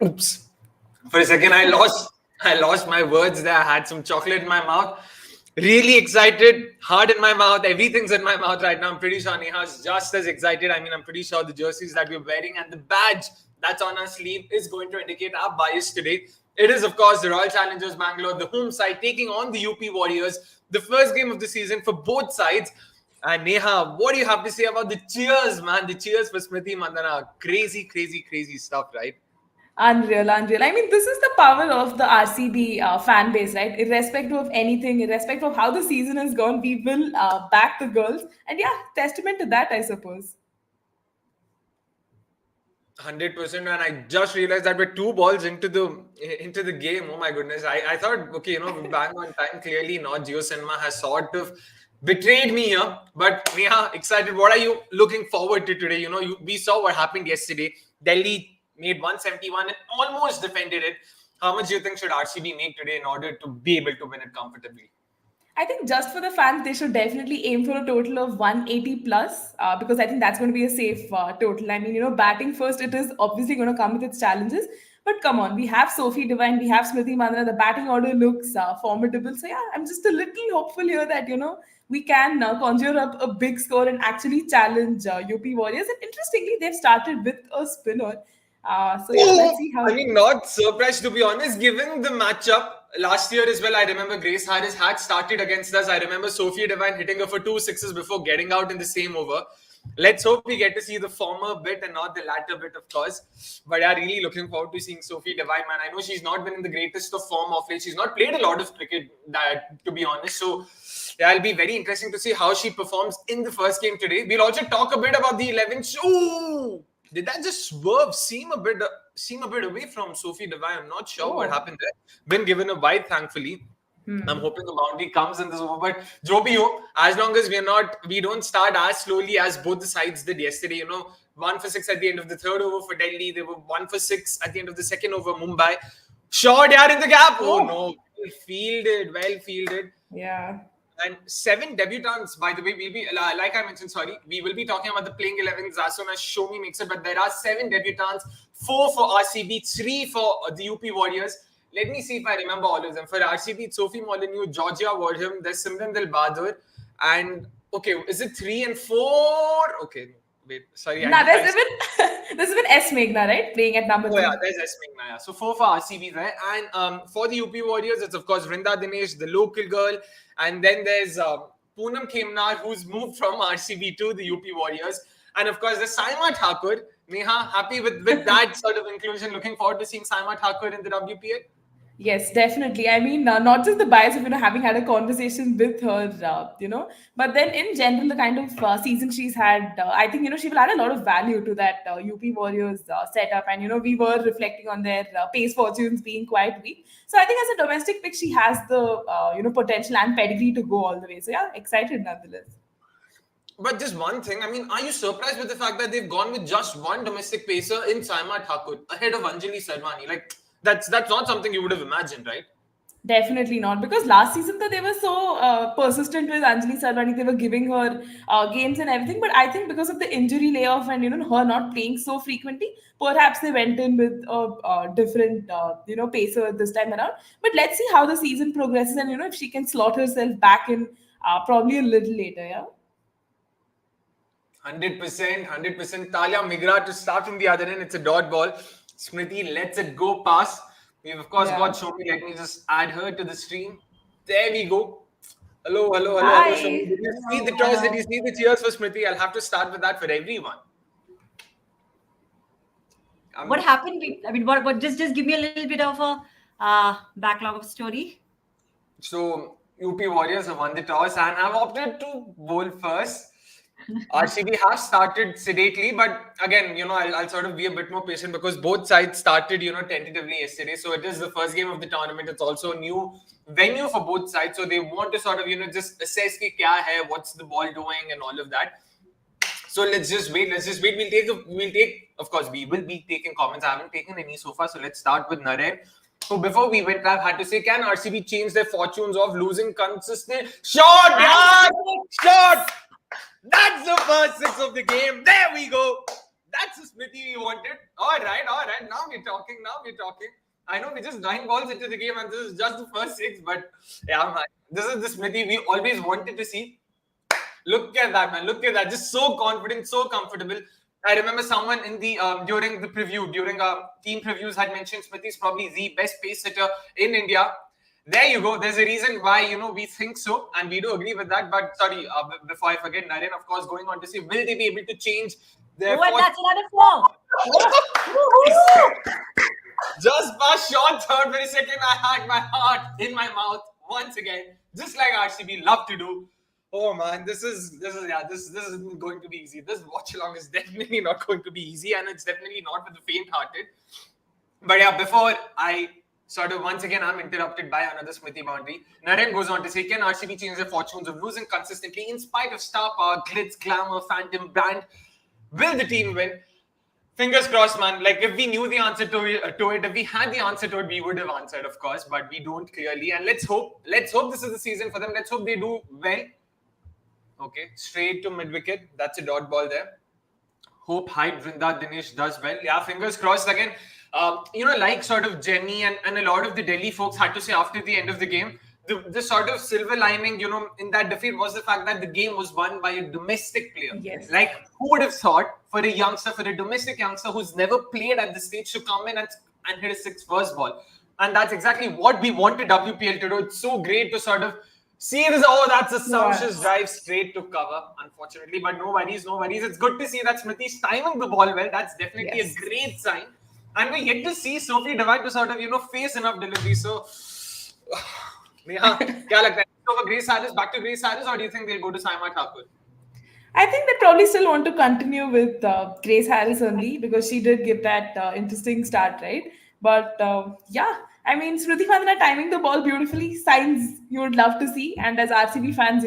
Oops. For a second, I lost my words there. I had some chocolate in my mouth. Really excited, heart in my mouth. Everything's in my mouth right now. I'm pretty sure Neha's just as excited. I mean, I'm pretty sure the jerseys that we're wearing and the badge that's on our sleeve is going to indicate our bias today. It is, of course, the Royal Challengers Bangalore, the home side, taking on the UP Warriors. The first game of the season for both sides. And Neha, what do you have to say about the cheers, man? The cheers for Smriti Mandhana. Crazy, crazy, crazy stuff, right? Unreal, unreal. I mean, this is the power of the RCB fan base, right? Irrespective of anything, irrespective of how the season has gone, we will back the girls. And yeah, testament to that, I suppose. 100%, and I just realized that we're 2 balls into the game. Oh my goodness! I thought, okay, we're bang on time. Clearly not. Geo Cinema has sort of betrayed me here. But Neha, excited. What are you looking forward to today? We saw what happened yesterday. Delhi made 171 and almost defended it. How much do you think should RCB make today in order to be able to win it comfortably? I think just for the fans, they should definitely aim for a total of 180 plus because I think that's going to be a safe total. I mean, batting first, it is obviously going to come with its challenges. But come on, we have Sophie Devine, we have Smriti Mandhana. The batting order looks formidable. So yeah, I'm just a little hopeful here that, we can conjure up a big score and actually challenge UP Warriors. And interestingly, they've started with a spinner. So yeah, let's see how. I mean, not surprised to be honest, given the matchup last year as well. I remember Grace Harris had started against us. I remember Sophie Devine hitting her for 2 sixes before getting out in the same over. Let's hope we get to see the former bit and not the latter bit, of course. But yeah, really looking forward to seeing Sophie Devine, man. I know she's not been in the greatest of form of late. She's not played a lot of cricket, to be honest. So yeah, it'll be very interesting to see how she performs in the first game today. We'll also talk a bit about the 11th. Ooh! Did that just swerve seem a bit away from Sophie Devine? I'm not sure what happened there. Been given a wide, thankfully. I'm hoping the boundary comes in this over. But jo bhi ho, as long as we don't start as slowly as both the sides did yesterday. 1 for 6 at the end of the third over for Delhi. They were 1 for 6 at the end of the second over, Mumbai. Shot, yaar, in the gap. Oh no, well fielded. Yeah. And 7 debutants, by the way, we'll be, like I mentioned, we will be talking about the playing 11s as soon as Soumi makes it. But there are 7 debutants, 4 for RCB, 3 for the UP Warriors. Let me see if I remember all of them. For RCB, it's Sophie Molyneux, Georgia Wardham, there's Simran Dil Bahadur. And, okay, is it 3 and 4? Okay, wait, sorry. There's even S. Meghna, right? Playing at number 3. Oh, yeah, there's S. Meghna, yeah. So 4 for RCB there. And for the UP Warriors, it's, of course, Vrinda Dinesh, the local girl. And then there's Poonam Khemnar, who's moved from RCB to the UP Warriors. And, of course, there's Saima Thakur. Neha, happy with that sort of inclusion. Looking forward to seeing Saima Thakur in the WPL. Yes, definitely. I mean, not just the bias of, having had a conversation with her, but then in general, the kind of season she's had, I think, she will add a lot of value to that UP Warriors setup. And, we were reflecting on their pace fortunes being quite weak. So I think as a domestic pick, she has the, potential and pedigree to go all the way. So yeah, excited nonetheless. But just one thing, I mean, are you surprised with the fact that they've gone with just one domestic pacer in Saima Thakur ahead of Anjali Sarvani? Like, that's not something you would have imagined, right? Definitely not, because last season though they were so persistent with Anjali Sarvani, they were giving her games and everything. But I think because of the injury layoff and her not playing so frequently, perhaps they went in with a different pacer this time around. But let's see how the season progresses and if she can slot herself back in probably a little later. Yeah. 100%. Talia Migra to start from the other end. It's a dot ball. Smriti lets it go past. We've, of course, got Soumi. Let me just add her to the stream. There we go. Hello, Soumi. Did you see the toss? Did you see the cheers for Smriti? I'll have to start with that for everyone. What happened? What? Just give me a little bit of a backlog of story. So, UP Warriors have won the toss and have opted to bowl first. RCB have started sedately, but again, I'll sort of be a bit more patient because both sides started, tentatively yesterday. So it is the first game of the tournament. It's also a new venue for both sides. So they want to sort of, just assess ki kya hai, what's the ball doing and all of that. So let's just wait. We'll take, of course, we will be taking comments. I haven't taken any so far. So let's start with Naren. So before we went, I've had to say, can RCB change their fortunes of losing consistent? Shot! That's the first 6 of the game. There we go. That's a Smriti Smriti we wanted. All right. Now we're talking. I know we're just 9 balls into the game and this is just the first 6, but yeah, man, this is the Smriti we always wanted to see. Look at that, man. Look at that. Just so confident, so comfortable. I remember someone in the during the preview, during our team previews, had mentioned Smriti is probably the best pace hitter in India. There you go. There's a reason why we think so, and we do agree with that. But sorry, before I forget, Naren, of course, going on to say, will they be able to change their? Oh, and that's another 4. Just past short third, very second, I had my heart in my mouth once again, just like RCB love to do. Oh man, this isn't going to be easy. This watch-along is definitely not going to be easy, and it's definitely not for the faint-hearted. But yeah, before I sort of once again I'm interrupted by another Smriti boundary, Naren goes on to say, can RCB change their fortunes of losing consistently in spite of star power, glitz, glamour, phantom brand? Will the team win? Fingers crossed, man. Like, if we knew the answer to it, if we had the answer to it, we would have answered, of course, but we don't clearly. And let's hope this is the season for them. Let's hope they do well. Okay, straight to mid-wicket. That's a dot ball there. Hope Hyde Vrinda Dinesh does well. Yeah, fingers crossed again. Like sort of Jenny and a lot of the Delhi folks had to say after the end of the game, the sort of silver lining, in that defeat was the fact that the game was won by a domestic player. Yes. Like, who would have thought for a domestic youngster who's never played at the stage to come in and hit a 6 first ball? And that's exactly what we wanted WPL to do. It's so great to sort of see this. Oh, that's a sumptuous drive straight to cover, unfortunately. But no worries. It's good to see that Smriti's timing the ball well. That's definitely a great sign. And we yet to see Sophie Devine to sort of, face enough delivery. So, Neha, kya lagta hai? Over Grace Harris, back to Grace Harris, or do you think they'll go to Saima Thakur? I think they probably still want to continue with Grace Harris only because she did give that interesting start, right? But yeah, I mean, Smriti Mandhana timing the ball beautifully, signs you would love to see. And as RCB fans,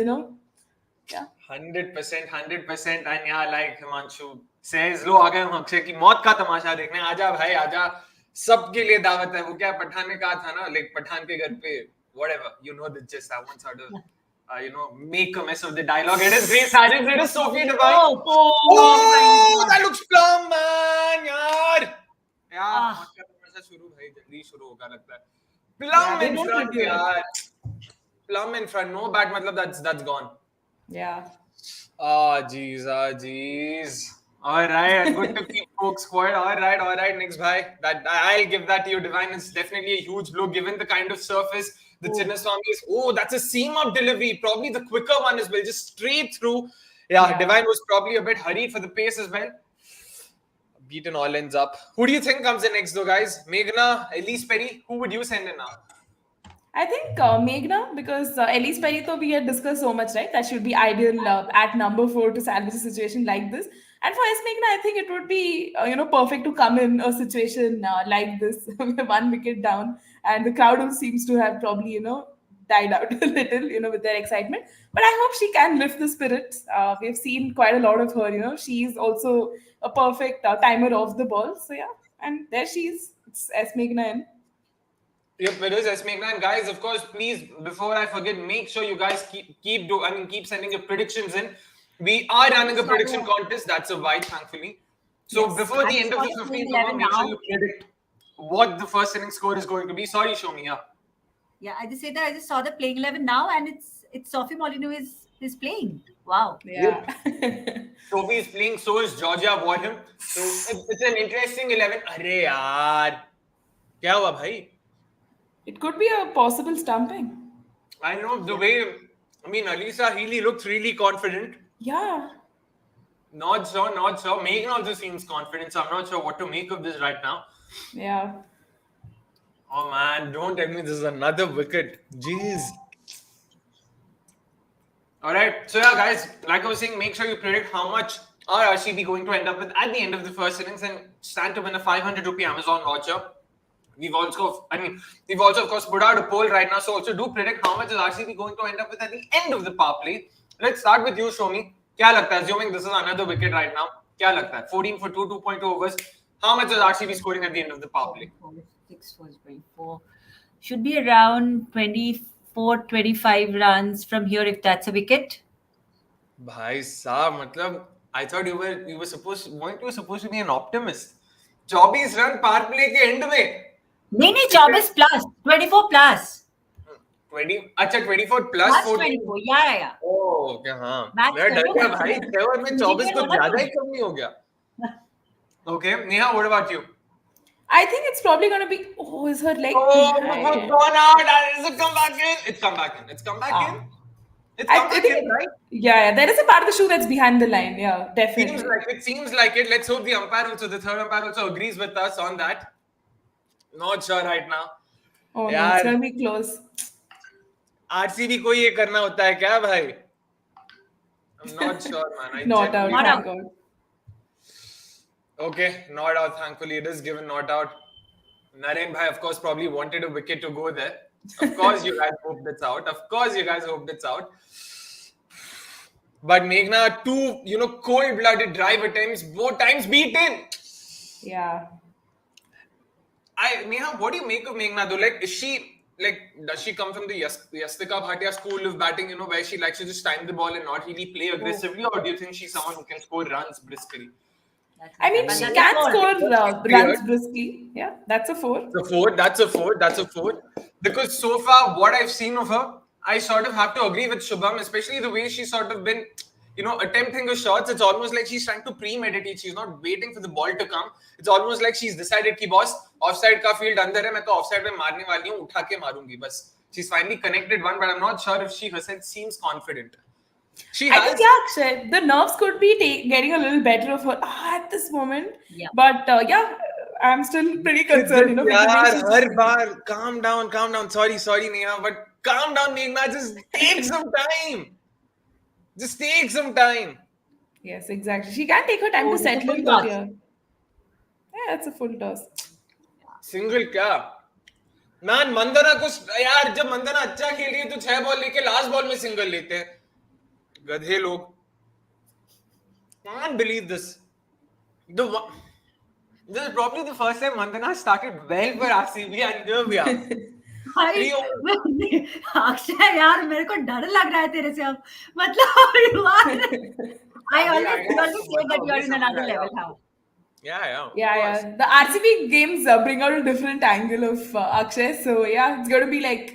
yeah. 100%. And yeah, like Himanshu says, लो आ गए हम अक्षय की मौत का तमाशा देखने. आजा भाई आजा, सबके लिए दावत है. वो क्या पठान ने कहा था ना, like पठान के घर पे, whatever, the gist. I won't sort of make a mess of the dialogue. It is Grace Harris, it is Sophie Devine. Oh, that looks plum, man, yaar. यार मौत का तमाशा शुरू भाई जल्दी शुरू होगा लगता है. Plum in front, yaar. Plum in front, no bat, matlab that's gone. Yeah. Oh, jeez. All right, good to keep folks quiet. All right, next bhai. I'll give that to you, Divine. It's definitely a huge blow given the kind of surface the Chinnaswamy is. Oh, that's a seam-up delivery. Probably the quicker one as well, just straight through. Yeah, Divine was probably a bit hurried for the pace as well. Beaten all ends up. Who do you think comes in next though, guys? Meghna, Ellyse Perry? Who would you send in now? I think Meghna, because Ellyse Perry, we had discussed so much, right? That should be ideal at number 4 to salvage a situation like this. And for Meghna, I think it would be, perfect to come in a situation like this, 1 wicket down. And the crowd seems to have probably, died out a little, with their excitement. But I hope she can lift the spirits. We've seen quite a lot of her, She's also a perfect timer of the ball. So, yeah. And there she is. It's Meghna in. Yep, it is Meghna. And guys, of course, please, before I forget, make sure you guys keep sending your predictions in. We are running a prediction contest. That's a white, thankfully. So before the end of the 15th over, make sure you predict what the first inning score is going to be. Sorry, Soumi. Yeah, I just saw the playing 11 now, and it's Sophie Molyneux is playing. Wow. Yeah. Sophie is playing. So is Georgia Warham. So it's an interesting 11. Arey yaar, kya hua bhai? It could be a possible stumping. I know the way. Alisa Healy looks really confident. Yeah. Not so. Meghna also seems confident, so I'm not sure what to make of this right now. Yeah. Oh man, don't tell me this is another wicket. Jeez. Alright, so yeah guys, like I was saying, make sure you predict how much are RCB going to end up with at the end of the first innings and stand to win a 500 rupee Amazon voucher. We've also of course put out a poll right now, so also do predict how much is RCB going to end up with at the end of the power play. Let's start with you, Soumi. Kya lagta hai? Assuming this is another wicket right now, kya lagta hai? 14 for 2, 2.2 overs. How much is RCB scoring at the end of the power play? 6 for 24. Should be around 24, 25 runs from here if that's a wicket. Bhai Saab, matlab I thought you were supposed to be an optimist. 24 run power play के end में. नहीं 24 plus 24 plus 20 अच्छा 24 plus plus 14. 24 yeah. Oh okay हाँ. Maths मैं डर करो, गया maths भाई करो। 6 ओवर में 24 Engineer तो हो ना ज्यादा तुम। ही कम नहीं हो गया. Okay, Neha, what about you? I think it's probably going to be. Oh, is her leg Oh, behind? gone out. Is it come back in? It's come back in. It's come back in. It's come I back think, in, right? yeah, there is a part of the shoe that's behind the line. Yeah, definitely. Seems like it. Let's hope the third umpire also agrees with us on that. Not sure right now. Oh, no, यार, it's going to be close. RCB को ये करना होता है क्या भाई? I'm not sure, man. Not out, Not thank out. God. Okay, not out. Thankfully, it is given not out. Naren bhai, of course, probably wanted a wicket to go there. Of course, you guys hoped it's out. But Meghna, two, cold-blooded drive attempts, both times beaten. Yeah. Neha, what do you make of Meghna though? Like, does she come from the Yastika Bhatia school of batting, where she likes to just time the ball and not really play aggressively? Or do you think she's someone who can score runs briskly? I mean, she can score runs briskly. Yeah, that's a 4. That's a four. Because so far, what I've seen of her, I sort of have to agree with Shubham, especially the way she's sort of been, attempting her shots. It's almost like she's trying to premeditate. She's not waiting for the ball to come. It's almost like she's decided, ki boss, offside ka field andar hai, main to offside mein marne wali hu, utha ke marungi. Bas. She's finally connected one, but I'm not sure if she herself seems confident. I think, yeah, Akshay, the nerves could be getting a little better of her at this moment. Yeah. But yeah, I'm still pretty concerned, with the way she's Har baar, calm down. Sorry, Neha, but calm down, Meghna. Just take some time. Yes, exactly. She can take her time to settle in, but yeah. Yeah, that's a full toss. Single क्या? Man, Mandhana को यार जब Mandhana अच्छा खेल रही है तो 6 ball लेके लास्ट बॉल में सिंगल लेते हैं. गधे लोग. Can't believe this. This is probably the first time Mandhana started well for RCB and here we are. Akshay यार मेरे को डर लग रहा है तेरे से अब मतलब I always say that you are in another level now. Yeah. The RCB games bring out a different angle of Akshay. So yeah, it's going to be like.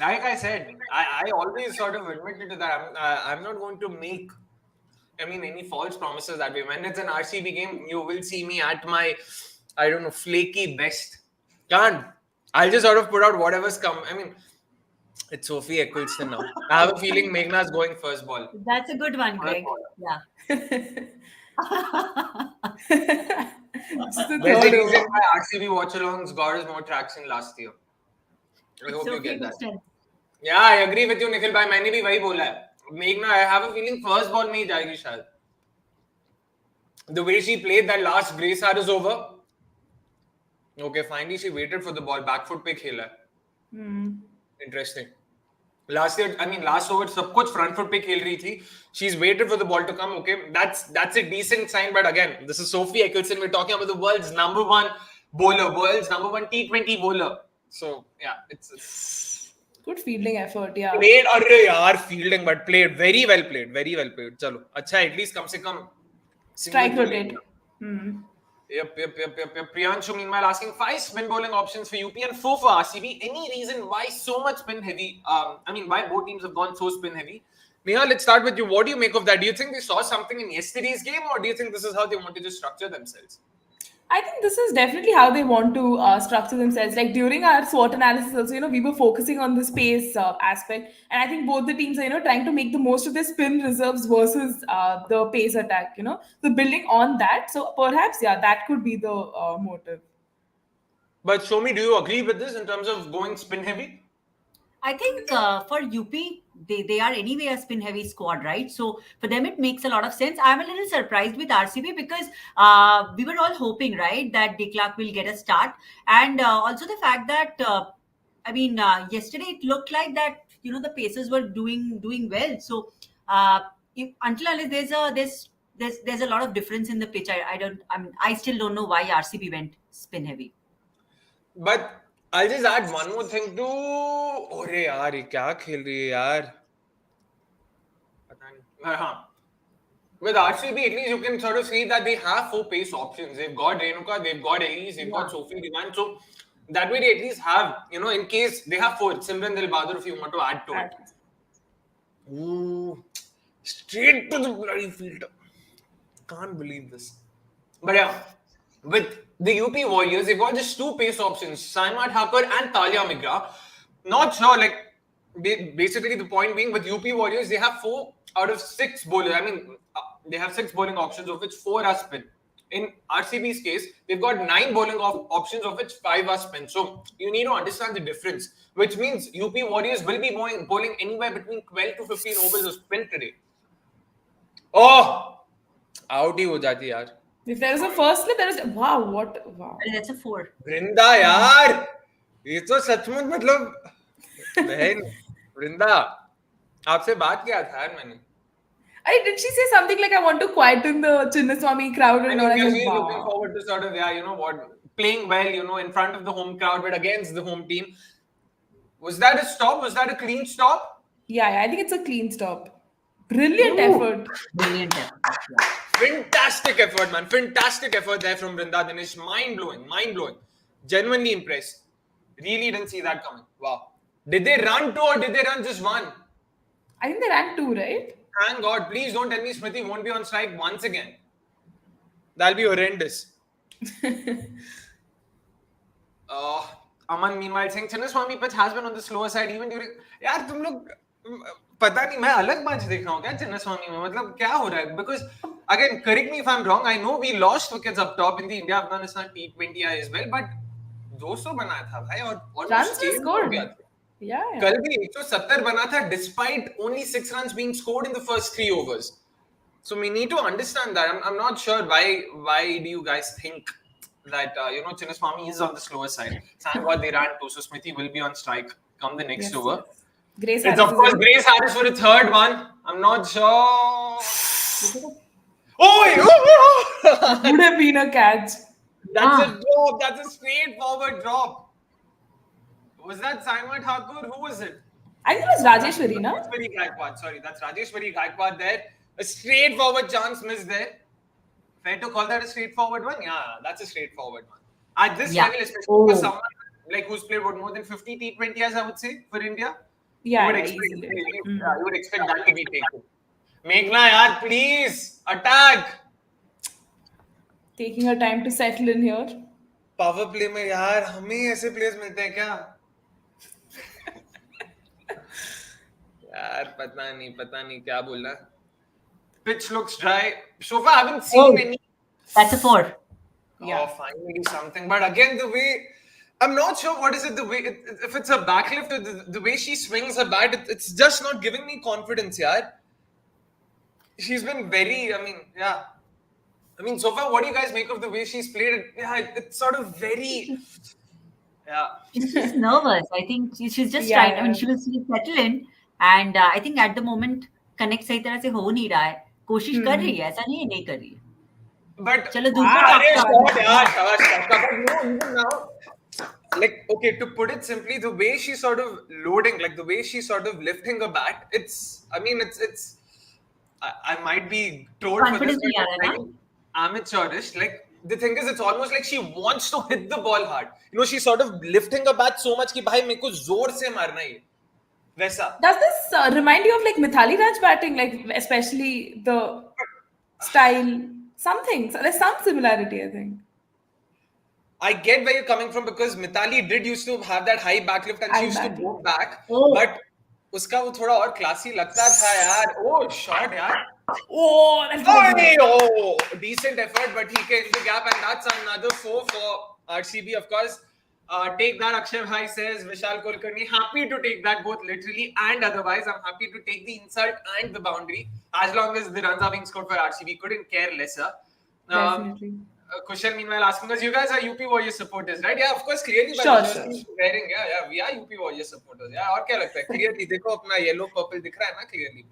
Like I said, I always sort of admitted to that. I'm not going to make, any false promises that way. When it's an RCB game, you will see me at my, flaky best. Can't. I'll just sort of put out whatever's come. It's Sophie Ecclestone now. I have a feeling Meghna's going first ball. That's a good one, Greg. Yeah. There's a reason why RCB Watchalongs got us more traction last year. I hope you get that. Yeah, I agree with you, Nikhil bhai. मैंने भी वही बोला है. Meghna, I have a feeling first ball में ही जाएगी शायद. The way she played that last grace hour is over. Okay, finally she waited for the ball. Back foot पे खेला है. Interesting. Last over सब कुछ front foot पे खेल रही थी. She's waited for the ball to come. Okay, that's a decent sign. But again, this is Sophie Ecclestone. We're talking about the world's number one bowler, world's number one T20 bowler. So yeah, it's good fielding effort. Yeah. Played yaar fielding, but played very well played. Chalo, अच्छा at least कम से कम strike rotate. Yep. Priyanshu, meanwhile, asking 5 spin bowling options for UP and 4 for RCB. Any reason why so much spin heavy? Why both teams have gone so spin heavy? Neha, let's start with you. What do you make of that? Do you think they saw something in yesterday's game, or do you think this is how they want to just structure themselves? I think this is definitely how they want to structure themselves. Like during our SWOT analysis also, we were focusing on the space aspect. And I think both the teams are, trying to make the most of their spin reserves versus the pace attack, So building on that. So perhaps, that could be the motive. But Soumi, do you agree with this in terms of going spin heavy? I think for UP, they are anyway a spin heavy squad, right? So for them, it makes a lot of sense. I'm a little surprised with RCB because we were all hoping, right, that De Klerk will get a start. And also the fact that, yesterday it looked like that, the Pacers were doing well. So until there's a lot of difference in the pitch. I still don't know why RCB went spin heavy. But I'll just add one more thing to. अरे यार ये क्या खेल रही है यार? पता नहीं. with RCB, at least you can sort of see that they have 4 pace options. They've got Renuka, they've got Ellyse, they've got Sophie Ecclestone. So that way they at least have, in case they have 4, Simran Dilbahadur if you want to add to it. Ooh, straight to the bloody field. Can't believe this. But yeah, with the UP Warriors, they've got just 2 pace options, Saima Thakur and Talia Migra. Not sure, like, basically the point being with UP Warriors, they have 4 out of 6 bowlers. I mean, they have 6 bowling options, of which 4 are spin. In RCB's case, they've got 9 bowling options, of which 5 are spin. So you need to understand the difference, which means UP Warriors will be bowling anywhere between 12 to 15 overs of spin today. Oh, out ही हो जाती यार. If there is a first slip, there is wow. That's a 4. वृंदा यार, ये तो सचमुच मतलब बहन वृंदा, आपसे बात किया था यार मैंने. Did she say something like, I want to quieten the Chinnaswamy crowd? I And mean, all? she's looking forward to sort of, playing well, in front of the home crowd, but against the home team. Was that a stop? Was that a clean stop? Yeah, I think it's a clean stop. Brilliant effort. Brilliant effort. Yeah. Fantastic effort, man. Fantastic effort there from Vrinda Dinesh. Mind-blowing. Genuinely impressed. Really didn't see that coming. Wow. Did they run 2 or did they run just 1? I think they ran 2, right? Thank God. Please don't tell me Smriti won't be on strike once again. That'll be horrendous. Aman, meanwhile, saying Chinnaswamy pitch has been on the slower side even during... यार तुम लोग पता नहीं, मैं अलग match देख रहा हूँ क्या चिन्नास्वामी में, मतलब क्या हो रहा है? Because again, correct me if I'm wrong, I know we lost wickets up top in the India-Afghanistan T20I as well, but 200 बनाया था भाई और runs were scored. Yeah. कल भी 170 बना था despite only 6 runs being scored in the first 3 overs. So we need to understand that. I'm not sure why do you guys think that Chinnaswamy is on the slower side. Thank God they ran 2, so Smriti will be on strike come the next over. Grace It's of course Grace Harris for the 3rd one. I'm not sure. Would have been a catch. That's a drop. That's a straightforward drop. Was that Saima Thakur? Who was it? I think it was Rajeshwari, no? Rajeshwari Gaikwad. Sorry, that's Rajeshwari Gaikwad there. A straightforward chance missed there. Fair to call that a straightforward one? Yeah, that's a straightforward one. At this level, especially for someone like who's played more than 50 T20s, I would say, for India. Yeah, you would expect that to be taken. Meghna, yaar, please attack. Taking her time to settle in here. Power play में यार हमें ऐसे players मिलते हैं क्या? यार पता नहीं क्या बोलना. Pitch looks dry. So far, I haven't seen any. That's a 4. Yeah, finally something. But again, the way I'm not sure what is it. The way if it's a backlift or the way she swings her bat, it's just not giving me confidence, yaar. She's been very. I mean, so far, what do you guys make of the way she's played? Yeah, it's sort of very. Yeah. She's just nervous. I think she's just trying. I mean, she will settle in, and I think at the moment connect सही तरह से हो नहीं रहा है. कोशिश कर रही है, ऐसा नहीं कर रही है. But चलो दूसरा even now, like, okay, to put it simply, the way she's sort of loading, like the way she's sort of lifting her bat, it's I might be trolled for this, but like, amateurish. Like, the thing is, it's almost like she wants to hit the ball hard. She's sort of lifting her bat so much कि भाई मेरे को जोर से मारना ही वैसा. Does this remind you of like Mithali Raj batting, like especially the style? Something. So there's some similarity, I think. I get where you're coming from because Mithali did used to have that high backlift and she used to go back, but उसका वो थोड़ा और classy लगता था यार. Oh, shot यार. Decent effort, but he came in the gap and that's another 4 for RCB, of course. Take that, Akshay Bhai says. Vishal Kulkarni, happy to take that both literally and otherwise. I'm happy to take the insult and the boundary as long as the runs are being scored for RCB. Couldn't care lesser. Definitely. Kushal meanwhile asking us, you guys are UP Warriorz supporters, right? Yeah, of course, clearly. Sure. Wearing, yeah, we are UP Warriorz supporters. Yeah, और क्या लगता है? Clearly, देखो अपना yellow purple दिख रहा है ना clearly.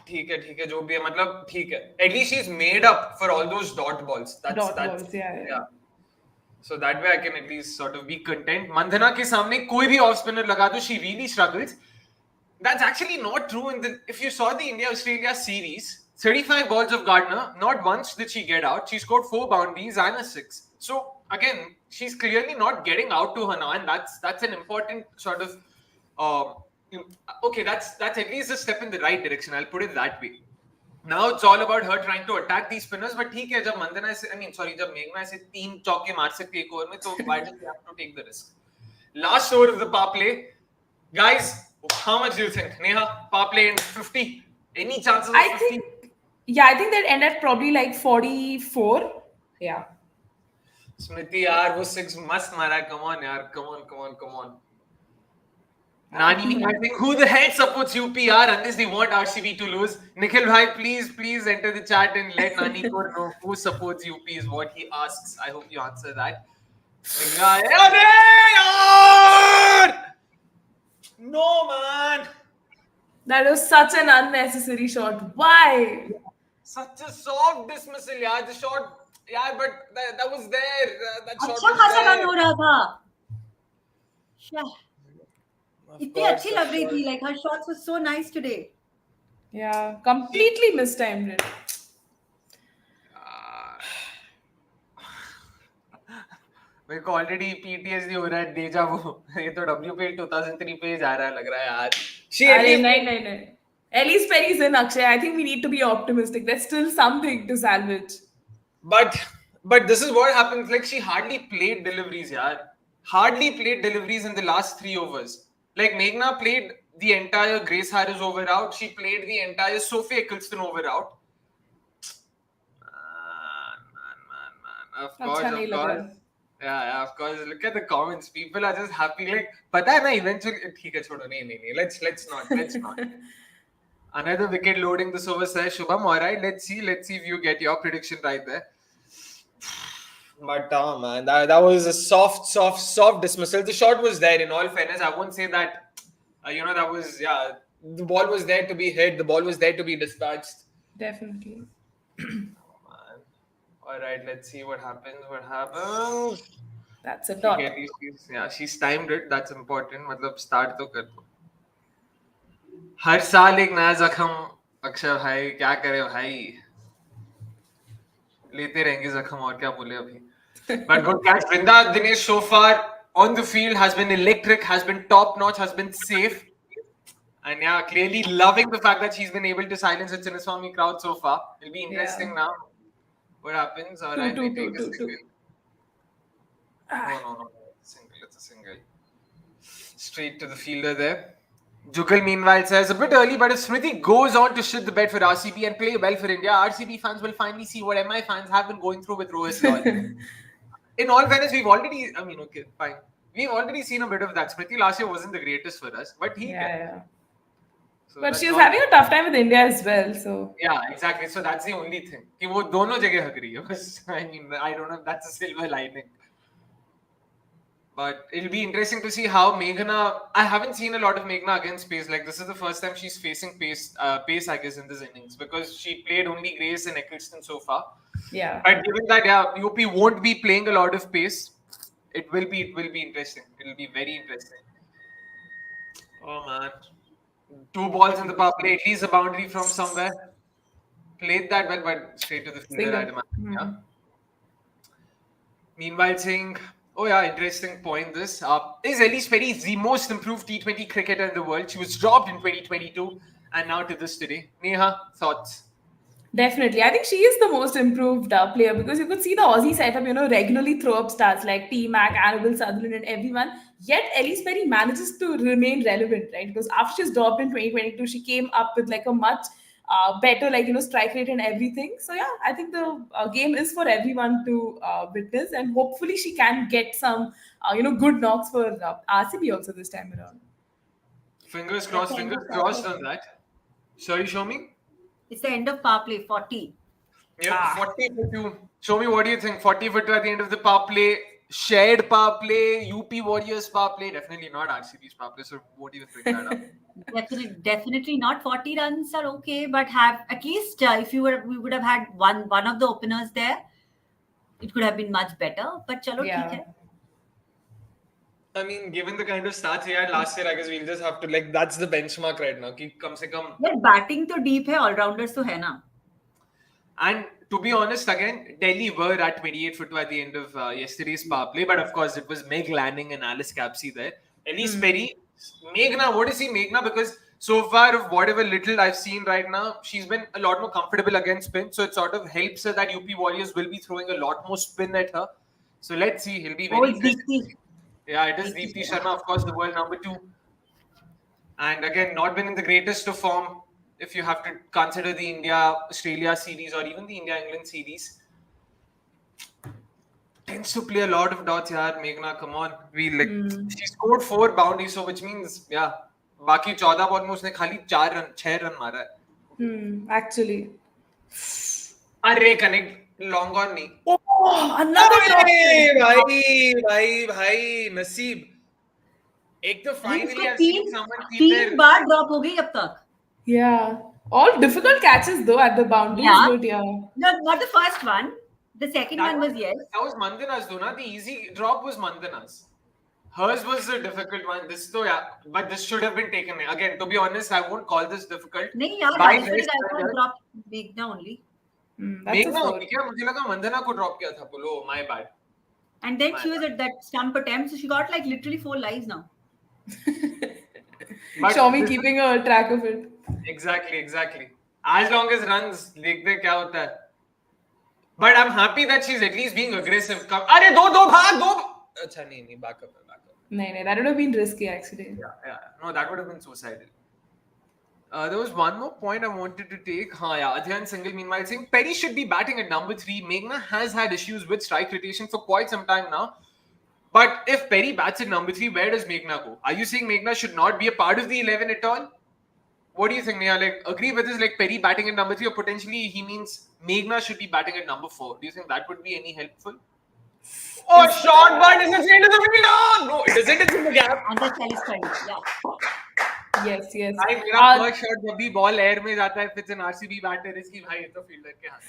ठीक है जो भी है मतलब ठीक है. At least she's made up for all those dot balls. That's balls, yeah. So that way I can at least sort of be content. Mandhana के सामने कोई भी off spinner लगा दो, she really struggles. That's actually not true. If you saw the India-Australia series, 35 balls of Gardner, not once did she get out. She scored 4 boundaries and a 6. So again, she's clearly not getting out to her now, and that's an important sort of okay. That's at least a step in the right direction. I'll put it that way. Now it's all about her trying to attack these spinners. But ठीक है, जब मंदना से, जब मेघना से 3 चौके मार सकती है एक ओवर में, तो why does she have to take the risk? Last over of the power play, guys. How much do you think, Neha? Power play in 50? Any chances of 50? I think they'd end at probably like 44. Yeah. Smriti, yaar, wo 6 must mara. Come on, yaar. Come on. Nani, I think who the hell supports UPR unless they want RCB to lose? Nikhil bhai, please enter the chat and let Nani know who supports UP is what he asks. I hope you answer that. No, man. That was such an unnecessary shot. Why? Such a soft dismissal, yaar. The shot, yeah, but that was there. That shot अच्छा was खासा there. Run हो रहा था. इतनी अच्छी लग रही थी. Like her shots were so nice today. Yeah, completely mistimed it. मेरे को ऑलरेडी PTSD हो रहा है, डेजा वो. ये तो WPL 2003 पे जा रहा है, लग रहा है यार. No. Ellyse Perry is in, Akshay. I think we need to be optimistic. There's still something to salvage. But this is what happens. Like, she hardly played deliveries, yaar. Hardly played deliveries in the last 3 overs. Like, Meghna played the entire Grace Harris over out. She played the entire Sophie Ecclestone over out. Man. Of course. Yeah, of course. Look at the comments. People are just happy. Like, pata hai na, eventually. ठीक है, छोड़ो. नहीं. Let's not. Another wicket loading this over, says Shubham. All right, let's see if you get your prediction right there. But man, that was a soft dismissal. The shot was there. In all fairness, I won't say that. That was, the ball was there to be hit. The ball was there to be dispatched. Definitely. All right, let's see what happens. That's a dot. She's timed it. That's important. मतलब start तो कर दो. हर साल एक नया जख्म. अक्षय भाई क्या करे भाई. लेते रहेंगे जख्म और क्या बोले अभी. But good catch. Vrinda Dinesh so far on the field has been electric, has been top notch, has been safe. And clearly loving the fact that she's been able to silence the Chinnaswamy crowd so far. It'll be interesting now. What happens? All right, we take a single. No. It's a single. Straight to the fielder there. Jugal meanwhile says, a bit early, but if Smriti goes on to shit the bed for RCB and play well for India, RCB fans will finally see what MI fans have been going through with Rohit Lal. In all fairness, we've already seen a bit of that. Smriti last year wasn't the greatest for us, but Yeah. So but she's having a tough time with India as well, so. Yeah, exactly. So that's the only thing. कि वो दोनों जगह हक रही है. I don't know if that's a silver lining. But it'll be interesting to see how Meghna. I haven't seen a lot of Meghna against pace. Like, this is the first time she's facing pace, I guess, in this innings, because she played only Grace and Ecclestone so far. Yeah. But given that, UP won't be playing a lot of pace, it will be interesting. It'll be very interesting. Oh man. 2 balls in the power play, at least a boundary from somewhere. Played that well, but straight to the fielder, I'd imagine. Yeah. Meanwhile, saying, interesting point this. Is Ellyse Perry the most improved T20 cricketer in the world? She was dropped in 2022 and now to this today. Neha, thoughts? Definitely. I think she is the most improved player, because you could see the Aussie setup, regularly throw up stars like T-Mac, Annabelle Sutherland and everyone. Yet Ellyse Perry manages to remain relevant, right? Because after she's dropped in 2022, she came up with like a much better, strike rate and everything. So I think the game is for everyone to witness, and hopefully she can get some, good knocks for RCB also this time around. Fingers crossed on that. Sorry, show me. It's the end of power play, 40. Yeah, 40 for 2. Show me, what do you think? 40 for 2 at the end of the power play. Shared power play, UP Warriorz power play. Definitely not RCB's power play, so won't even bring that up. Definitely not. 40 runs are okay, but have at least if we would have had one of the openers there, it could have been much better. But chalo, theek hai. I mean, given the kind of stats he had last year, I guess we'll just have to that's the benchmark right now. कि कम से कम. But batting तो deep है, all-rounders तो है ना. And to be honest, again, Delhi were at 28 for 2 at the end of yesterday's power play. But of course, it was Meg Lanning and Alice Capsey there. Ellyse Perry, Meghna, what is he Meghna? Because so far, of whatever little I've seen right now, she's been a lot more comfortable against spin. So it sort of helps her that UP Warriorz will be throwing a lot more spin at her. So let's see. He'll be very interesting. Deepti. Yeah, it is Deepti Sharma, of course, the world number 2. And again, not been in the greatest of form. If you have to consider the India-Australia series or even the India-England series. Tends to play a lot of dots, yaar. Meghna, come on. She scored 4 boundaries, so which means, yeah, बाकी 14 ball में उसने खाली 6 run मारा है. Actually. अरे connect long on नहीं. Oh, another drop. भाई नसीब. एक तो finally I've तीन seen someone keep their... bar drop हो गई अब तक. Yeah. All difficult catches though at the boundaries, but yeah. No, not the first one. The second one was yes. That was Mandhana's though, na? The easy drop was Mandhana's. Hers was the difficult one. This though, yeah, but this should have been taken. Again, to be honest, I won't call this difficult. नहीं यार, I dropped Meghna only. Meghna only क्या? मुझे लगा Mandhana को drop किया था. Oh, my bad. And then she was at that stump attempt, so she got like literally 4 lives now. Soumi keeping a track of it. Exactly. As long as runs, देखते क्या होता है. But I'm happy that she's at least being aggressive. अरे दो भाग दो. अच्छा नहीं back up. No, that would have been risky actually. Yeah. No, that would have been suicidal. There was one more point I wanted to take. Adhyan Singhal meanwhile saying Perry should be batting at number 3. Meghna has had issues with strike rotation for quite some time now. But if Perry bats at number 3, where does Meghna go? Are you saying Meghna should not be a part of the 11 at all? What do you think, Neha? Agree with this, Perry batting at number 3, or potentially he means Meghna should be batting at number 4. Do you think that would be any helpful? Oh, shot, but is it straight to the field? No, it isn't. It's in the gap. And that's Ellyse Perry, yeah. Yes. मेरा first shot जब भी ball air में जाता है, if it's an RCB batter, इसकी भाई ये तो fielder के हाथ.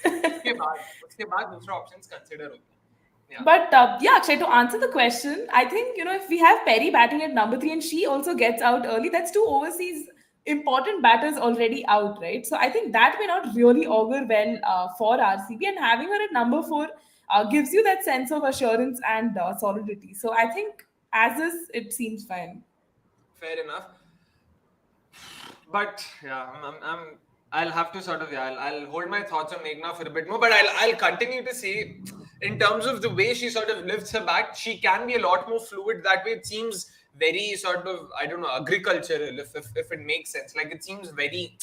उसके बाद दूसरा options consider होता है. Yeah. But Akshay, to answer the question, I think if we have Perry batting at number 3 and she also gets out early, that's 2 overseas important batters already out, right? So I think that may not really augur well for RCB, and having her at number 4 gives you that sense of assurance and solidity. So I think as is, it seems fine. Fair enough. But yeah, I'll have to sort of I'll hold my thoughts on Meghna for a bit more. But I'll continue to say, in terms of the way she sort of lifts her bat, she can be a lot more fluid that way. It seems very sort of, I don't know, agricultural, if it makes sense. It seems very,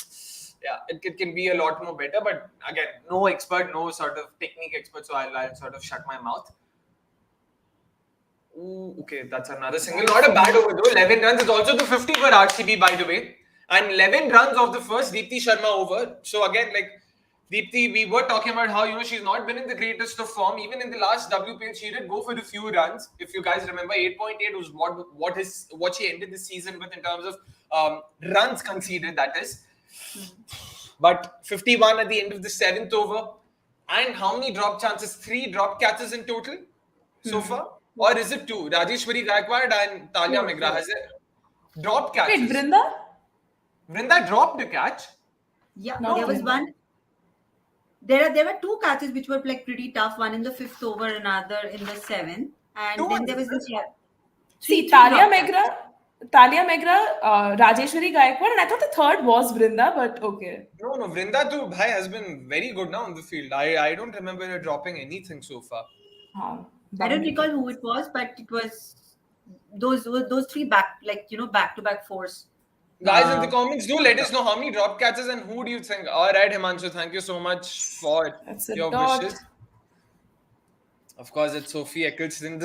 it can be a lot more better. But again, no expert, no sort of technique expert, so I'll sort of shut my mouth. Ooh, okay, that's another single. Not a bad over though. 11 runs. It's also the 50 for RCB, by the way. And 11 runs off the first Deepti Sharma over. So again, Deepti, we were talking about how, she's not been in the greatest of form. Even in the last WPL, she did go for a few runs. If you guys remember, 8.8 was what she ended the season with in terms of runs conceded, that is. But 51 at the end of the 7th over. And how many drop chances? 3 drop catches in total so far? Or is it 2? Rajeshwari Gaikwad and Talia Meghra has it. Drop catches. Wait, Vrinda dropped a catch? Yeah, there was one. There were 2 catches which were pretty tough. One in the 5th over, another in the 7th. And then there was this... See, Talia Meghra, Rajeshwari Gaikwad, and I thought the 3rd was Vrinda, but okay. No, Vrinda too, bhai, has been very good now on the field. I don't remember her dropping anything so far. I don't recall who it was, but it was those 3 back-to-back 4s. Guys, in the comments, do let us know how many drop catches and who do you think. All right, Himanshu, thank you so much for your wishes. Of course, it's Sophie Ecclestone.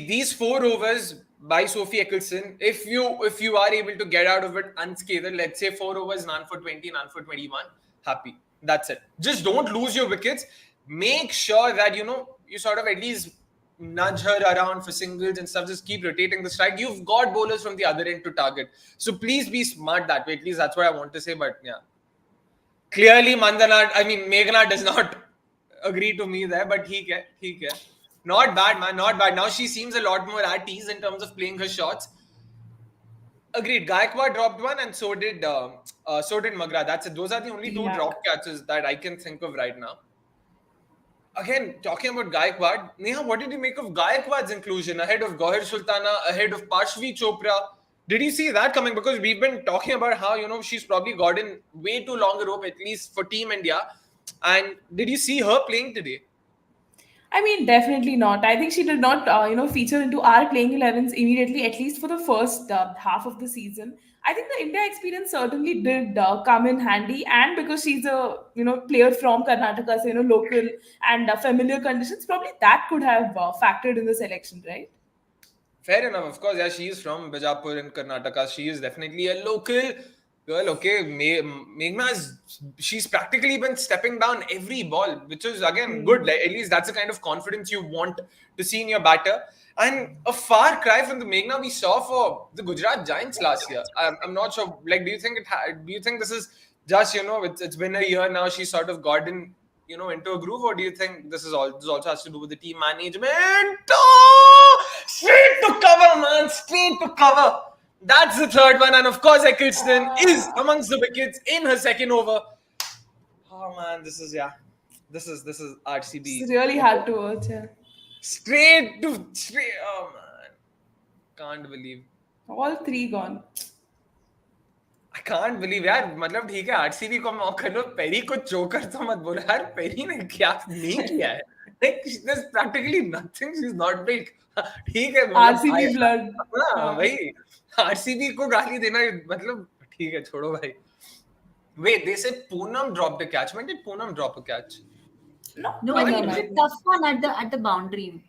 These 4 overs by Sophie Ecclestone, if you are able to get out of it unscathed, let's say 4 overs, none for 20, none for 21, happy. That's it. Just don't lose your wickets. Make sure that, you sort of at least nudge her around for singles and stuff. Just keep rotating the strike. You've got bowlers from the other end to target. So please be smart that way. At least that's what I want to say. But yeah, clearly Meghna does not agree to me there. But theek hai. Not bad, man. Not bad. Now she seems a lot more at ease in terms of playing her shots. Agreed. Gaikwad dropped one, and so did Magra. That's it. Those are the only two Yeah. drop catches that I can think of right now. Again, talking about Gaikwad, Neha, what did you make of Gaikwad's inclusion ahead of Gohir Sultana, ahead of Parshvi Chopra? Did you see that coming? Because we've been talking about how, she's probably gotten way too long a rope, at least for Team India. And did you see her playing today? I mean, definitely not. I think she did not, feature into our playing 11s immediately, at least for the first half of the season. I think the India experience certainly did come in handy, and because she's a player from Karnataka, so local and familiar conditions, probably that could have factored in the selection, right? Fair enough, of course. Yeah, she is from Bijapur in Karnataka. She is definitely a local girl. Okay, Meghna she's practically been stepping down every ball, which is again good. Like, at least that's the kind of confidence you want to see in your batter. And a far cry from the Meghna we saw for the Gujarat Giants last year. I'm not sure. Like, do you think this is just it's been a year now? She's sort of gotten into a groove, or do you think this also has to do with the team management? Oh, straight to cover, man, straight to cover. That's the third one, and of course, Ecclestone is amongst the wickets in her second over. Oh man, this is RCB. It's really hard to watch. Yeah. Straight. Oh man, can't believe. All three gone. I can't believe यार मतलब ठीक है RCB को मौका कर लो peri को चोकर तो मत बोलो यार पेरी ने क्या नहीं किया है like there's practically nothing she's not big ठीक है RCB blood हाँ भाई आरसीबी को गाली देना मतलब ठीक है छोड़ो भाई wait they said Poonam dropped a catch when did Poonam drop a catch no I think it was a tough one at the boundary.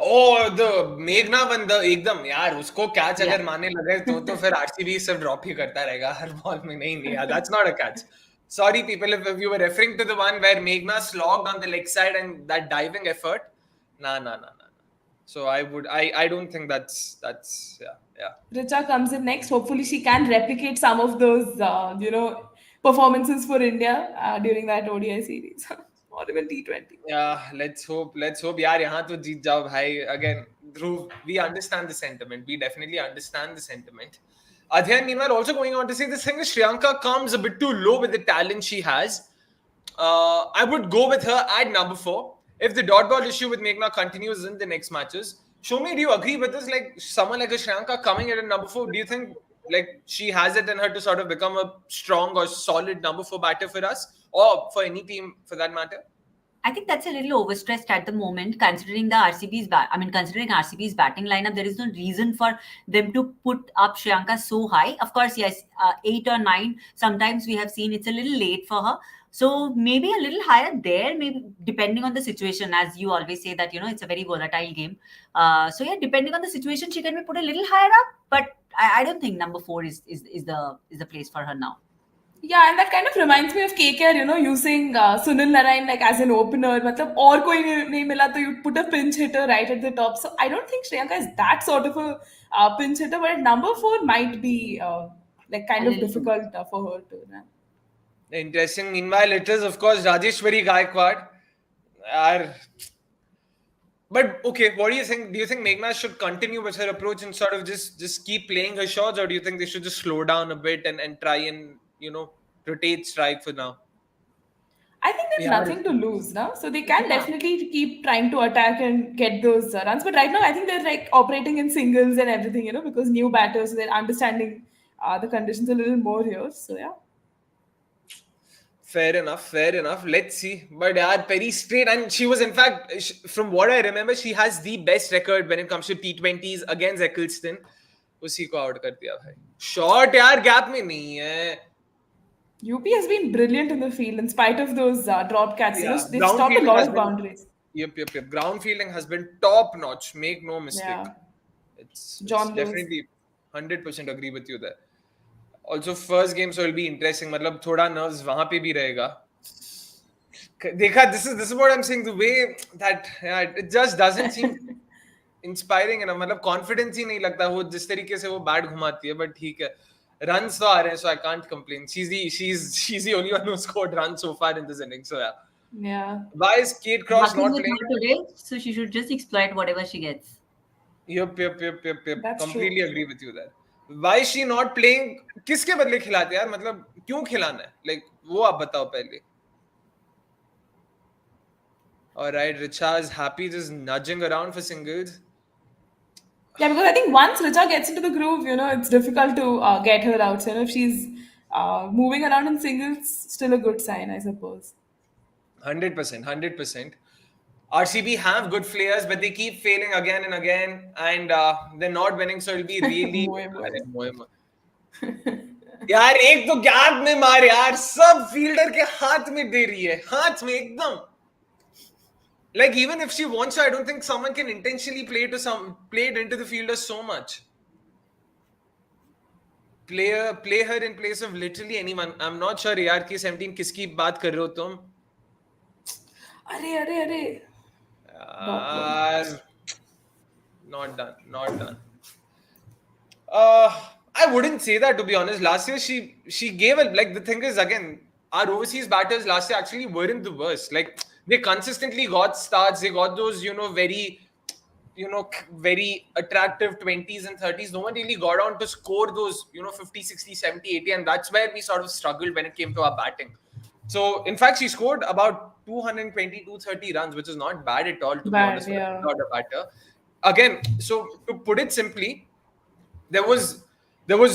Oh, the मेघना बंदा एकदम यार उसको कैच अगर मारने लगे तो फिर आरसीबी सब ड्रॉप ही करता रहेगा हर बॉल में नहीं that's not a catch. Sorry people if you were referring to the one where Meghna slogged on the leg side and that diving effort. Nah. So I don't think that's yeah. Richa comes in next. Hopefully she can replicate some of those performances for India during that ODI series. Or even T20. Yeah, let's hope. यार यहाँ तो जीत जाओ भाई. Again, Dhruv, we understand the sentiment. We definitely understand the sentiment. Adhyan, meanwhile, also going on to say this thing is Shriyanka comes a bit too low with the talent she has. I would go with her at number 4. If the dot ball issue with Meghna continues in the next matches, Soumi, do you agree with this? Like someone like a Shriyanka coming in at number 4, do you think like she has it in her to sort of become a strong or solid number 4 batter for us or for any team for that matter? I think that's a little overstressed at the moment, considering RCB's batting lineup. There is no reason for them to put up Shriyanka so high. Of course, yes, 8 or 9. Sometimes we have seen it's a little late for her. So maybe a little higher there, maybe depending on the situation. As you always say that, it's a very volatile game. So yeah, depending on the situation, she can be put a little higher up. But I don't think number 4 is the place for her now. Yeah, and that kind of reminds me of KKR, using Sunil Narayan like as an opener. Matlab, और कोई नहीं मिला तो you put a pinch hitter right at the top. So I don't think Shriyanka is that sort of a pinch hitter, but at number 4 might be like kind of difficult for her to. Interesting. Meanwhile, it is of course Rajeshwari Gaikwad. But okay, what do you think? Do you think Meghna should continue with her approach and sort of just keep playing her shots, or do you think they should just slow down a bit and try and rotate strike for now? I think there's nothing to lose now, so they can definitely keep trying to attack and get those runs. But right now, I think they're like operating in singles and everything, because new batters, they're understanding the conditions a little more here. So yeah. Fair enough. Let's see. But Perry straight, and she was in fact, from what I remember, she has the best record when it comes to T20s against Ecclestone. उसी को out कर दिया भाई. Shot यार gap में नहीं है. UP has been brilliant in the field in spite of those drop catches. They've stopped a lot of boundaries. Yep. Ground fielding has been top notch. Make no mistake. Yeah. It's definitely 100% agree with you there. Also, first game so it'll be interesting. मतलब थोड़ा nerves वहाँ पे भी रहेगा. देखा, this is what I'm saying. The way that it just doesn't seem inspiring enough. मतलब confidence ही नहीं लगता वो जिस तरीके से वो bat घुमाती है. But ठीक है. Runs तो आ रहे हैं, so I can't complain. She's the only one who scored runs so far in this inning. So yeah. Yeah. Why is Kate Cross Nothing not with playing? her today, so she should just exploit whatever she gets. Yep. That's Completely true. agree with you there. Why is she not playing? किसके बदले खिलाते यार? मतलब क्यों खिलाना है? Like वो आप बताओ पहले. All right, Richa's happy just nudging around for singles. Yeah, because I think once Richa gets into the groove, it's difficult to get her out. So, if she's moving around in singles, still a good sign, I suppose. 100%. RCB have good players, but they keep failing again and again, and they're not winning. So it'll be really. Moe, moe. अरे मोए मोए. यार एक तो gap में मार यार सब फील्डर के हाथ में दे रही है हाथ में एकदम. Like even if she wants to, I don't think someone can intentionally play it into the fielder so much. Play her in place of literally anyone. I'm not sure यार कि 17 किसकी बात कर रहे हो तुम. अरे Dot ball. यार not done. I wouldn't say that, to be honest. Last year she gave it. Like the thing is, again, our overseas batters last year actually weren't the worst. Like they consistently got starts. They got those very attractive 20s and 30s. No one really got on to score those 50, 60, 70, 80, and that's where we sort of struggled when it came to our batting. So in fact, she scored about 220, 230 runs, which is not bad at all, to be honest, for a batter. Again, so to put it simply, there was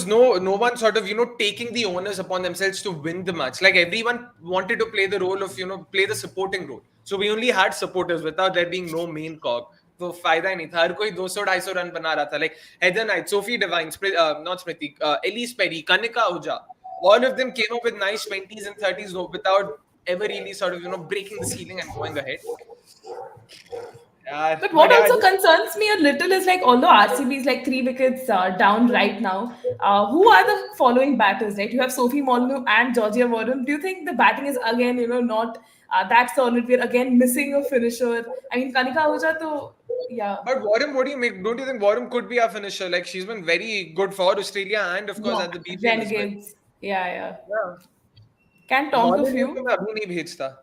no one sort of taking the onus upon themselves to win the match. Like everyone wanted to play the role of play the supporting role. So we only had supporters without there being no main cog. तो फायदा ही नहीं था. हर कोई 200-250 run बना रहा था. Like Heather Knight, Sophie Devine, not Smriti, Ellyse Perry, Kanika Ahuja, all of them came up with nice 20s and 30s without ever really sort of breaking the ceiling and going ahead. But what also concerns me a little is like, although RCB is like 3 wickets down right now, who are the following batters, right? You have Sophie Molyneux and Georgia Warren. Do you think the batting is again, not that solid? We're again missing a finisher. I mean, Kanika Ahuja, to yeah. But Warren, what do you make? Don't you think Warren could be our finisher? Like she's been very good for Australia and of course at the BPL as well. Renegades. Yeah. Can talk a few. मैं अभी नहीं भेजता.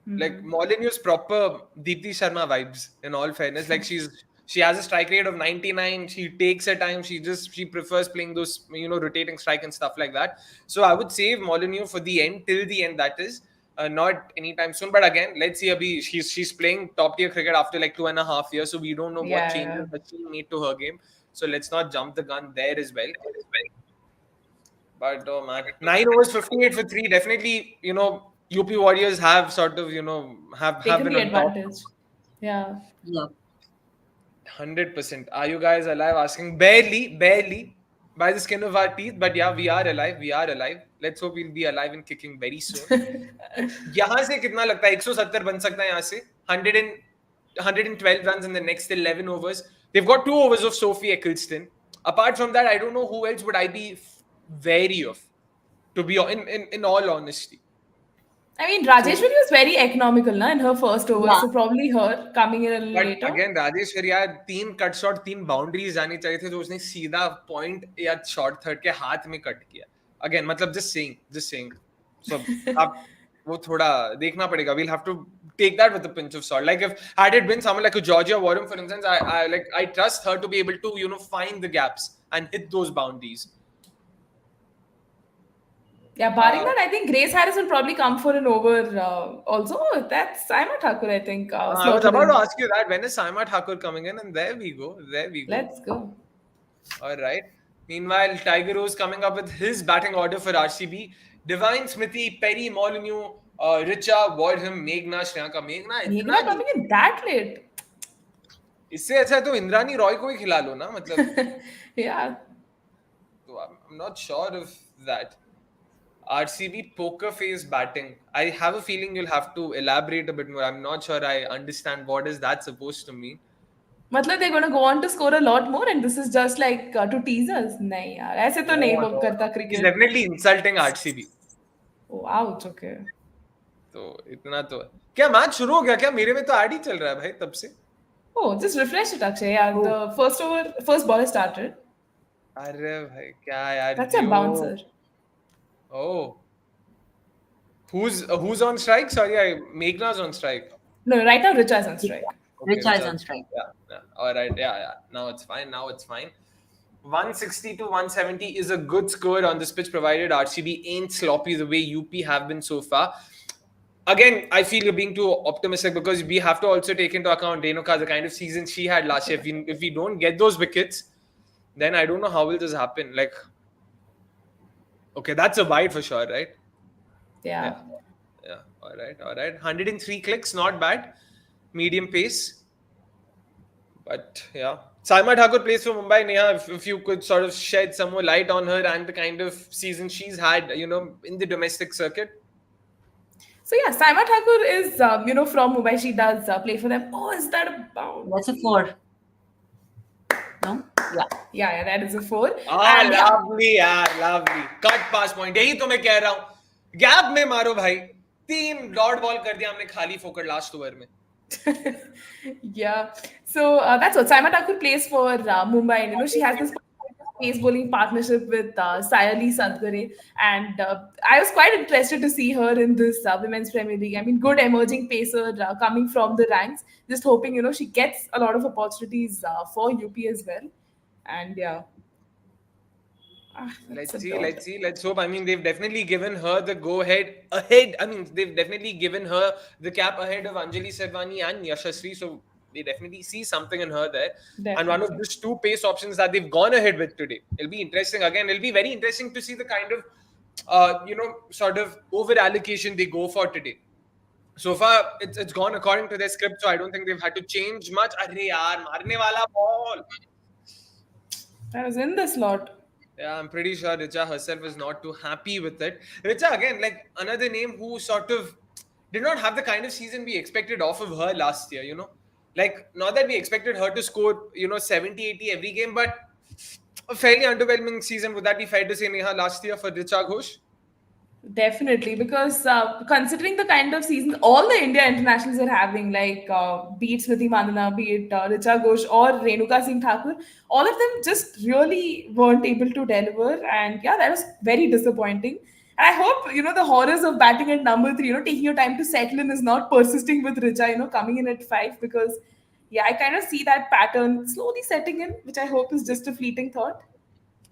Like Molyneux's proper Deepti Sharma vibes. In all fairness, like she has a strike rate of 99. She takes her time. She prefers playing those rotating strike and stuff like that. So I would save Molyneux for the end, till the end. That is not anytime soon. But again, let's see. Abhi she's playing top tier cricket after like 2.5 years, so we don't know what changes that she made to her game. So let's not jump the gun there as well. But oh man, 9 overs, 58 for 3. Definitely, UP Warriors have sort of, have taken been the on top. advantage. Yeah. 100%. Are you guys alive? Asking barely by the skin of our teeth. But yeah, we are alive. Let's hope we'll be alive and kicking very soon. यहाँ से कितना लगता है 170 बन सकता है यहाँ से 112 runs in the next 11 overs. They've got 2 overs of Sophie Ecclestone. Apart from that, I don't know who else would I be wary of, to be in all honesty. I mean, Rajeshwari was very economical in her first over, so probably her coming in a little later. Again, Rajeshwari यार 3 cut shot 3 boundaries जानी चाहिए थे तो उसने सीधा point या short third के हाथ में कट किया. Again, मतलब just saying. So आप वो थोड़ा देखना पड़ेगा. We'll have to take that with a pinch of salt. Like if had it been someone like a Georgia Warren, for instance, I trust her to be able to find the gaps and hit those boundaries. Yeah, barring that, I think Grace Harris will probably come for an over. Also, that's Saima Thakur, I think. I was about to ask you that. When is Saima Thakur coming in? And there we go. Let's go. All right. Meanwhile, Tiger Rose coming up with his batting order for RCB. Divine, Smriti, Perry, Molyneux, Richa, Waldham, Meghna, Shreyanka. Meghna coming in that late. इससे अच्छा तो इंद्रानी रॉय को ही खिला लो ना मतलब. Yeah. So I'm not sure of that. RCB poker face batting. I have a feeling you'll have to elaborate a bit more. I'm not sure I understand what is that supposed to mean. मतलब they're going to go on to score a lot more and this is just like to tease us? नहीं यार, ऐसे तो नहीं work करता cricket. He's definitely insulting RCB. Oh, ouch, okay. तो इतना तो क्या मैच शुरू हो गया क्या? मेरे में तो ऐड ही चल रहा है भाई तब से. Oh, just refresh it, Akshay. Yeah, the first ball has started. अरे भाई क्या यार. That's a bouncer. Oh. Who's on strike? Sorry, Meghna's on strike. No, right now Richa is on strike. Okay, Richa is Richa. on strike. Yeah. All right. Yeah. Now it's fine. 160 to 170 is a good score on this pitch, provided RCB ain't sloppy the way UP have been so far. Again, I feel you're being too optimistic because we have to also take into account Renuka, the kind of season she had last year. If we don't get those wickets, then I don't know how will this happen. Like, okay, that's a wide for sure, right? Yeah. All right. 103 clicks, not bad. Medium pace. But yeah. Saima Thakur plays for Mumbai. Neha, if you could sort of shed some more light on her and the kind of season she's had, in the domestic circuit. So yeah, Saima Thakur is, from Mumbai. She does play for them. Oh, is that a bound? That's a 4. No? Yeah. Yeah, that is a 4. And lovely, lovely. Cut pass point. यही तो मैं कह रहा हूँ. Gap में मारो भाई. 3 dot ball कर दिया हमने खाली फोकट लास्ट ओवर में. Yeah. So that's what Saima Thakur plays for Mumbai. And, she has this pace bowling partnership with Sayali Sadgare. And I was quite interested to see her in this Women's Premier League. I mean, good emerging pacer coming from the ranks. Just hoping, she gets a lot of opportunities for UP as well. And yeah. Let's see. Let's hope. I mean, they've definitely given her the go-ahead ahead. I mean, they've definitely given her the cap ahead of Anjali Sarvani and Yashasri. So they definitely see something in her there. Definitely. And one of these 2 pace options that they've gone ahead with today. It'll be interesting. Again, it'll be very interesting to see the kind of, sort of over allocation they go for today. So far, it's gone according to their script. So I don't think they've had to change much. Arre yaar, marne wala ball. That was in the slot. Yeah, I'm pretty sure Richa herself is not too happy with it. Richa, again, like another name who sort of did not have the kind of season we expected off of her last year, Like, not that we expected her to score, 70, 80 every game, but a fairly underwhelming season. Would that be fair to say, Neha, last year for Richa Ghosh? Definitely, because considering the kind of seasons all the India internationals are having, like be it Smriti Mandhana, be it Richa Ghosh or Renuka Singh Thakur, all of them just really weren't able to deliver. And yeah, that was very disappointing. And I hope, the horrors of batting at number 3, taking your time to settle in is not persisting with Richa, coming in at 5, because yeah, I kind of see that pattern slowly setting in, which I hope is just a fleeting thought.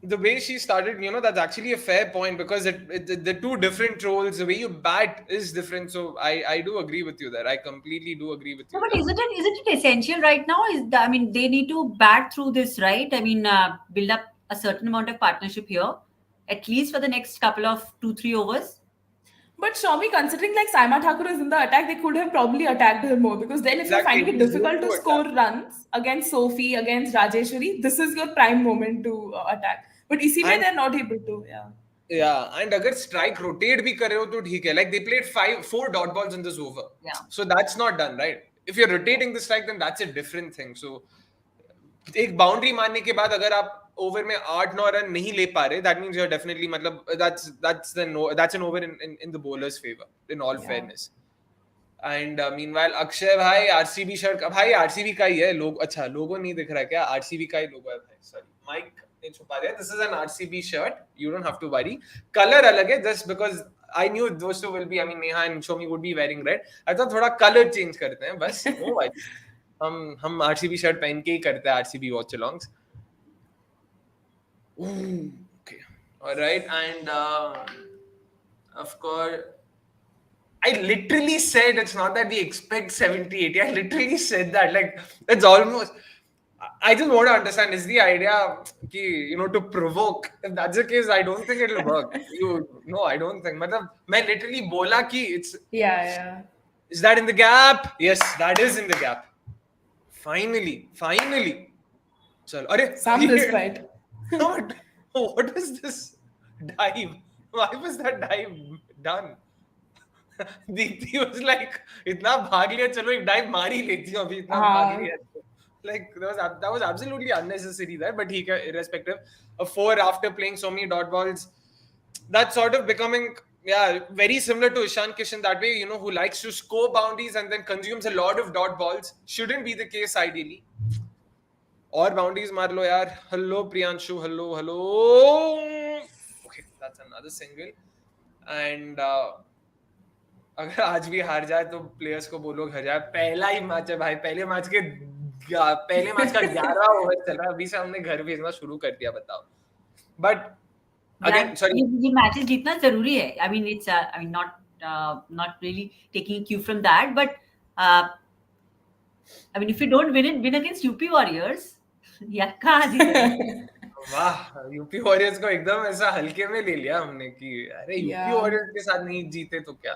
The way she started, that's actually a fair point because the 2 different roles, the way you bat is different. So I do agree with you there. I completely do agree with you. No, but isn't it essential right now? I mean, they need to bat through this, right? I mean, build up a certain amount of partnership here, at least for the next couple of 2-3 overs. But Soumi, considering like Saima Thakur is in the attack, they could have probably attacked her more, because then if you're Exactly. finding it difficult to score runs against Sophie, against Rajeshwari, this is your prime moment to attack. But इसीलिए they're not able to. Yeah, and अगर strike rotate भी कर रहे हो तो ठीक है. Like they played 4 dot balls in this over. Yeah. So that's not done, right? If you're rotating the strike, then that's a different thing. So एक boundary मारने के बाद अगर आप over में 8-9 run नहीं ले पा रहे, that means you're definitely that's an over in the bowler's favor, in all fairness. And meanwhile, Akshay भाई RCB shirt भाई RCB का ही है. अच्छा logo नहीं दिख रहा है क्या? RCB का ही logo है भाई. Sorry, Mike. This is an RCB shirt. You don't have to worry. Color alag hai, just because I knew those 2 will be. I mean, Neha and Soumi would be wearing red. I thought thoda color change karte hain. Bas, no worry. हम RCB shirt पहन के ही करते हैं RCB watchalongs. Okay, all right, and of course, I literally said it's not that we expect 70-80. I literally said that. Like it's almost. I just want to understand, is the idea to provoke? If that's the case, I don't think it'll work. No, I don't think. I literally bola ki it's... Yeah. Is that in the gap? Yes, that is in the gap. Finally. Chalo. Some despite. What is this dive? Why was that dive done? Deepti was like, itna bhag liya, chalo ek dive maar hi leti hu abhi, itna bhag liya. Like that was absolutely unnecessary there, but irrespective, a 4 after playing so many dot balls, that's sort of becoming very similar to Ishan Kishan that way, who likes to score boundaries and then consumes a lot of dot balls. Shouldn't be the case ideally. Or boundaries maar lo yaar. Hello Priyanshu, hello. Okay, that's another single. And अगर आज भी हार जाए तो players को बोलो घर जाए. पहला ही मैच है भाई, पहले मैच का 11 ओवर चल रहा है, अभी से हमने घर भेजना शुरू कर दिया, बताओ. बट अगेन सॉरी, ये मैचेस जीतना जरूरी है. I mean it's I mean not really taking a cue from that, but I mean if you don't win against UP Warriors, यार कहाँ जीतेंगे? वाह, यूपी वॉरियर्स को एकदम ऐसा हल्के में ले लिया हमने कि अरे यूपी Yeah. वॉरियर्स के साथ नहीं जीते तो क्या.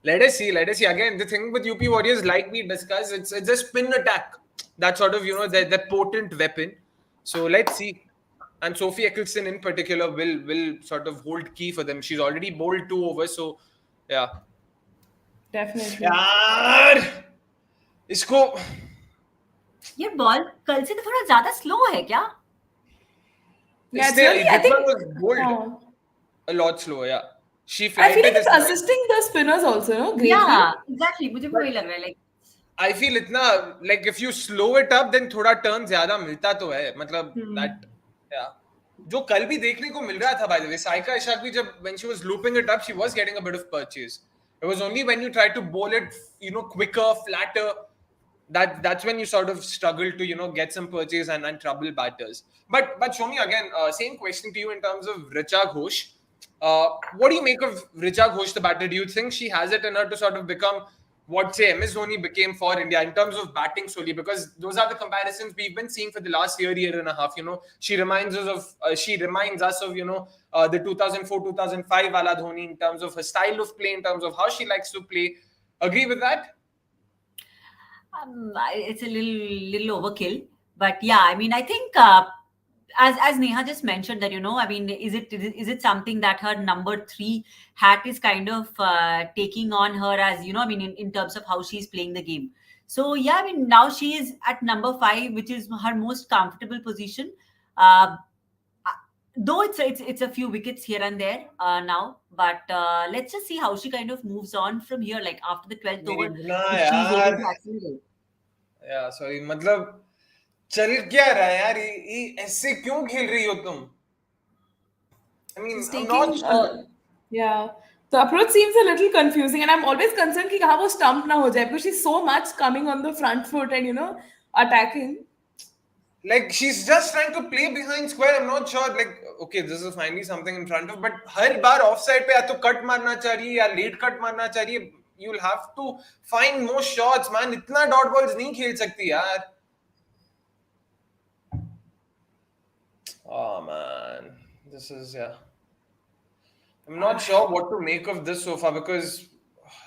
Let us see again. The thing with UP Warriors, like we discussed, it's a spin attack. That sort of, that potent weapon. So let's see. And Sophie Ecclestone in particular will sort of hold key for them. She's already bowled 2 overs, so yeah. Definitely. यार इसको ये ball कल से तो थोड़ा ज्यादा slow है क्या? Yeah, it's really, I this think, one was bowled yeah. a lot slower, yeah. She I feel like flighted it's assisting the spinners also, no? Greatly. Yeah, exactly. मुझे भी वही लग रहा है. Like I feel इतना like if you slow it up then थोड़ा turn ज्यादा मिलता तो है, मतलब that yeah. जो कल भी देखने को मिल रहा था by the way, Saika Ishaq भी जब when she was looping it up she was getting a bit of purchase. It was only when you try to bowl it quicker, flatter, that's when you sort of struggle to get some purchase and trouble batters. But Soumi, again, same question to you in terms of Richa Ghosh. What do you make of Richa Ghosh, the batter? Do you think she has it in her to sort of become what, say, MS Dhoni became for India in terms of batting solely? Because those are the comparisons we've been seeing for the last year and a half. She reminds us of the 2004-2005 wala Dhoni in terms of her style of play, in terms of how she likes to play. Agree with that? it's a little overkill, but yeah, I mean I think as Neha just mentioned that I mean is it something that her number 3 hat is kind of taking on her as I mean in terms of how she's playing the game. So yeah, I mean now she is at number 5, which is her most comfortable position, though it's a few wickets here and there now, but let's just see how she kind of moves on from here, like after the 12th over, if she's able to accelerate. Yeah, sorry, मतलब चल क्या रहा है यार, ये ऐसे क्यों खेल रही हो तुम? I mean, I'm not sure. Yeah. The approach seems a little confusing, and I'm always concerned कि कहाँ वो stump ना हो जाए, because she's so much coming on the front foot and attacking. Like she's just trying to play behind square. I'm not sure. Like, okay, this is finally something in front of, but her bar offside पे या तो cut मारना चाहिए या late cut मारना चाहिए. You'll have to find more shots, man. इतना dot balls नहीं खेल सकती यार. Oh man, this is I'm not sure what to make of this so far, because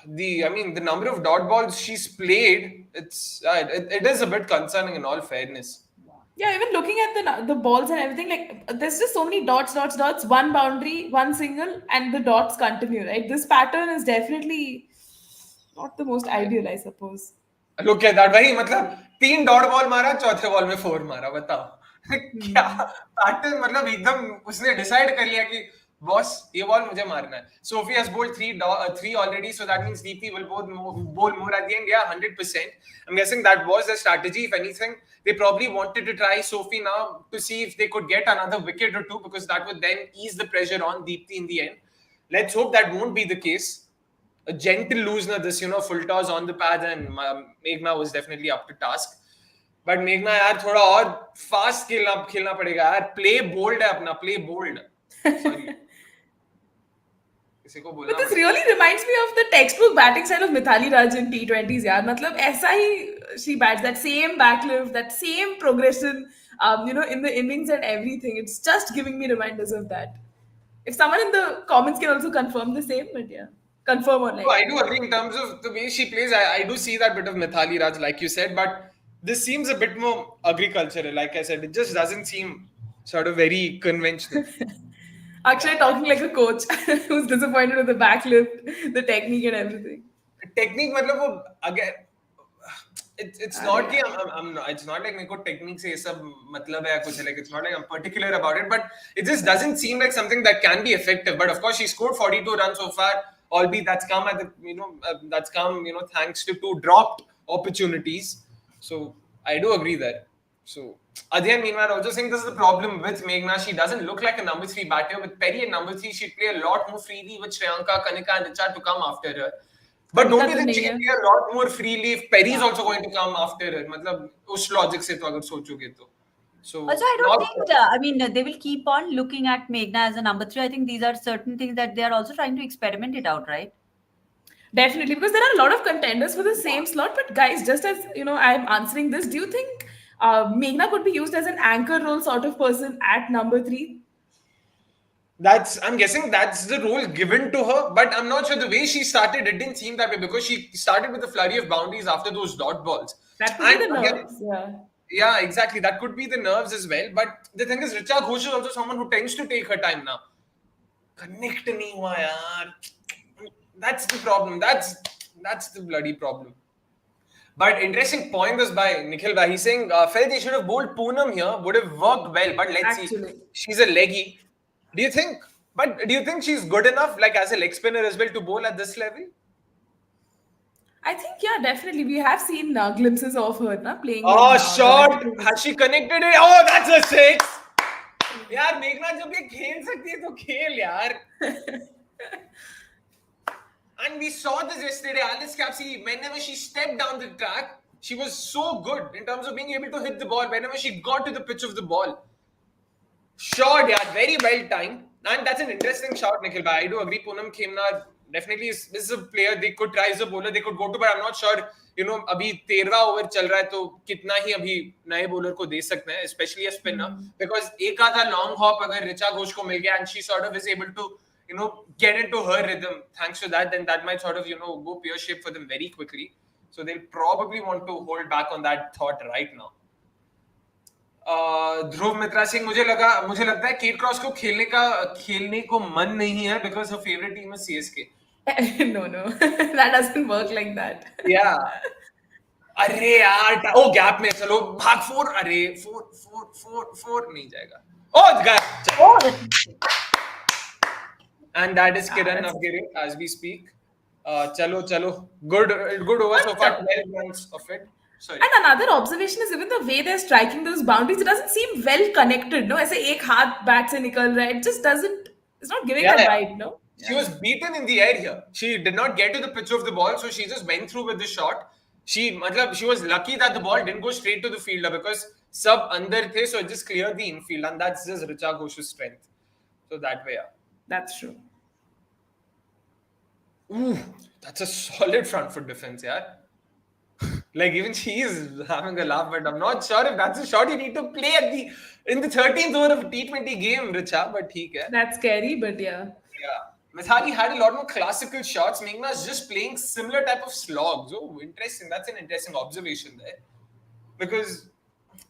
the number of dot balls she's played, it is a bit concerning in all fairness. Yeah, even looking at the balls and everything, like there's just so many dots, one boundary, one single, and the dots continue, right? This pattern is definitely not the most ideal, I suppose. Look at that, भाई, मतलब 3 dot ball मारा, चौथे ball में 4 मारा, बताओ. क्या pattern, मतलब एकदम उसने डिसाइड कर लिया कि बॉस ये बॉल मुझे मारना है. Sophie has bowled 3 already, so that means Deepti will bowl more at the end. Yeah, 100%. I'm guessing that was the strategy. If anything, they probably wanted to try Sophie now to see if they could get another wicket or 2, because that would then ease the pressure on Deepti in the end. Let's hope that won't be the case. A gentle loosener, this, full toss on the pads, and Meghna was definitely up to task. But Meghna, यार थोड़ा और fast खेलना पड़ेगा यार. Play bold है अपना, play bold. Sorry. But this really reminds me of the textbook batting style of Mithali Raj in T20s, yaar. मतलब ऐसा ही she bats, that same backlift, that same progression, in the innings and everything. It's just giving me reminders of that. If someone in the comments can also confirm the same, but yeah, confirm or like. No, I do agree in terms of the way she plays. I do see that bit of Mithali Raj, like you said, but this seems a bit more agricultural. Like I said, it just doesn't seem sort of very conventional. Akshay talking like a coach who's disappointed with the backlift, the technique and everything. Technique, मतलब वो again, it's not कि it's not like मेरे को technique से ये सब मतलब है कुछ, like it's not like I'm particular about it, but it just doesn't seem like something that can be effective. But of course, she scored 42 runs so far, albeit that's come at the thanks to 2 dropped opportunities. So I do agree there. So Adhyan, meanwhile, also saying this is the problem with Meghna. She doesn't look like a number 3 batter. With Perry at number 3, she'd play a lot more freely with Shreyanka, Kanika and Richa to come after her. But don't Anita you to think she nahi can hai. play a lot more freely if Perry's also going to come after her? मतलब उस logic से तो अगर सोचोगे तो. So Also, I don't not think, I mean, they will keep on looking at Meghna as a number 3. I think these are certain things that they are also trying to experiment it out, right? Definitely, because there are a lot of contenders for the same slot. But guys, just as I'm answering this, do you think Meghna could be used as an anchor role sort of person at number 3? I'm guessing that's the role given to her, but I'm not sure the way she started, it didn't seem that way because she started with a flurry of boundaries after those dot balls. That could be And the again, nerves. Yeah. yeah, exactly. That could be the nerves as well. But the thing is, Richa Ghosh is also someone who tends to take her time now. Connect nahi hua yaar. That's the problem. That's the bloody problem. But interesting point was by Nikhil Bhai. He's saying, felt they should have bowled Poonam here, would have worked well. But let's see. Actually. She's a leggy. Do you think? But do you think she's good enough, like as a leg spinner as well, to bowl at this level? I think, yeah, definitely. We have seen glimpses of her playing in Oh, shot! domestic Has she connected it? Oh, that's a six! यार मेघना जब ये खेल सकती है तो खेल यार. And we saw this yesterday. Alice Capsey, whenever she stepped down the track, she was so good in terms of being able to hit the ball whenever she got to the pitch of the ball. Shot, yeah, very well timed. And that's an interesting shot, Nikhil Bhai. I do agree. Poonam Khemna definitely this is a player they could try as a bowler. They could go to, but I'm not sure. अभी 13वां over चल रहा है तो कितना ही अभी नए bowler को दे सकते हैं, especially a spinner, because एक आधा long hop अगर रिचा घोष को मिल गया and she sort of is able to get into her rhythm thanks to that, then that might sort of go pear shape for them very quickly. So they'll probably want to hold back on that thought right now. ध्रुव मित्रा सिंह, मुझे लगता है Kate Cross को खेलने को मन नहीं है because her favorite team is CSK. No, that doesn't work like that. Yeah. अरे यार, ओ गैप में चलो भाग 4, अरे 4 नहीं जाएगा. Oh, gap. And that is Kiran upgrading as we speak. Chalo. Good over so far. 12 runs of it. Sorry. And another observation is even the way they're striking those boundaries, it doesn't seem well connected. No, ऐसे एक हाथ bat से निकल रहा है. It just doesn't. It's not giving that vibe. No. She was beaten in the air here. She did not get to the pitch of the ball, so she just went through with the shot. She was lucky that the ball didn't go straight to the fielder because sub andar the, so it just cleared the infield, and that's just Richa Ghosh's strength. So that way, yeah. That's true. Ooh, that's a solid front foot defense, yeah. Like even she's having a laugh, but I'm not sure if that's a shot you need to play in the 13th over of a T20 game, Richa. But theek hai. That's scary, but yeah. Yeah. Mithali had a lot more classical shots. Meghna's just playing similar type of slogs. Oh, interesting. That's an interesting observation there.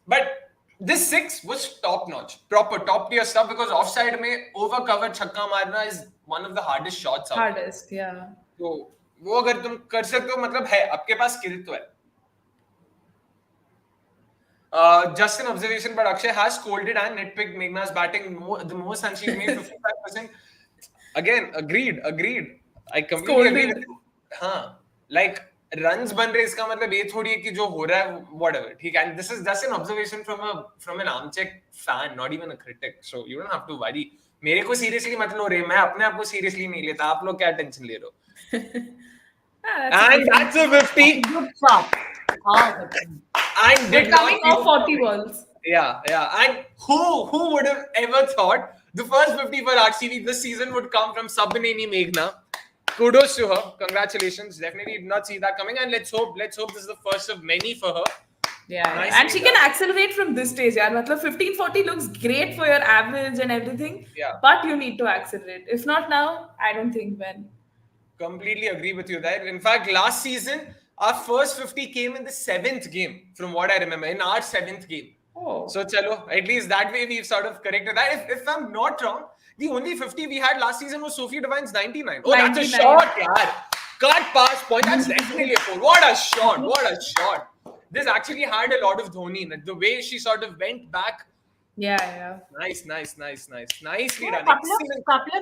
But this 6 was top notch, proper top tier stuff, because offside mein over cover chhakka marna is one of the hardest shots out there. Yeah. So, वो अगर तुम कर सकते हो मतलब है, आपके पास skill तो है. Just an observation, but Akshay has scolded and nitpicked Meghna's batting the most, and she's made 55%. Again, agreed. I completely agree with you. हाँ, like runs बन रहे इसका मतलब ये थोड़ी है कि जो हो रहा है whatever, ठीक है. And this is just an observation from an armchair fan, not even a critic. So you don't have to worry. मेरे को seriously मत लो रे, मैं अपने आप को seriously नहीं लेता. आप लोग क्या tension ले रहे हो? And that's a 50. Good shot. Oh, And We're coming off 40 balls. Yeah. And who would have ever thought the first 50 for RCB this season would come from Sabbaneni Meghna? Kudos to her. Congratulations. Definitely did not see that coming. And let's hope this is the first of many for her. Yeah. And she can accelerate from this stage. Yeah, 1540 looks great for your average and everything. Yeah. But you need to accelerate. If not now, I don't think when. Completely agree with you there. In fact, last season, our first 50 came in the 7th game, from what I remember, in our 7th game. Oh. So, chalo, at least that way we've sort of corrected that. If I'm not wrong, the only 50 we had last season was Sophie Devine's 99. Oh, 99. That's a shot, yaar. Cut pass point. That's definitely a 4. What a shot. This actually had a lot of Dhoni in it. The way she sort of went back. Yeah. Nice. Nicely a done. couple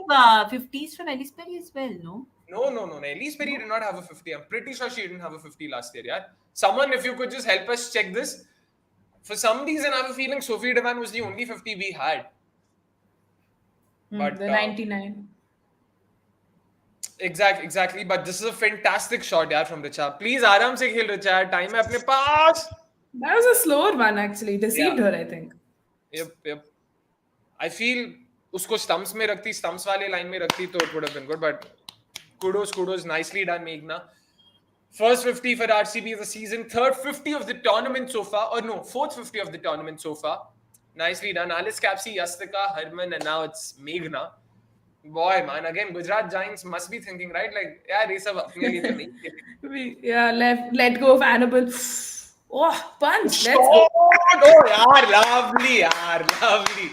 of 50s from Ellyse Perry as well, no? No. Ellyse Perry did not have a 50. I'm pretty sure she didn't have a 50 last year, yeah. Someone, if you could just help us check this. For some reason, I have a feeling Sophie Devine was the only 50 we had. But the 99. Exactly. But this is a fantastic shot, yaar, from Richa. Please, आराम से खेल Richa. Time है अपने पास. That was a slower one, actually. Deceived Yeah. her, I think. Yep. I feel उसको stumps में रखती, stumps वाले line में रखती, तो it would have been good. But kudos, nicely done, Meghna. First 50 for RCB of the season, third 50 of the tournament so far, or no, fourth 50 of the tournament so far. Nicely done. Alice, Capsy, Yastika, Harman, and now it's Meghna. Boy, man, again, Gujarat Giants must be thinking, right? Like, yeah, ये सब अपने लिए तो नहीं खेलेंगे. Yeah, let go of Annabelle. Oh, punch. Let's Oh, go. yaar, lovely.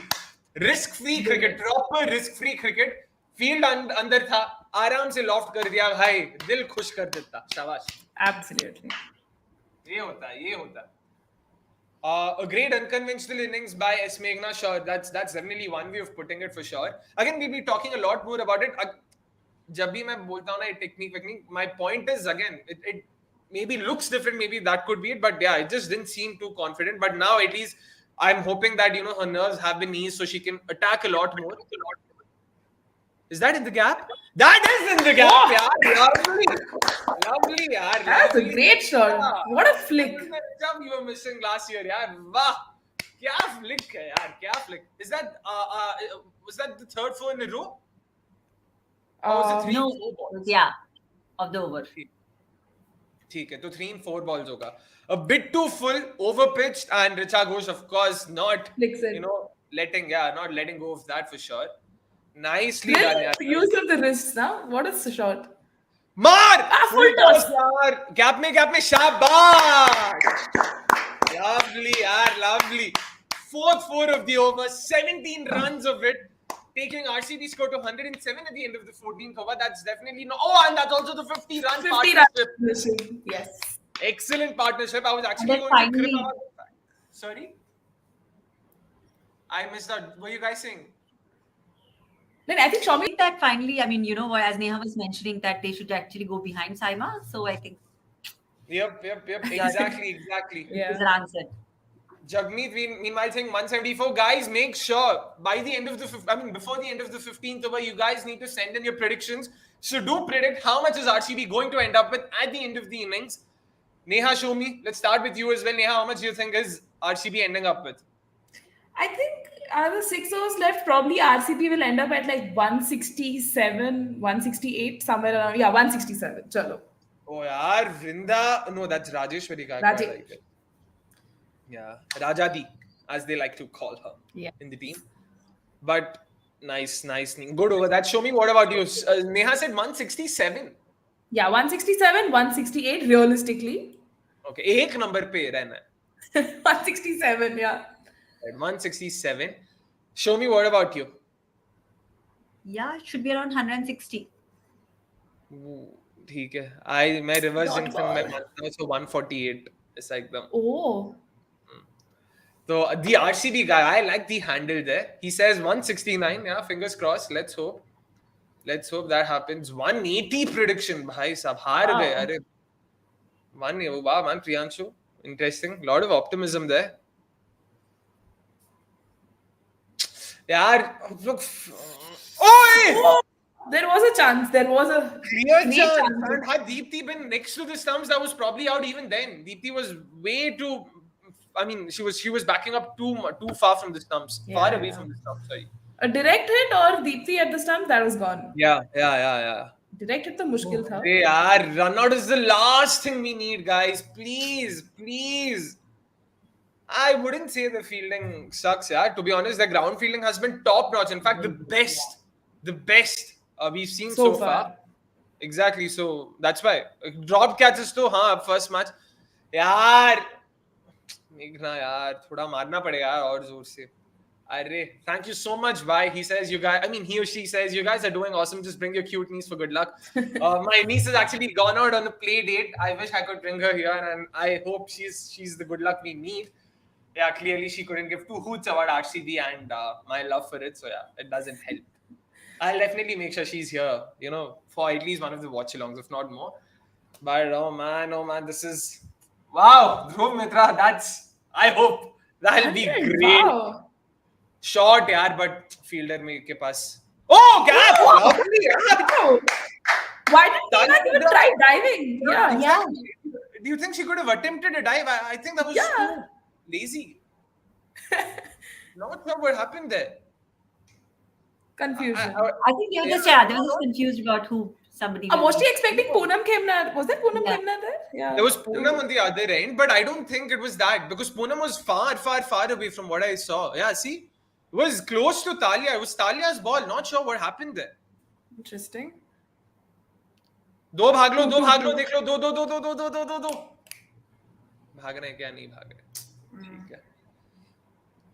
Risk-free cricket, proper risk-free cricket. Field अंदर था, आराम से लॉफ्ट कर दिया भाई, दिल खुश कर देता. शाबाश. Absolutely. ये होता. A great unconventional innings by S. Meghna, sure. That's definitely one way of putting it for sure. Again, we'll be talking a lot more about it. जब भी मैं बोलता हूँ ना technique, my point is again, it maybe looks different, maybe that could be it, but yeah, it just didn't seem too confident. But now at least I'm hoping that her nerves have been eased so she can attack a lot more. Is that in the gap? That is in the gap, yaar. Lovely, yaar. That's a great shot. Yeah. What a flick. Jump you were missing last year, yaar. Wah. Kya flick hai, yaar. Kya flick. Is that was that the third four in a row? Or was it 3 No, 4 balls? yeah, of the over. ठीक है, तो 3 and 4 balls होगा. A bit too full, over pitched, and Richa Ghosh, of course, not not letting go of that for sure. Nicely done, yaar. Use of the wrists now. What is the shot? मार! Full toss. यार, gap में शाबाश! Lovely, yaar, lovely. Fourth 4 of the over, 17 runs of it, taking RCB score to 107 at the end of the 14th over. That's definitely no. Oh, and that's also the 50-run 50 partnership. run. Yes. Excellent partnership. I was actually Then going to finally- crib about that. Sorry? I missed out. What were you guys saying? Then I think I Shami. think that finally, I mean, as Neha was mentioning, that they should actually go behind Saima. So I think Yep. Exactly. Yeah. is an answer. Jagmeet, meanwhile, saying 174. Guys, make sure by the end of before the end of the 15th over, you guys need to send in your predictions. So do predict how much is RCB going to end up with at the end of the innings. Neha, show me. Let's start with you as well. Neha, how much do you think is RCB ending up with? I think the 6 overs left, probably RCB will end up at like 167, 168, somewhere around. Yeah, 167. Chalo. Oh, yaar, Vrinda. No, that's Rajeshwari guy. Rajesh. Yeah, Rajadi, as they like to call her in the team. But nice. Good over that. Show me, what about you? Neha said 167. Yeah, 167, 168 realistically. Okay, एक number पे रहना है. 167, yeah. At 167. Show me, what about you? Yeah, it should be around 160. ठीक है. मैं reverse Not jinxing में bad. मानता हूँ, so 148 is like the. Oh. So the RCB guy, I like the handle there. He says 169. Yeah, fingers crossed. Let's hope that happens. 180 prediction, bhai sab haar gaye. Arey, wow, man, Priyanshu. Interesting. Lot of optimism there. Yaar, look. Oh! There was a chance. There was a Clear great chance. chance. And had Deepti been next to the stumps, that was probably out even then. Deepti was way too. I mean, she was backing up too far from the stumps, far away from the stumps. Sorry. A direct hit or Deepti at the stump, that was gone. Yeah. Direct hit to mushkil tha. Hey, yaar, run out is the last thing we need, guys. Please. I wouldn't say the fielding sucks, yeah. To be honest, the ground fielding has been top notch. In fact, the best we've seen so far. Exactly. So that's why drop catches to first match. यार मेघना यार थोड़ा मारना पड़ेगा यार और जोर से. Arre, thank you so much, bye. He says he or she says you guys are doing awesome. Just bring your cute niece for good luck. My niece has actually gone out on a play date. I wish I could bring her here, and I hope she's the good luck we need. Yeah, clearly she couldn't give two hoots about RCB and my love for it. So yeah, it doesn't help. I'll definitely make sure she's here, for at least one of the watchalongs, if not more. But oh man, this is wow, Dhruv Mitra. I hope that'll be great. Wow. Short, yaar, but fielder के पास. Oh, gap! Lovely, yaar. Why did Neha even try diving? Yeah. Exactly. Do you think she could have attempted a dive? I think that was Yeah. too lazy. Not sure what happened there. Confusion. I think they were just confused about who somebody. Was she expecting Poonam Khemna? Was there Poonam Yeah. Khemna there? Yeah. There was Poonam on the other end, but I don't think it was that because Poonam was far, far, far away from what I saw. Yeah, see? It was close to Talia. It was Talia's ball. Not sure what happened there. Interesting. दो भाग लो देख लो दो भाग रहे हैं क्या नहीं भाग रहे ठीक है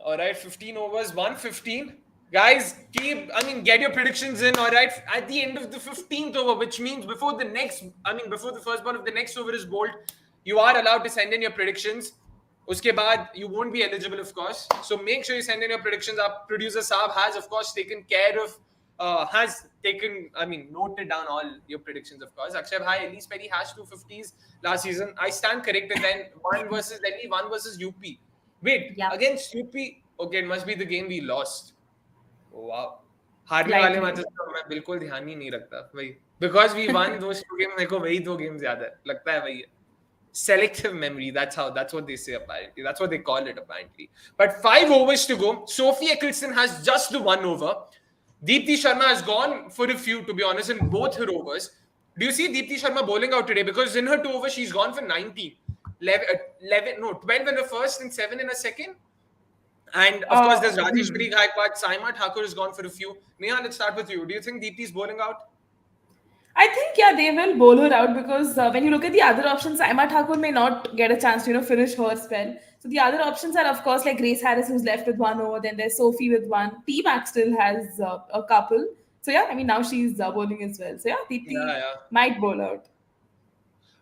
all right 15 overs 115 guys get your predictions in all right at the end of the 15th over which means before the first ball of the next over is bowled you are allowed to send in your predictions uske baad you won't be eligible of course so make sure you send in your predictions our producer Saab has of course taken care of noted down all your predictions, of course. Akshay bhai, Ellyse Perry has 250s last season. I stand corrected then. One versus Delhi, one versus UP. Wait, against UP, okay, it must be the game we lost. Oh, wow. हारने वाले matches तो मैं बिल्कुल ध्यान ही नहीं रखता भाई because we won those two games मेरे को वही दो गेम्स याद है लगता है वही है selective memory that's what they say apparently that's what they call it apparently but 5 overs to go Sophie Ecclestone has just the 1 over Deepti Sharma has gone for a few, to be honest, in both her overs. Do you see Deepti Sharma bowling out today? Because in her 2 overs, she's gone for 12 in the first and 7 in a second. And of course, there's Rajeshwari Gaikwad, Saima Thakur has gone for a few. Neha, let's start with you. Do you think Deepti's bowling out? I think, yeah, they will bowl her out because when you look at the other options, Saima Thakur may not get a chance to, finish her spell. So the other options are, of course, like Grace Harris, who's left with 1 over. Then there's Sophie with 1. T-Mac still has a couple. So yeah, now she's bowling as well. So yeah, Deepti might bowl out.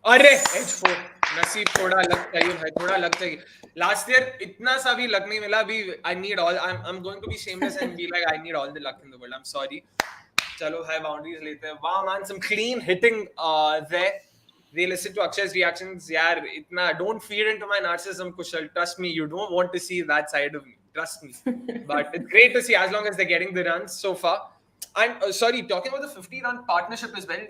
अरे H4 नसीब थोड़ा लग चाहिए भाई थोड़ा लग चाहिए last year इतना सा भी लग नहीं मिला अभी I need all I'm going to be shameless and be like I need all the luck in the world I'm sorry चलो भाई boundaries लेते हैं wow man some clean hitting there they listen to Akshay's reactions यार इतना don't feed into my narcissism Kushal trust me you don't want to see that side of me trust me but it's great to see as long as they're getting the runs so far and sorry talking about the 50-run partnership as well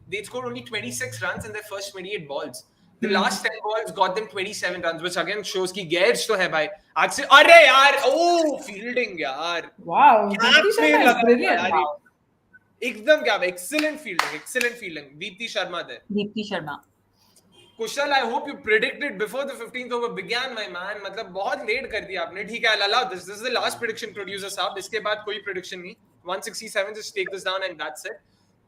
they scored only 26 runs in their first 28 balls. The last 10 balls got them 27 runs, which again shows कि गैर्स तो है भाई. Akshay, अरे यार, oh fielding यार. Wow, Deepti Sharma is brilliant. Wow. एकदम क्या excellent fielding. Deepti Sharma there. Deepti Sharma. Kushal, I hope you predicted before the 15th over began, my man. मतलब बहुत late कर दिया आपने. ठीक है, allow this. This is the last prediction, producer साहब. इसके बाद कोई prediction नहीं. 167, just take this down and that's it.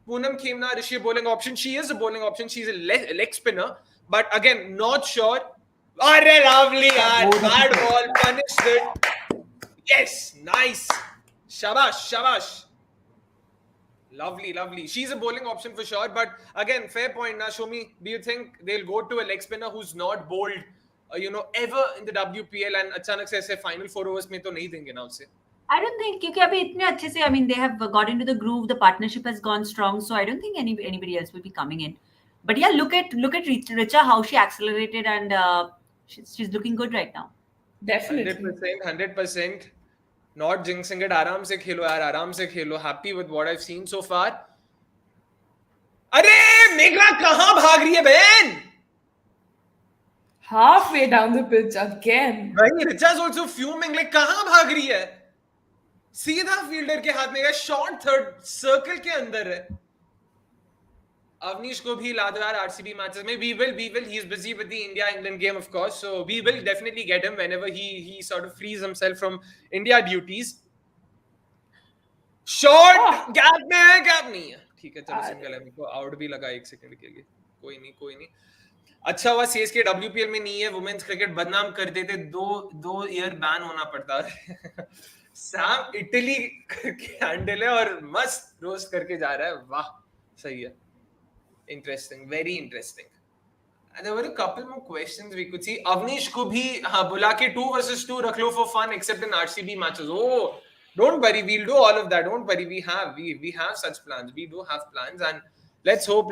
Poonam Khemna, is she a bowling option? She is a bowling option. She's a leg spinner. But again, not sure. Arre, lovely, yaar. Bad ball, punished it. Yes, nice. Shabash. Lovely. She's a bowling option for sure. But again, fair point. Now, Soumi, do you think they'll go to a leg spinner who's not bowled, ever in the WPL and अचानक से ऐसे final 4 overs में तो नहीं देंगे ना उसे? I don't think क्योंकि अभी इतने अच्छे से they have got into the groove. The partnership has gone strong, so I don't think anybody else will be coming in. But yeah, look at Richa how she accelerated and she's looking good right now. Definitely. 100%. Not jinxing it. आराम से खेलो. Happy with what I've seen so far. अरे मेघना कहाँ भाग रही है बहन? Halfway down the pitch again. भाई Richa's also fuming. Like कहाँ भाग रही है? सीधा फील्डर के हाथ में गया शॉट थर्ड सर्कल के अंदर है अवनीश को भी ला दो यार आरसीबी मैचेस में we will he is busy with the India England game of course so we will definitely get him whenever he sort of frees himself from India duties shot gap में है gap नहीं है ठीक है चलो single है मेरे को आउट भी लगा 1 सेकंड के लिए कोई नहीं अच्छा हुआ सीएसके WPL में नहीं है वुमेन्स क्रिकेट बदनाम कर देते 2 ईयर बैन होना पड़ता है सैम इटली के हैंडल है और मस्त रोस्ट करके जा रहा है वाह सही है interesting very interesting there were a couple more questions we could see Avnish को भी बुला के 2 versus 2 रख लो for fun except in RCB matches don't worry we'll do all of that don't worry we have such plans we do have plans and let's hope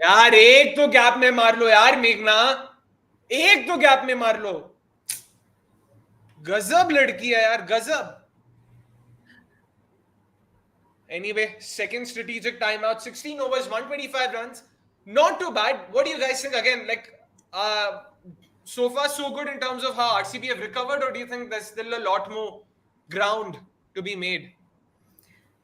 यार एक तो gap में मार लो यार मेघना एक तो गैप में मार लो गजब लड़की है यार गजब Anyway, second strategic timeout, 16 overs, 125 runs. Not too bad. What do you guys think? Again, like, so far so good in terms of how RCB have recovered, or do you think there's still a lot more ground to be made?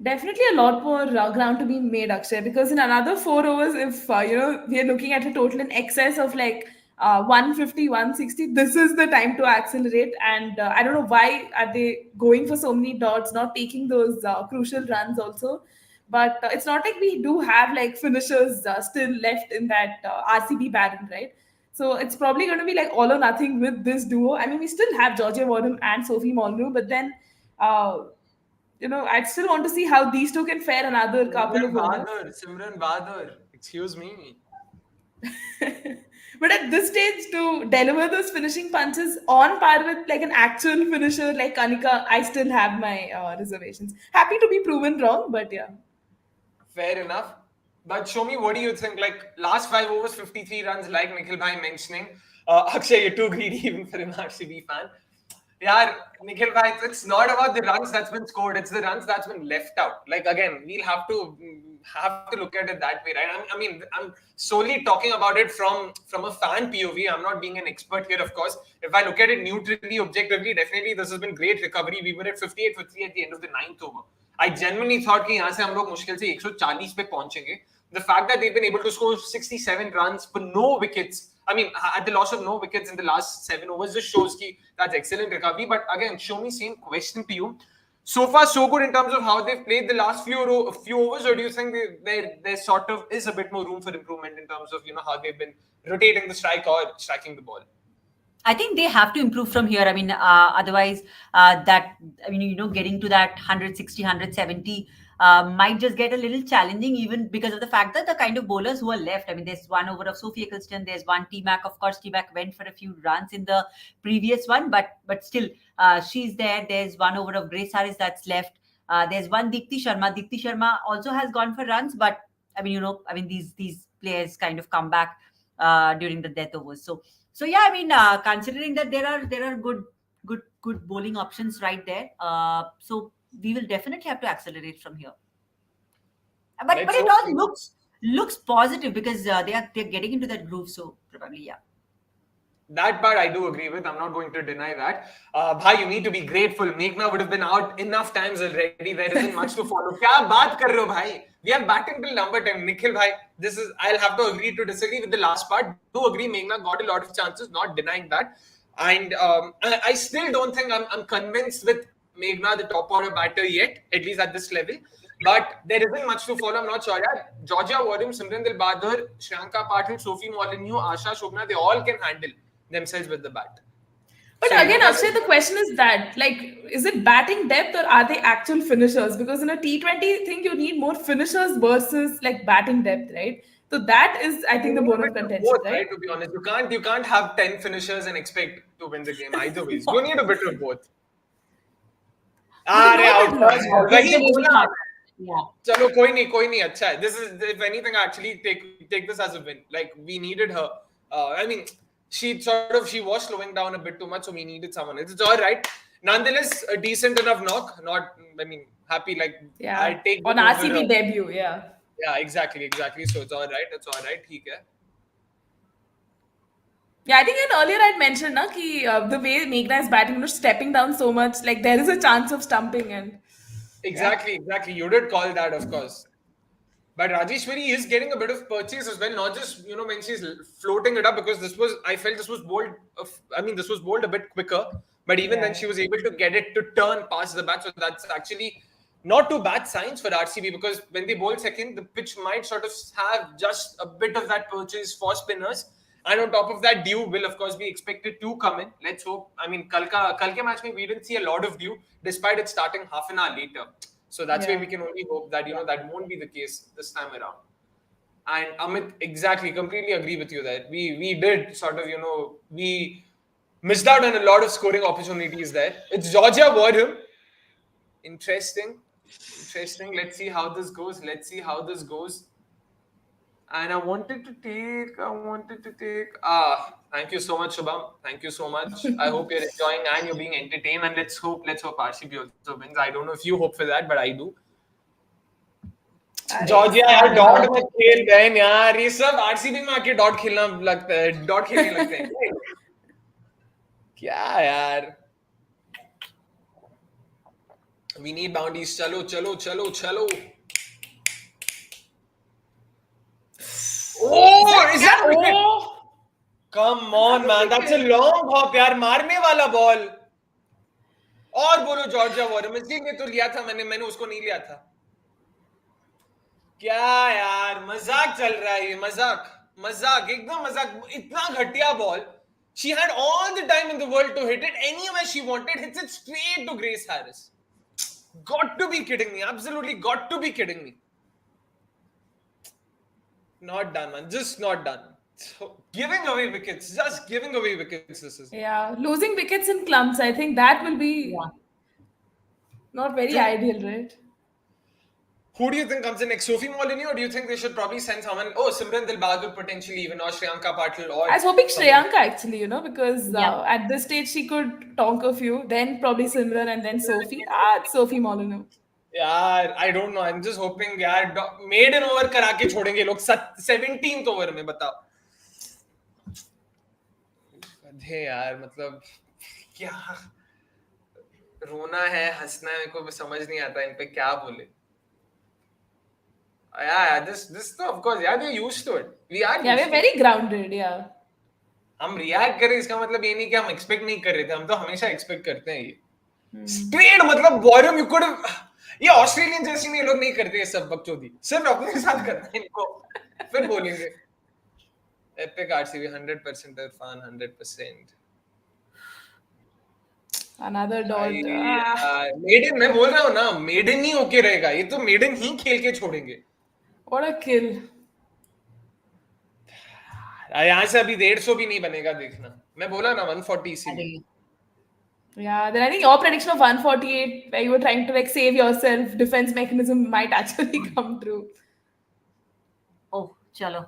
Definitely a lot more ground to be made, Akshay, because in another 4 overs, if we are looking at a total in excess of like 150, 160, this is the time to accelerate. And I don't know why are they going for so many dots, not taking those crucial runs also. But it's not like we do have like finishers still left in that RCB barrel, right? So it's probably going to be like all or nothing with this duo. I mean, we still have Georgia Warham and Sophie Monroe, but then I'd still want to see how these two can fare another couple of overs. Simran Bahadur, excuse me. But at this stage, to deliver those finishing punches on par with like an actual finisher like Kanika, I still have my reservations. Happy to be proven wrong, but yeah. Fair enough. But show me, what do you think? Like, last 5 overs, 53 runs, like Nikhil bhai mentioning. Akshay, you're too greedy even for an RCB fan. Yeah, Nikhil bhai, it's not about the runs that's been scored, it's the runs that's been left out. Like, again, we'll have to look at it that way, right? I mean, I'm solely talking about it from a fan POV. I'm not being an expert here, of course. If I look at it neutrally, objectively, definitely this has been great recovery. We were at 58 for 3 at the end of the 9th over. I genuinely thought कि यहाँ से हम लोग मुश्किल से 140 पे पहुंचेंगे. The fact that they've been able to score 67 runs for no wickets, I mean, at the loss of no wickets in the last 7 overs, just shows that that's excellent recovery. But again, show me, same question to you. So far, so good in terms of how they've played the last few overs, or do you think there sort of is a bit more room for improvement in terms of how they've been rotating the strike or striking the ball? I think they have to improve from here. I mean, otherwise, getting to that 160, 170 might just get a little challenging, even because of the fact that the kind of bowlers who are left. I mean, there's one over of Sophie Ecclestone, there's one T-Mac. Of course, T-Mac went for a few runs in the previous one, but still, she's there. There's one over of Grace Harris that's left. There's one Deepti Sharma. Deepti Sharma also has gone for runs, but these players kind of come back during the death overs. So yeah, I mean, considering that there are good bowling options right there, so we will definitely have to accelerate from here. But it all looks positive because they're getting into that groove. So probably yeah. That part I do agree with. I'm not going to deny that. Bhai, you need to be grateful. Meghna would have been out enough times already. There isn't much to follow. Kya baat kar rahe ho, bhai? We are batting till number 10. Nikhil bhai, I'll have to agree to disagree with the last part. Do agree, Meghna got a lot of chances, not denying that. And I still don't think I'm convinced with Meghna, the top order batter yet, at least at this level. But there isn't much to follow. I'm not sure. Yeah, Georgia Warriorz, Simran Bahadur, Shriyanka Patil, Sophie Molyneux, Asha Shobna, they all can handle themselves with the bat. But so again, Akshay, the question is that, like, is it batting depth or are they actual finishers? Because in a T20 thing, you need more finishers versus like batting depth, right? So that is, I think, the bone of contention, both, right? To be honest, you can't have 10 finishers and expect to win the game either ways. You need a bit of both. Chalo, koi nahi, acha hai. This is, if anything, I actually take this as a win. Like, we needed her. I mean, she was slowing down a bit too much, so we needed someone. It's all right. Nonetheless, a decent enough knock. Happy. Like, yeah, I take on RCB debut. Yeah. Yeah, exactly. So it's all right. ठीक है. Yeah, I think earlier I'd mentioned the way Meghna is batting, stepping down so much, like there is a chance of stumping and. Exactly. You did call that, of course. But Rajeshwari is getting a bit of purchase as well, not just when she's floating it up, because I felt this was bowled. This was bowled a bit quicker, but even then she was able to get it to turn past the bat. So that's actually not too bad signs for RCB, because when they bowl second, the pitch might sort of have just a bit of that purchase for spinners. And on top of that, dew will of course be expected to come in. Let's hope. I mean, kal ke match mein we didn't see a lot of dew, despite it starting half an hour later. So that's why we can only hope that that won't be the case this time around. And Amit, exactly, completely agree with you there. We did sort of we missed out on a lot of scoring opportunities there. It's Georgia Warham. Interesting. Let's see how this goes. And I wanted to take. Thank you so much, Shubham. Thank you so much. I hope you're enjoying and you're being entertained. And let's hope RCB also wins. I don't know if you hope for that, but I do. Georgia यार dot मत खेल बहन यार, ये सब RCB में आके dot खेलना लगता है, डॉट खेलने लगते हैं क्या यार. We need bounties. चलो चलो चलो चलो. Oh, is that wicket? Oh, come on man, that's a long hop यार, मारने वाला बॉल. और बोलो जॉर्जिया वॉरियर्स ने तो लिया था, मैंने उसको नहीं लिया था. क्या यार मजाक चल रहा है ये, मजाक एकदम मजाक. इतना घटिया ball. She had all the time in the world to hit it anywhere she wanted, hits it straight to Grace Harris. Got to be kidding me. Absolutely got to be kidding me. Not done, man. Just not done. So, giving away wickets. Just giving away wickets. This is. Yeah, losing wickets in clumps. I think that will be not very ideal, right? Who do you think comes in next? Sophie Ecclestone, or do you think they should probably send someone? Oh, Simran Dilbahadur potentially even, or Shreyanka Patil, or. I was hoping Shreyanka actually, because at this stage she could tonk a few, then probably Simran and then Sophie. It's Sophie Ecclestone. यार I don't know. I'm just hoping यार maiden over करा के छोड़ेंगे लोग 17th over में. बताओ अधे यार, मतलब क्या रोना है हंसना है, मेरे को समझ नहीं आता इन पे क्या बोले. Yeah, this of course, yeah, they're used to it. We are. Yeah, we're very grounded. Yeah. हम रिएक्ट करें इसका मतलब ये नहीं कि हम एक्सपेक्ट नहीं कर रहे थे, हम तो हमेशा एक्सपेक्ट करते हैं ये. स्ट्रेट मतलब वॉरियम यू कुड. ये ऑस्ट्रेलियन जर्सी में ये लोग नहीं करते ये सब बकचोदी, सिर्फ अपने साथ करते हैं इनको, फिर बोलेंगे. Epic RCB 100% Irfan 100%. Another dot. Maiden मैं बोल रहा हूँ ना, मेडन ही होके रहेगा ये, तो मेडन ही खेल के छोड़ेंगे. What a kill. यहाँ से अभी 150 भी नहीं बनेगा देखना. मैं बोला ना 140 इसीलिए. Yeah, then I think your prediction of 148, where you were trying to save yourself, defense mechanism might actually come true. Oh, chalo.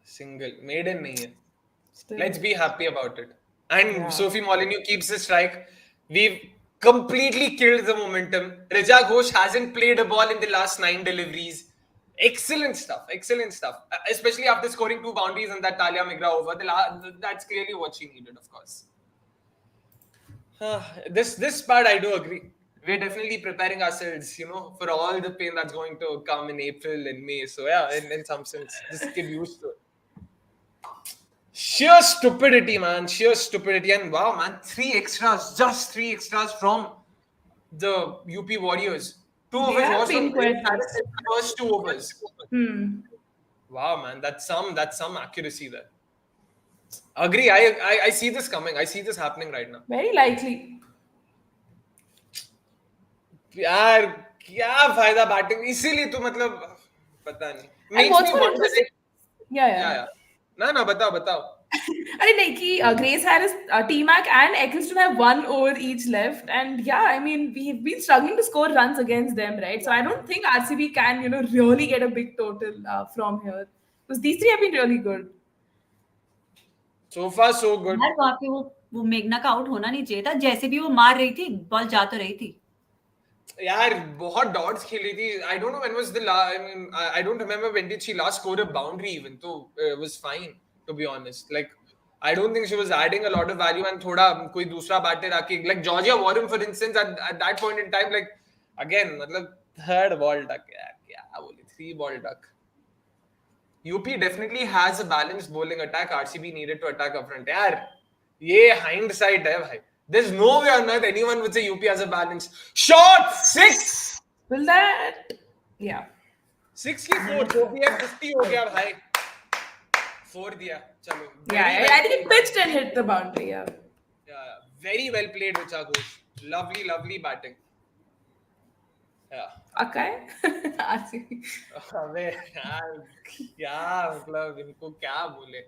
Single. Maiden nahi hai. Let's be happy about it. And Sophie Ecclestone keeps the strike. We've completely killed the momentum. Rija Ghosh hasn't played a ball in the last 9 deliveries. Excellent stuff. Especially after scoring 2 boundaries in that Talia Migra over. That's clearly what she needed, of course. This part I do agree. We're definitely preparing ourselves, for all the pain that's going to come in April and May. So yeah, in some sense, just get used to it. Sheer stupidity, man. Sheer stupidity. And wow, man, 3 extras. Just 3 extras from the UP Warriorz. 2 of it was from the first 2 overs. Wow, man, that's some accuracy there. Agree. I see this coming. I see this happening right now. Very likely. यार क्या फायदा batting, इसीलिए तो मतलब पता नहीं. And what's more interesting? Yeah. ना बताओ. अरे नहीं कि Grace Harris, T-Mac and Ecclestone have 1 over each left, and yeah, I mean we've been struggling to score runs against them, right? So I don't think RCB can really get a big total from here, because these 3 have been really good. So far so good. यार वहाँ पे वो मेघना का out होना नहीं चाहिए था, जैसे भी वो मार रही थी बॉल जा तो रही थी. यार बहुत डॉट्स खेली थी. I don't know when was the last. I mean, I don't remember when did she last score a boundary even. So it was fine, to be honest. Like I don't think she was adding a lot of value, and थोड़ा कोई दूसरा batter आके like Georgia Warren for instance at that point in time, like again मतलब 3rd ball duck यार, क्या बोले 3 ball duck. UP definitely has a balanced bowling attack. RCB needed to attack up front. यार ये hindsight है भाई. There's no way on earth anyone would say UP has a balance. Shot 6. Will that? Yeah. 6 की 4. Sophie 50 हो गया भाई. 4 दिया. चलो. Yeah, I think it pitched and hit the boundary. Yeah. Very well played, Richa Ghosh. Lovely batting. Yeah. Akshay. RCB. अबे यार क्या मतलब इनको क्या बोले.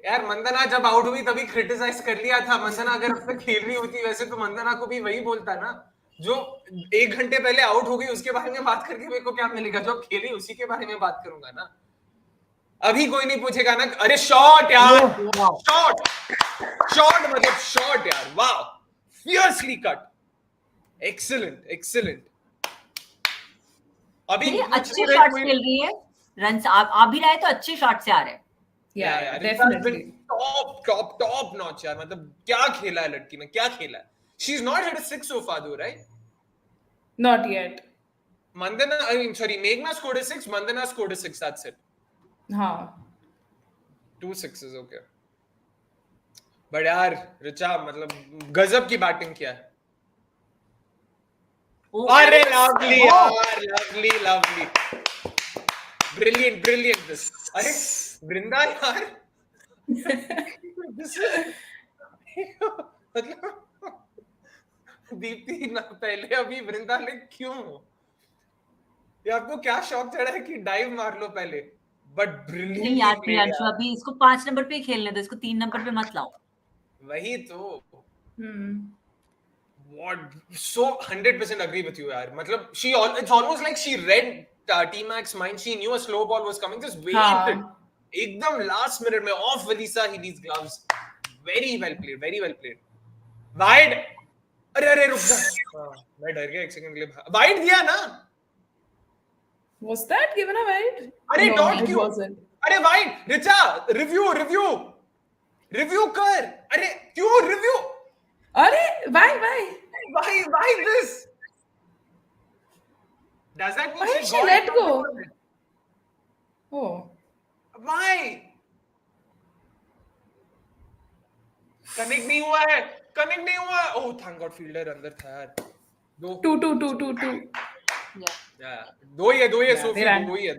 यार मंदना जब आउट हुई तभी क्रिटिसाइज कर लिया था. मंदना अगर अब तक खेल रही होती वैसे तो मंदना को भी वही बोलता ना, जो 1 घंटे पहले आउट हो गई उसके बारे में बात करके मेरे को क्या मिलेगा, जो खेली उसी के बारे में बात करूंगा ना. अभी कोई नहीं पूछेगा ना अरे शॉट यार, शॉट मतलब शॉट यार. Wow, fiercely cut. एक्सीलेंट. अभी नहीं, कुछ अच्छे नहीं रहे, शॉट्स कोई- खेल रही है, रन आ भी रहा है तो अच्छे शॉट से आ रहे हैं. Yeah, Richa has definitely. been top notch यार. मतलब क्या खेला है लड़की ने, क्या खेला है. She's not hit a six so far though, right? Not yet. Meghna scored a six, Mandhana scored a six, that's it. हाँ. 2 sixes, okay. But यार, Richa, मतलब गजब की बैटिंग किया है. Oh, अरे lovely oh. यार, lovely. Brilliant this. अरे वृंदा यार. This is मतलब दीप्ति ना पहले अभी वृंदा ने क्यों? ये आपको क्या शौक चढ़ा है कि डाइव मार लो पहले? बट नहीं यार प्रियांशु, अभी इसको 5 नंबर पे ही खेलने दो, इसको 3 नंबर पे मत लाओ. वही तो. Hmm. What? So 100% agree with you यार. मतलब it's almost like she read T-Mac's mind. She knew a slow ball was coming. Just waited. हाँ. एकदम last minute में off Valisa Healy's gloves. Very well played. Wide. अरे रुक जा. मैं डर गया एक सेकंड के लिए. Wide दिया ना? Was that given a wide? अरे No, dot it क्यों? wasn't. अरे wide. Richa, review कर. अरे क्यों review? अरे why? Why this? Does that mean Why did she she got let it? go? Oh. Why? Connect नहीं हुआ है. Oh, thank God fielder अंदर था यार. दो. 2. Yeah. दो ही है Yeah, सोफी, they ran. दो ही है.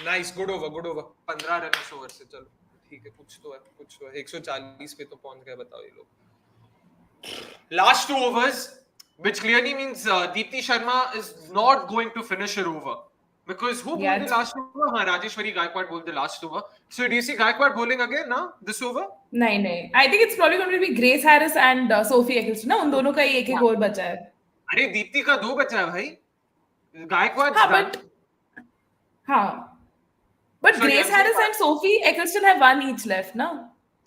Nice, good over. 15 रन इस ओवर से. चलो ठीक है, कुछ तो है. 140 पे तो पहुंच गए, बताओ ये लोग. Last 2 overs, which clearly means Deepti Sharma is not going to finish her over. Because who bowled the last over? हाँ, Rajeshwari Gaikwad bowled the last over. So do you see Gaikwad bowling again now, this over? नहीं. I think it's probably going to be Grace Harris and Sophie Ecclestone ना, उन दोनों का ही एक over बचा है. अरे दीप्ति का 2 बचा है भाई. Gaikwad हाँ, but Grace Harris and Sophie Ecclestone have 1 each left ना,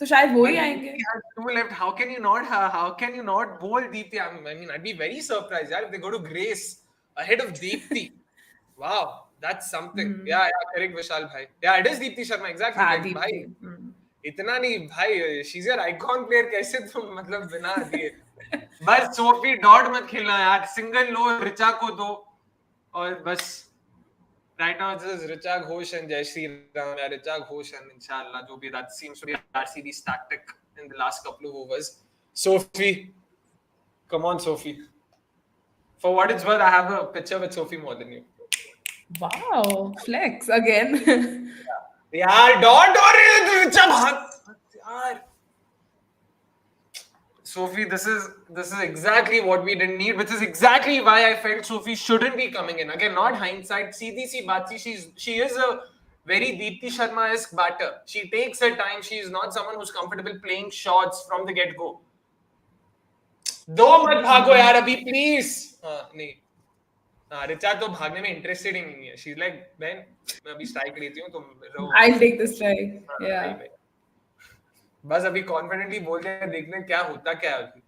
तो शायद वो ही आएंगे. He has 2 left. How can you not bowl Deepti? I mean, I'd be very surprised if they go to Grace ahead of Deepti. Wow, that's something. Yeah, correct, Vishal bhai. Yeah, it is Deepti Sharma, exactly. हाँ, Like, Deepti. भाई, इतना नहीं भाई. She's your icon player. कैसे तुम मतलब बिना दिए? बस सोफी डॉट मत खेलना यार. सिंगल लो, रिचा को दो और बस. Right now, this is Richa Ghosh and Jai Shri Ram. Yeah, Richa Ghosh and inshallah, jo bhi, that seems to be RCB's tactic in the last couple of overs. Sophie, come on, Sophie. For what it's worth, I have a picture with Sophie more than you. Wow, flex again. यार dot और Richa भाग यार. Sophie, this is exactly what we didn't need, which is exactly why I felt Sophie shouldn't be coming in. Again, not hindsight. सीधी सी बात थी. She is a very Deepti Sharma-esque batter. She takes her time. She is not someone who's comfortable playing shots from the get-go. दो मत भागो यार अभी please. हाँ नहीं. हाँ रिचा तो भागने में इंटरेस्टेड ही नहीं है. She's like, बहन मैं अभी स्ट्राइक लेती हूँ तुम रहो. I'll take this strike. Yeah. बस अभी कॉन्फिडेंटली बोल के देखने क्या होता क्या है अभी.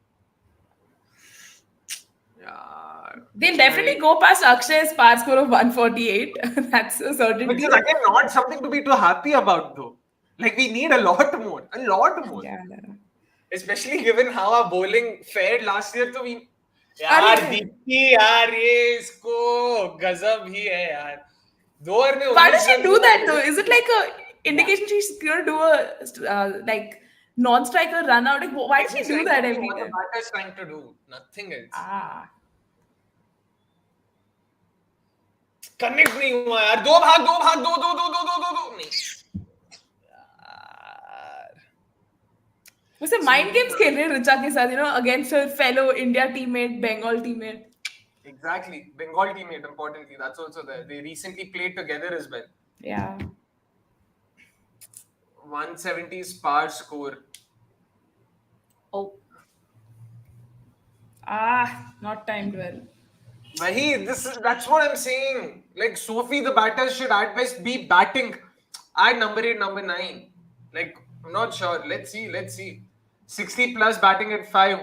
यार They'll definitely go past Akshay's par score of 148. That's a certainty. which is again not something to be too happy about though. Like we need a lot more. Yeah. Especially given how our bowling fared last year. तो we यार दीप्ति यार ये इसको गजब ही है यार. 2 over में Why does she do that though? Is it like a indication she's gonna do a like non-striker run out? Like, why does she do that every what the time? batter is trying to do? Nothing else. Connect नहीं हुआ यार. दो भाग नहीं यार. वैसे mind games खेल रहे हैं रिचा के साथ, against her fellow India teammate, Bengal teammate. Exactly, Bengal teammate. Importantly, that's also there. They recently played together as well. Yeah. 170 par score. Oh. Not timed well. That's what I'm saying. Like Sophie, the batter should at best be batting at number 8, number 9. Like I'm not sure. Let's see. 60 plus batting at 5.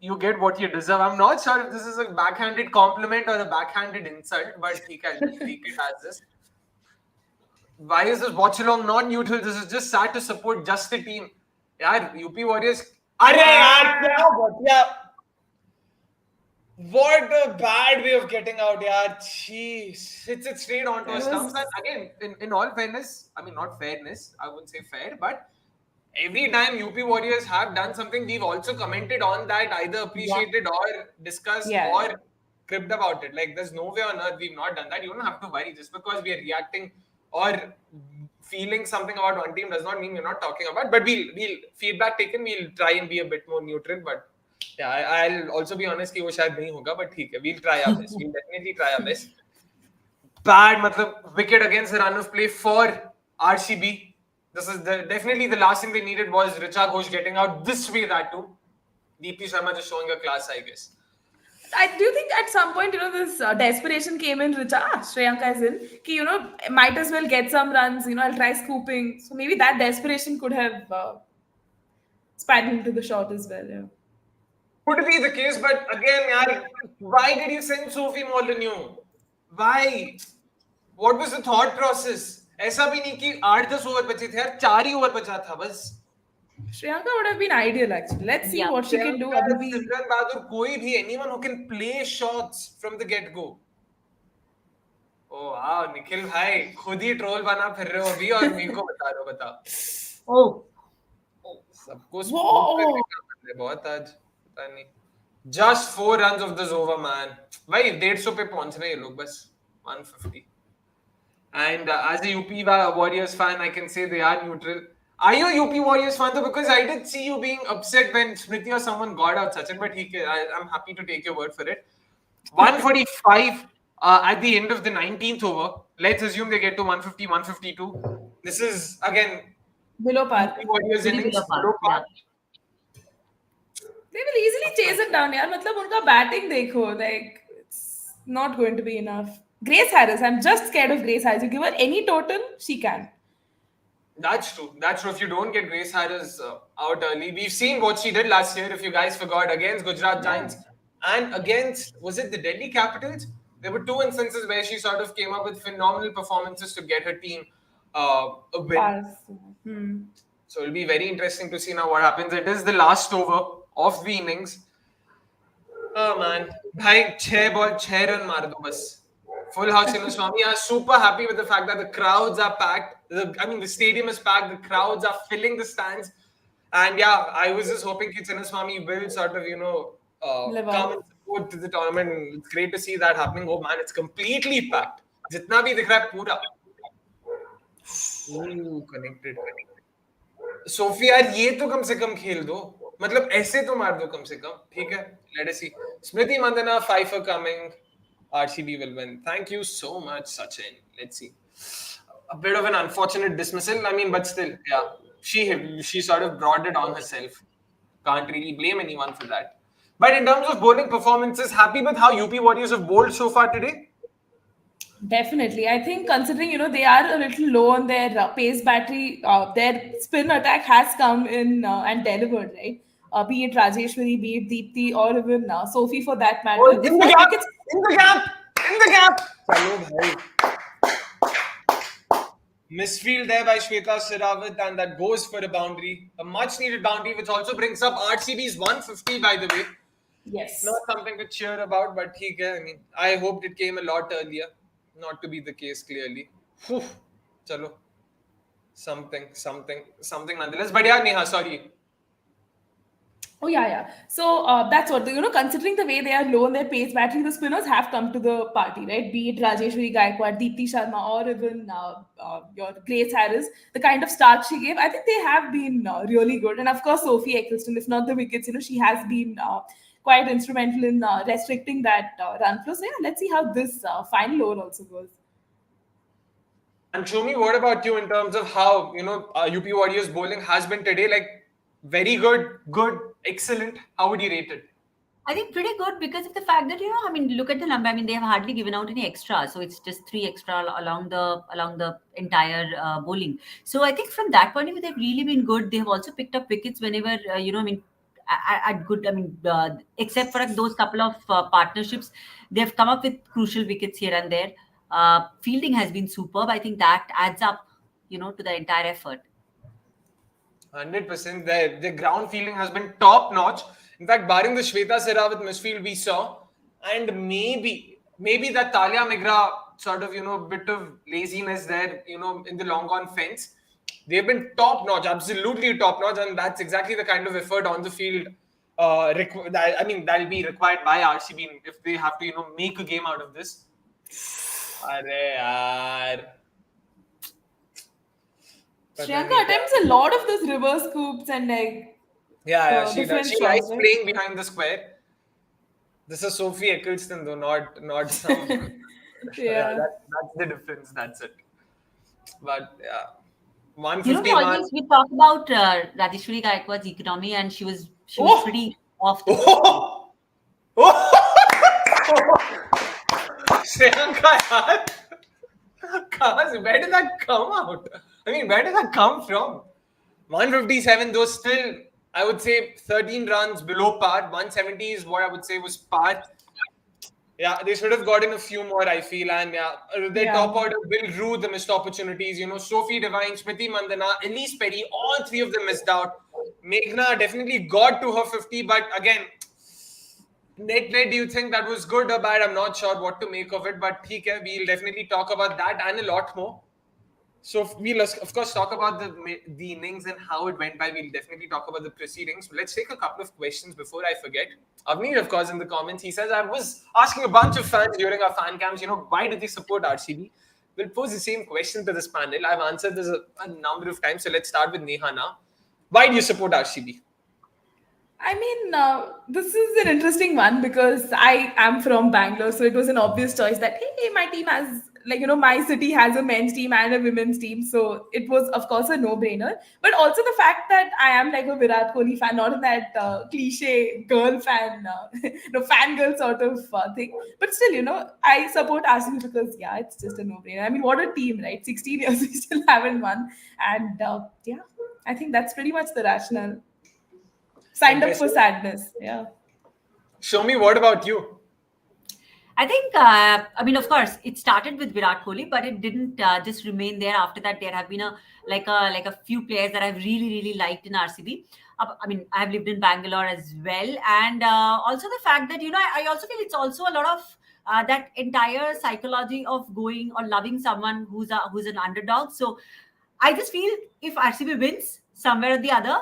you get what you deserve. I'm not sure if this is a backhanded compliment or a backhanded insult, but I'll just take it as this. Why is this Watchalong not neutral? This is just sad to support just the team. Yeah, UP Warriors. Arey yaar, kya batiya? What a bad way of getting out, yaar. Jeez. It's straight onto a stumps. And again, in all fairness, I mean, not fairness, I wouldn't say fair, but every time UP Warriors have done something, we've also commented on that, either appreciated or discussed or cribbed about it. Like, there's no way on earth we've not done that. You don't have to worry. Just because we are reacting or feeling something about one team does not mean we're not talking about. But we'll feedback taken. We'll try and be a bit more neutral. But yeah, I'll also be honest कि वो शायद नहीं होगा. But ठीक है, we'll try our best. We'll definitely try our best. Bad, matlab, wicket against the run of play for RCB. This is definitely the last thing they needed was Richa Ghosh getting out this way, that too. Deepti Sharma just showing a class, I guess. I do think at some point, this desperation came in. Shreyanka is in. Might as well get some runs. I'll try scooping. So maybe that desperation could have spiraled into the shot as well. Yeah. Could be the case, but again, yaar, why did you send Sophie Molyneux? Why? What was the thought process? ऐसा भी नहीं कि 8-10 over बचे थे यार, 4 ही over बचा था बस. Shreyanka would have been ideal actually. Let's see what she can do. Simran Bahadur, कोई भी, anyone who can play shots from the get go. Oh wow, Nikhil भाई खुद ही ट्रोल बना फिर रहे हो अभी और मेरे को बता रहे हो, बता. Oh, सबको स्पोर्ट करने का मतलब बहुत आज पता नहीं. Just 4 runs of this over, man. भाई 150 पे पहुंच रहे हैं ये लोग बस 150. And as a UP Warriors fan, I can say they are neutral. Are you a UP Warriors fan though? Because I did see you being upset when Smriti or someone got out Sachin, but I'm happy to take your word for it. 145 at the end of the 19th over. Let's assume they get to 150, 152. This is again below par. UP Warriors innings below par. They will easily chase it down. यार मतलब उनका batting देखो, like it's not going to be enough. Grace Harris, I'm just scared of Grace Harris. You give her any total, she can. That's true. If you don't get Grace Harris out early, we've seen what she did last year, if you guys forgot, against Gujarat Giants and against, was it the Delhi Capitals? There were 2 instances where she sort of came up with phenomenal performances to get her team a win. So it'll be very interesting to see now what happens. It is the last over of the innings. Oh man. Bhai, 6 ball, 6 run maar do bas. Full house in Swami. I'm super happy with the fact that the crowds are packed. The stadium is packed. The crowds are filling the stands. And yeah, I was just hoping Swami will sort of, come and support to the tournament. It's great to see that happening. Oh man, it's completely packed. Jitna bhi dikh raha hai, pura. Ooh, connected. Sophie, यार ये तो कम से कम खेल दो. मतलब ऐसे तो मार दो कम से कम. ठीक है? Let us see. Smriti Mandhana, 5 for coming. RCB will win. Thank you so much, Sachin. Let's see. A bit of an unfortunate dismissal. I mean, but still, yeah. She sort of brought it on herself. Can't really blame anyone for that. But in terms of bowling performances, happy with how UP Warriors have bowled so far today? Definitely. I think considering, they are a little low on their pace battery, their spin attack has come in and delivered, right? Be it Rajeshwari, be it Deepti, or even Sophie for that matter. Oh, in the gap! Chalo bhai. Misfield there by Shweta Shirawat, and that goes for a boundary. A much needed boundary, which also brings up RCB's 150, by the way. Yes. Not something to cheer about, but I hoped it came a lot earlier. Not to be the case, clearly. Whew. Chalo. Something nonetheless. But yeah, Neha, sorry. Oh, yeah. So that's what, considering the way they are low on their pace battery, the spinners have come to the party, right? Be it Rajeshwari Gaikwad, Deepti Sharma, or even your Grace Harris, the kind of start she gave, I think they have been really good. And of course, Sophie Ecclestone, if not the wickets, she has been quite instrumental in restricting that run flow. So yeah, let's see how this final over also goes. And Soumi, what about you in terms of how, UP Warriors bowling has been today? Like, very good, excellent. How would you rate it? I think pretty good because of the fact that, look at the number. They have hardly given out any extra. So it's just 3 extra along the entire bowling. So I think from that point of view, they've really been good. They have also picked up wickets whenever, at good. I mean, except for those couple of partnerships, they've come up with crucial wickets here and there. Fielding has been superb. I think that adds up, to the entire effort. 100%. The ground fielding has been top notch. In fact, barring the Shweta Sehrawat misfield we saw, and maybe that Talia Migra sort of bit of laziness there, in the long on fence. They've been top notch, absolutely top notch, and that's exactly the kind of effort on the field. That'll be required by RCB if they have to, make a game out of this. Arey yaar. Shriyanka attempts a lot of those reverse scoops and she different likes shots, right? playing behind the square. This is Sophie Ecclestone though, not some. Yeah. That's the difference. That's it. But yeah, We 151. always we talk about Rajeshwari Gaikwad's economy, and she was pretty off. Oh! Shriyanka, yaar. Where did that come out? I mean, where did that come from? 157, though, still, I would say 13 runs below par. 170 is what I would say was par. Yeah, they should have gotten a few more, I feel. And their top order will rue the missed opportunities. Sophie Devine, Smriti Mandhana, Ellyse Perry, all three of them missed out. Meghna definitely got to her 50, but again, net, do you think that was good or bad? I'm not sure what to make of it, but we'll definitely talk about that and a lot more. So we'll of course talk about the innings and how it went by. We'll definitely talk about the proceedings. Let's take a couple of questions before I forget. Avneet, of course, in the comments, he says, I was asking a bunch of fans during our fan camps, why did they support RCB? We'll pose the same question to this panel. I've answered this a number of times. So let's start with Neha now. Why do you support RCB? I mean, this is an interesting one because I am from Bangalore, so it was an obvious choice that, hey, my team has, my city has a men's team and a women's team, so it was, of course, a no-brainer. But also the fact that I am like a Virat Kohli fan, not in that cliche girl fan, fangirl sort of thing. But still, I support RCB because, it's just a no-brainer. I mean, what a team, right? 16 years, we still haven't won. And, I think that's pretty much the rationale. Signed up for sadness. Yeah. Soumi, what about you? I think, of course, it started with Virat Kohli, but it didn't just remain there. After that, there have been a few players that I've really, really liked in RCB. I have lived in Bangalore as well. And also the fact that, I also feel it's also a lot of that entire psychology of going or loving someone who's an underdog. So I just feel if RCB wins somewhere or the other,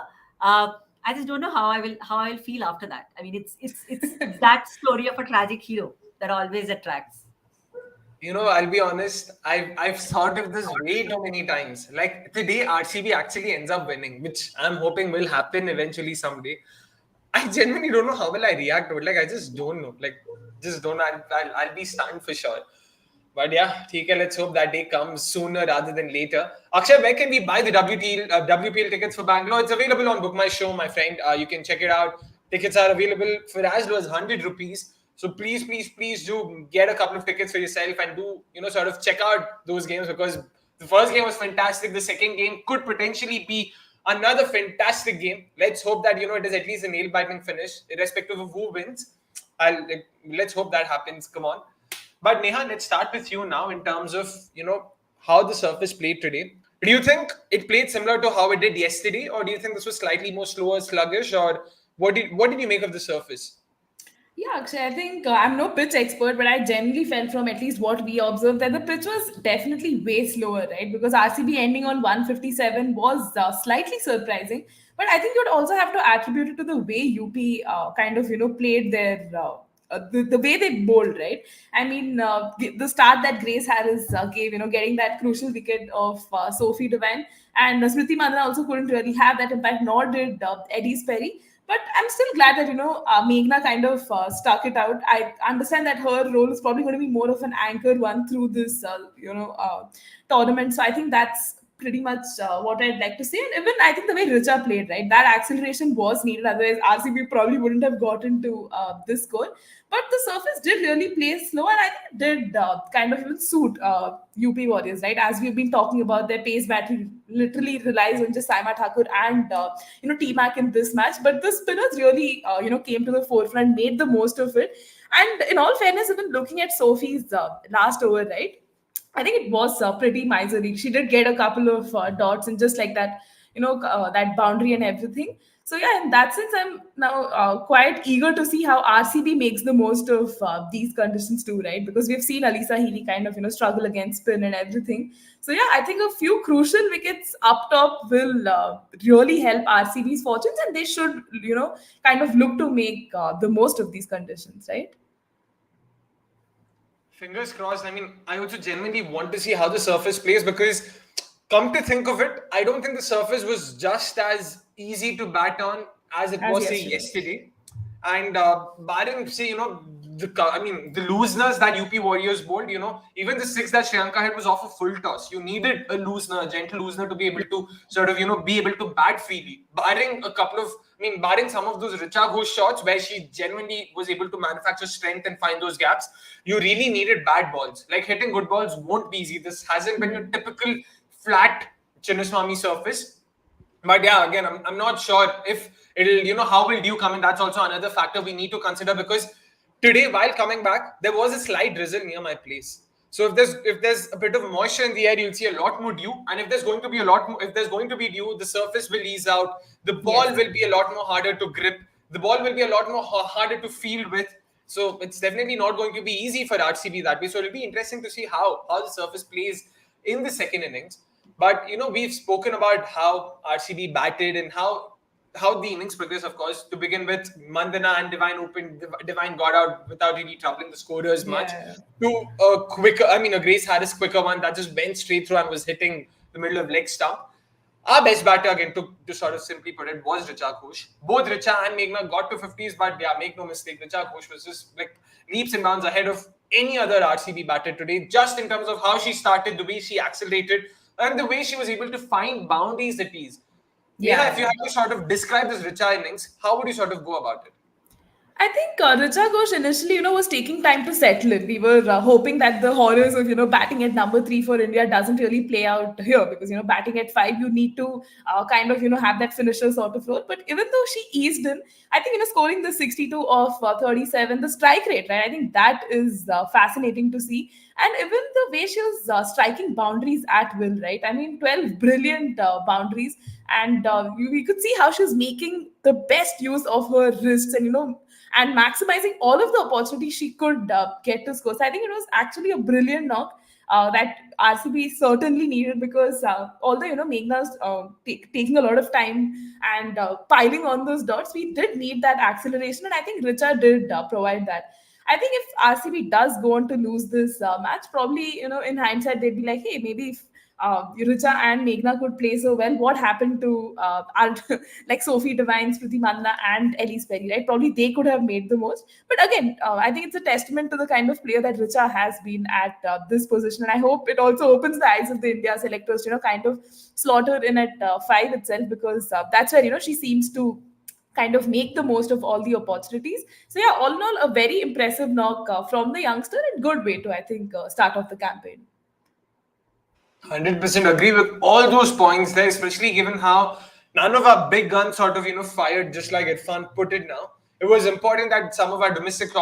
I just don't know how I will feel after that. I mean, it's that story of a tragic hero that always attracts. I'll be honest. I've thought of this way too many times. Like today, RCB actually ends up winning, which I'm hoping will happen eventually someday. I genuinely don't know how will I react to it. I just don't know. Just don't know. I'll be stunned for sure. But yeah, let's hope that day comes sooner rather than later. Akshay, where can we buy the WPL tickets for Bangalore? It's available on Book My Show, my friend. You can check it out. Tickets are available for as low as 100 rupees. So please do get a couple of tickets for yourself and do, sort of check out those games because the first game was fantastic. The second game could potentially be another fantastic game. Let's hope that, it is at least a nail-biting finish, irrespective of who wins. Let's hope that happens. Come on. But Neha, let's start with you now in terms of, how the surface played today. Do you think it played similar to how it did yesterday? Or do you think this was slightly more slower, sluggish? Or what did you make of the surface? Yeah, Akshay, I think I'm no pitch expert, but I generally felt from at least what we observed that the pitch was definitely way slower, right? Because RCB ending on 157 was slightly surprising. But I think you'd also have to attribute it to the way UP played their... the way they bowled, right? I mean, the start that Grace Harris gave, getting that crucial wicket of Sophie Devine, and Smriti Mandhana also couldn't really have that impact, nor did Ellyse Perry. But I'm still glad that, Meghna kind of stuck it out. I understand that her role is probably going to be more of an anchor one through this, tournament. So I think that's pretty much what I'd like to say. And even I think the way Richa played, right, that acceleration was needed. Otherwise, RCB probably wouldn't have gotten to this score. But the surface did really play slow, and I think it did kind of even suit UP Warriors, right? As we've been talking about, their pace battery literally relies on just Saima Thakur and T-Mac in this match. But the spinners really came to the forefront, made the most of it. And in all fairness, even looking at Sophie's last over, right? I think it was pretty miserly. She did get a couple of dots and just like that, that boundary and everything. So yeah, in that sense, I'm now quite eager to see how RCB makes the most of these conditions too, right? Because we've seen Alisa Healy kind of struggle against spin and everything. So yeah, I think a few crucial wickets up top will really help RCB's fortunes, and they should kind of look to make the most of these conditions, right? Fingers crossed. I mean, I also genuinely want to see how the surface plays because, come to think of it, I don't think the surface was just as easy to bat on as it was, say, yesterday. And barring, say, the looseness that UP Warriors bowled, even the six that Sri Lanka hit was off a full toss. You needed a loosener, a gentle loosener to be able to sort of, be able to bat freely. Barring some of those Richa Ghosh shots where she genuinely was able to manufacture strength and find those gaps, you really needed bad balls. Like hitting good balls won't be easy. This hasn't been your typical flat Chinnaswamy surface. But yeah, again, I'm not sure if it'll, how will dew come in? That's also another factor we need to consider because today, while coming back, there was a slight drizzle near my place. So if there's a bit of moisture in the air, you'll see a lot more dew. And if there's going to be dew, the surface will ease out. The ball will be a lot more harder to grip. The ball will be a lot more harder to field with. So it's definitely not going to be easy for RCB that way. So it'll be interesting to see how the surface plays in the second innings. But we've spoken about how RCB batted and how the innings progressed, of course. To begin with, Mandhana and Divine got out without really troubling the scorers much. To a Grace Harris quicker one that just went straight through and was hitting the middle of leg stump. Our best batter, again, to sort of simply put it, was Richa Ghosh. Both Richa and Meghna got to 50s, but yeah, make no mistake, Richa Ghosh was just like leaps and bounds ahead of any other RCB batter today, just in terms of how she started, the way she accelerated, and the way she was able to find boundaries at ease. Yeah, if you had to sort of describe this Richa innings, how would you sort of go about it? I think Richa Ghosh initially, was taking time to settle in. We were hoping that the horrors of, batting at number 3 for India doesn't really play out here because, batting at 5, you need to kind of, have that finisher sort of role. But even though she eased in, I think, scoring the 62 of 37, the strike rate, right? I think that is fascinating to see. And even the way she was striking boundaries at will, right? I mean, 12 brilliant boundaries. And we could see how she was making the best use of her wrists and maximizing all of the opportunities she could get to score. So I think it was actually a brilliant knock that RCB certainly needed because although, Meghna's taking a lot of time and piling on those dots, we did need that acceleration. And I think Richa did provide that. I think if RCB does go on to lose this match, probably, in hindsight, they'd be like, hey, maybe if Richa and Meghna could play so well, what happened to like Sophie Devine, Smriti Mandhana and Ellyse Perry, right? Probably they could have made the most. But again, I think it's a testament to the kind of player that Richa has been at this position. And I hope it also opens the eyes of the India selectors, kind of slaughter in at 5 itself because that's where, she seems to kind of make the most of all the opportunities. So yeah, all in all, a very impressive knock from the youngster and good way to, I think, start off the campaign. 100% agree with all those points there, especially given how none of our big guns sort of, fired just like Irfan put it now. It was important that some of our domestic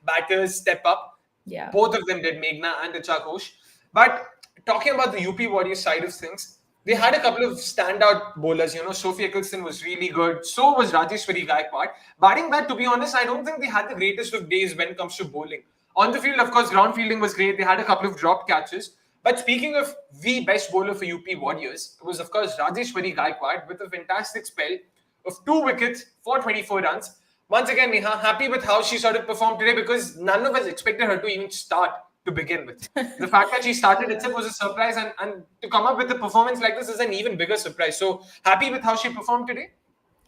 batters step up. Yeah. Both of them did, Meghna and Richa Ghosh. But talking about the UP Warriors side of things, they had a couple of standout bowlers. Sophie Ecclestone was really good. So was Rajeshwari Gaikwad. Barring that, to be honest, I don't think they had the greatest of days when it comes to bowling. On the field, of course, ground fielding was great. They had a couple of drop catches. But speaking of the best bowler for UP Warriors, it was, of course, Rajeshwari Gaikwad with a fantastic spell of 2 wickets for 24 runs. Once again, Neha, happy with how she sort of performed today because none of us expected her to even start to begin with. The fact that she started itself was a surprise, and to come up with a performance like this is an even bigger surprise. So happy with how she performed today?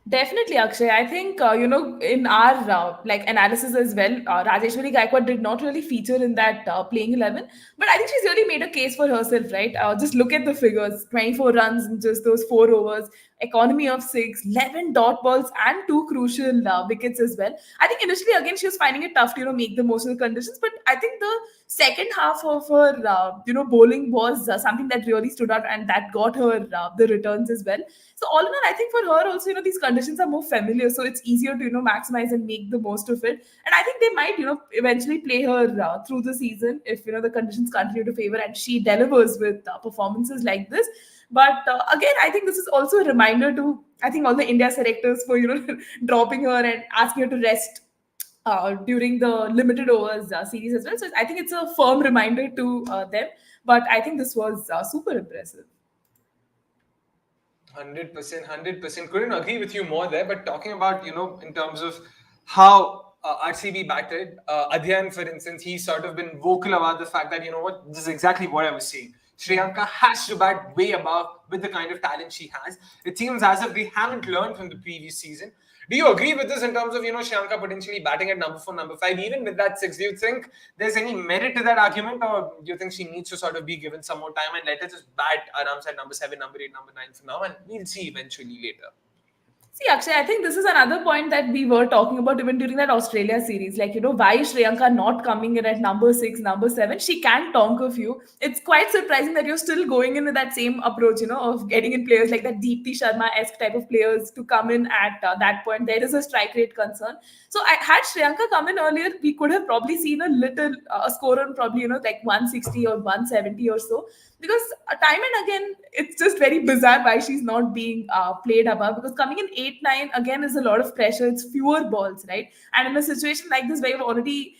Definitely, Akshay. I think in our like analysis as well, Rajeshwari Gaikwad did not really feature in that playing 11, but I think she's really made a case for herself, right? Just look at the figures: 24 runs in just those 4 overs, economy of 6, 11 dot balls, and two crucial wickets as well. I think initially, again, she was finding it tough to make the most of the conditions, but I think the second half of her bowling was something that really stood out, and that got her the returns as well. So all in all, I think for her also, these conditions are more familiar, so it's easier to maximize and make the most of it. And I think they might eventually play her through the season if the conditions continue to favor and she delivers with performances like this. But again, I think this is also a reminder to I think all the India selectors for dropping her and asking her to rest during the limited overs series as well. So I think it's a firm reminder to them. But I think this was super impressive. 100%, 100%. Couldn't agree with you more there. But talking about, in terms of how RCB batted, Adhyan, for instance, he's sort of been vocal about the fact that, this is exactly what I was saying. Sriyanka has to bat way above with the kind of talent she has. It seems as if they haven't learned from the previous season. Do you agree with this in terms of, Sriyanka potentially batting at number 4, number 5, even with that 6? Do you think there's any merit to that argument, or do you think she needs to sort of be given some more time and let her just bat Arams at number 7, number 8, number 9 for now, and we'll see eventually later? See, Akshay, I think this is another point that we were talking about even during that Australia series. Like, why is Shriyanka not coming in at number 6, number 7? She can tonk a few. It's quite surprising that you're still going in with that same approach, of getting in players like that Deepti Sharma-esque type of players to come in at that point. There is a strike rate concern. So, had Shriyanka come in earlier, we could have probably seen a score on probably, like 160 or 170 or so. Because time and again, it's just very bizarre why she's not being played above. Because coming in 8-9 again is a lot of pressure. It's fewer balls, right? And in a situation like this where you've already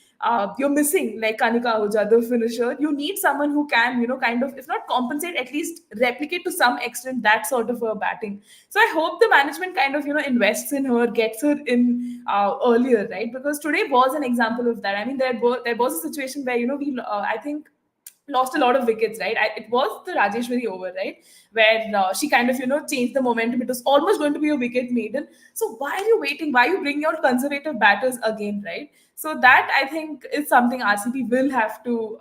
you're missing like Kanika Ahuja, the finisher, you need someone who can, kind of, if not compensate, at least replicate to some extent that sort of a batting. So I hope the management kind of, invests in her, gets her in earlier, right? Because today was an example of that. I mean, there was a situation where, we, I think, lost a lot of wickets, right? It was the Rajeshwari over, right? Where she kind of, changed the momentum. It was almost going to be a wicket maiden. So why are you waiting? Why are you bringing out conservative batters again, right? So that I think is something RCB will have to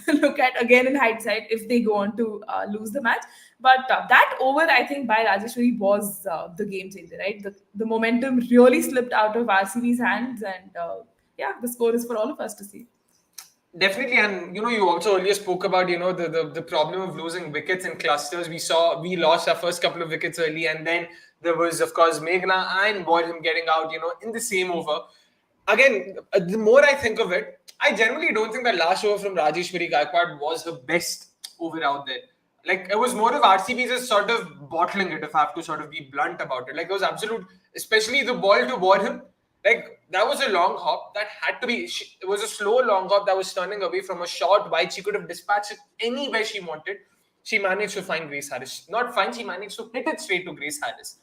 look at again in hindsight if they go on to lose the match. But that over, I think, by Rajeshwari was the game changer, right? The momentum really slipped out of RCB's hands, and yeah, the score is for all of us to see. Definitely, and you also earlier spoke about the problem of losing wickets in clusters. We lost our first couple of wickets early, and then there was, of course, Meghna and Warriorz getting out, in the same over. Again, the more I think of it, I generally don't think that last over from Rajeshwari Gaikwad was the best over out there. Like, it was more of RCB just sort of bottling it, if I have to sort of be blunt about it. Like, it was absolute, especially the ball to Warriorz. Like, that was a long hop that had to be, it was a slow long hop that was turning away from a short wide. She could have dispatched it anywhere she wanted. She managed to find Grace Harris. Not find, she managed to hit it straight to Grace Harris.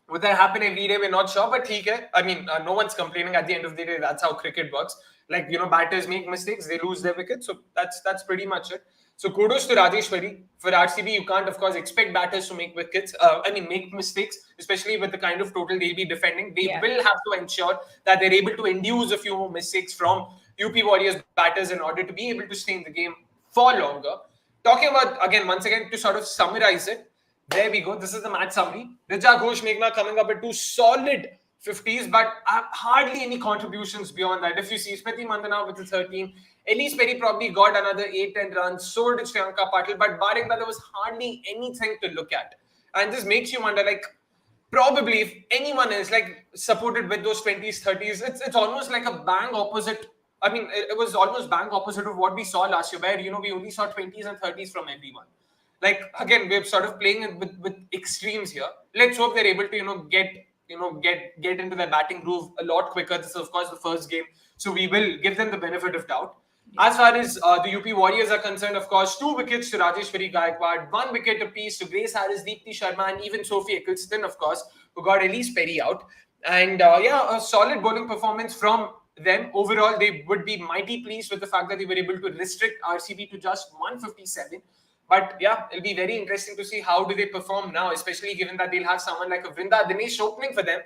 Would that happen every day? We're not sure, but I mean, no one's complaining. At the end of the day, that's how cricket works. Like, batters make mistakes, they lose their wicket. So that's pretty much it. So kudos to Rajeshwari. For RCB, you can't, of course, expect batters to make wickets. Make mistakes, especially with the kind of total they'll be defending. They will have to ensure that they're able to induce a few more mistakes from UP Warriorz batters in order to be able to stay in the game for longer. Talking about, once again, to sort of summarize it, there we go. This is the match summary. Rija Ghosh, Meghna coming up at 2 solid 50s, but hardly any contributions beyond that. If you see Smriti Mandhana with the 13, Ellyse Perry probably got another 8-10 runs, so did Shriyanka Patil, but barring that, there was hardly anything to look at. And this makes you wonder, like, probably if anyone is like supported with those 20s, 30s, it's almost like a bang opposite. I mean, it was almost bang opposite of what we saw last year, where, we only saw 20s and 30s from everyone. Like, again, we're sort of playing with extremes here. Let's hope they're able to, get into their batting groove a lot quicker. This is, of course, the first game, so we will give them the benefit of doubt. As far as the UP Warriorz are concerned, of course, 2 wickets to Rajeshwari Gaikwad, 1 wicket apiece to Grace Harris, Deepti Sharma, and even Sophie Ecclestone, of course, who got Ellyse Perry out. And a solid bowling performance from them. Overall, they would be mighty pleased with the fact that they were able to restrict RCB to just 157. But yeah, it'll be very interesting to see how do they perform now, especially given that they'll have someone like a Vrinda Dinesh opening for them,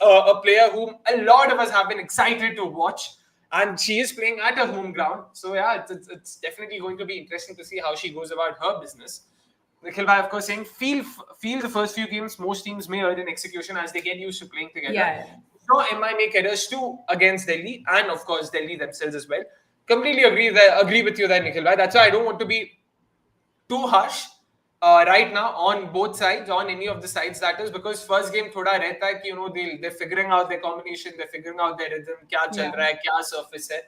a player whom a lot of us have been excited to watch. And she is playing at her home ground. So yeah, it's definitely going to be interesting to see how she goes about her business. Nikhil Bhai, of course, saying feel the first few games most teams may err in execution as they get used to playing together. Yeah. So MI make errors too against Delhi, and of course Delhi themselves as well. Completely agree with you there, Nikhil Bhai. That's why I don't want to be too harsh right now on both sides, on any of the sides, that is, because first game thoda rehta hai ki, they're figuring out their combination, they're figuring out their rhythm, kya chal raha hai, kya surface hai.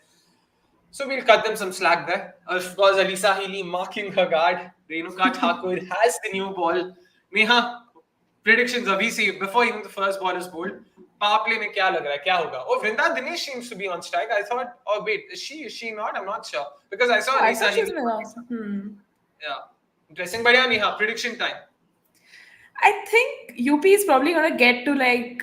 So we'll cut them some slack there. Of course, Ellyse Perry marking her guard. Renuka Thakur has the new ball. Neha, predictions abhi se before even the first ball is bowled. Power play mein kya lag raha hai? Kya hoga? Oh, Vrinda Dinesh seems to be on strike. I thought, oh wait, is she not? I'm not sure. Because I saw Ellyse Perry. Yeah. Interesting. But yeah, Neha, prediction time. I think UP is probably going to get to like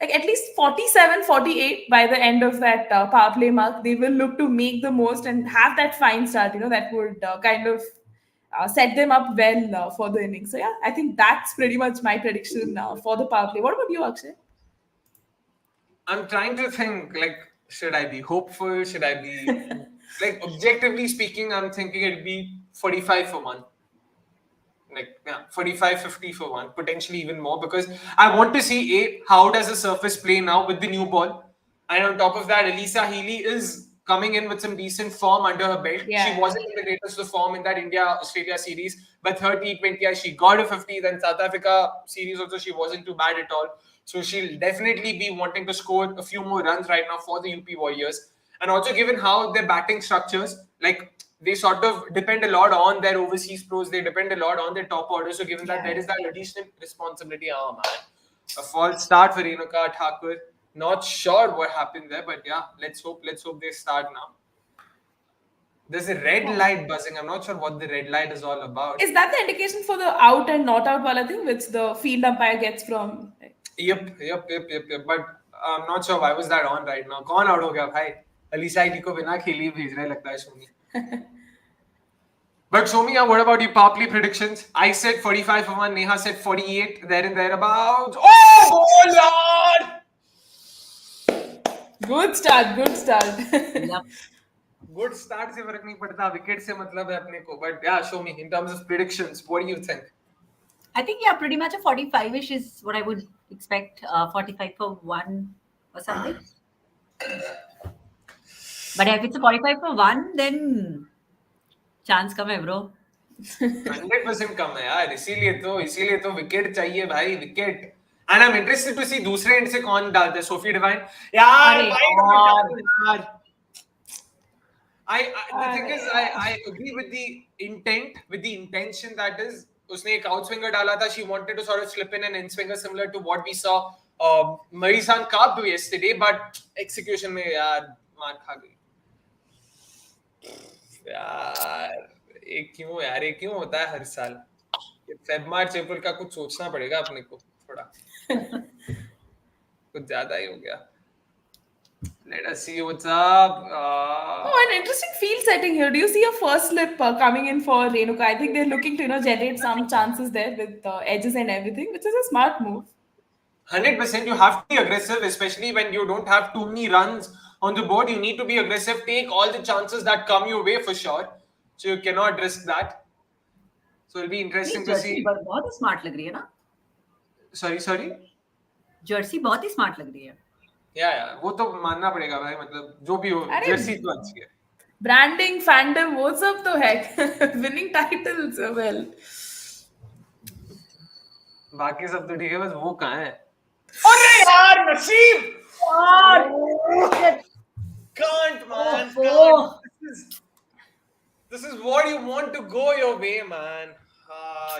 at least 47, 48 by the end of that power play mark. They will look to make the most and have that fine start, that would kind of set them up well for the innings. So yeah, I think that's pretty much my prediction for the power play. What about you, Akshay? I'm trying to think, should I be hopeful? Should I be, objectively speaking, I'm thinking it'll be 45 for 1. 45, 50 for 1, potentially even more, because I want to see how does the surface play now with the new ball, and on top of that, Ellyse Perry is coming in with some decent form under her belt. Yeah. She wasn't in the greatest of form in that India-Australia series, but her T20, she got a 50. Then South Africa series also, she wasn't too bad at all. So she'll definitely be wanting to score a few more runs right now for the UP Warriorz. And also given how their batting structures, they sort of depend a lot on their overseas pros. They depend a lot on their top order. So given that there is that additional responsibility, oh man, a false start for Renuka Thakur. Not sure what happened there, but yeah, let's hope they start now. There's a red light buzzing. I'm not sure what the red light is all about. Is that the indication for the out and not out wala thing, which the field umpire gets from? Yep. But I'm not sure why was that on right now. Kaun out ho gaya bhai? Ellyse Perry ko bina kheli hi bhej rahe lagta hai Soumi. But Soumi, what about your power play predictions? I said 45 for 1. Neha said 48. There and thereabouts. Oh Lord! Good start. Yep. Good start से फर्क नहीं पड़ता, wicket से मतलब है अपने को. But yeah, show me in terms of predictions, what do you think? I think pretty much a 45-ish is what I would expect. 45 for 1 or something. But if it's a 45 for 1, then chance कम है bro. 100% कम है यार. इसीलिए तो wicket चाहिए भाई, wicket. And I'm interested to see दूसरे end से कौन डालता है. Sophie Divine. यार भाई. The thing is, I agree with the intent, with the intention that is, उसने एक outswinger डाला था. She wanted to sort of slip in an in-swinger similar to what we saw Marisan Kaap do yesterday, but execution में यार मार खा गई. यार ये क्यों होता है हर साल? फेब मार्च अप्रैल का कुछ सोचना पड़ेगा अपने को थोड़ा. कुछ ज्यादा ही हो गया. Let us see what's up. An interesting field setting here. Do you see a first slip coming in for Renuka? I think they're looking to generate some chances there with edges and everything, which is a smart move. 100%. You have to be aggressive, especially when you don't have too many runs on the board. You need to be aggressive. Take all the chances that come your way for sure. So you cannot risk that. So it'll be interesting to see. बहुत ही smart लग रही है ना? Sorry. Jersey बहुत ही smart लग रही है. Yeah, वो तो मानना पड़ेगा भाई, मतलब जो भी हो, जर्सी तो अच्छी है. Branding, fandom, वो सब तो है. Winning titles, well. बाकी सब तो ठीक है, बस वो कहाँ है? अरे यार नसीब! Can't man. This is what you want to go your way, man.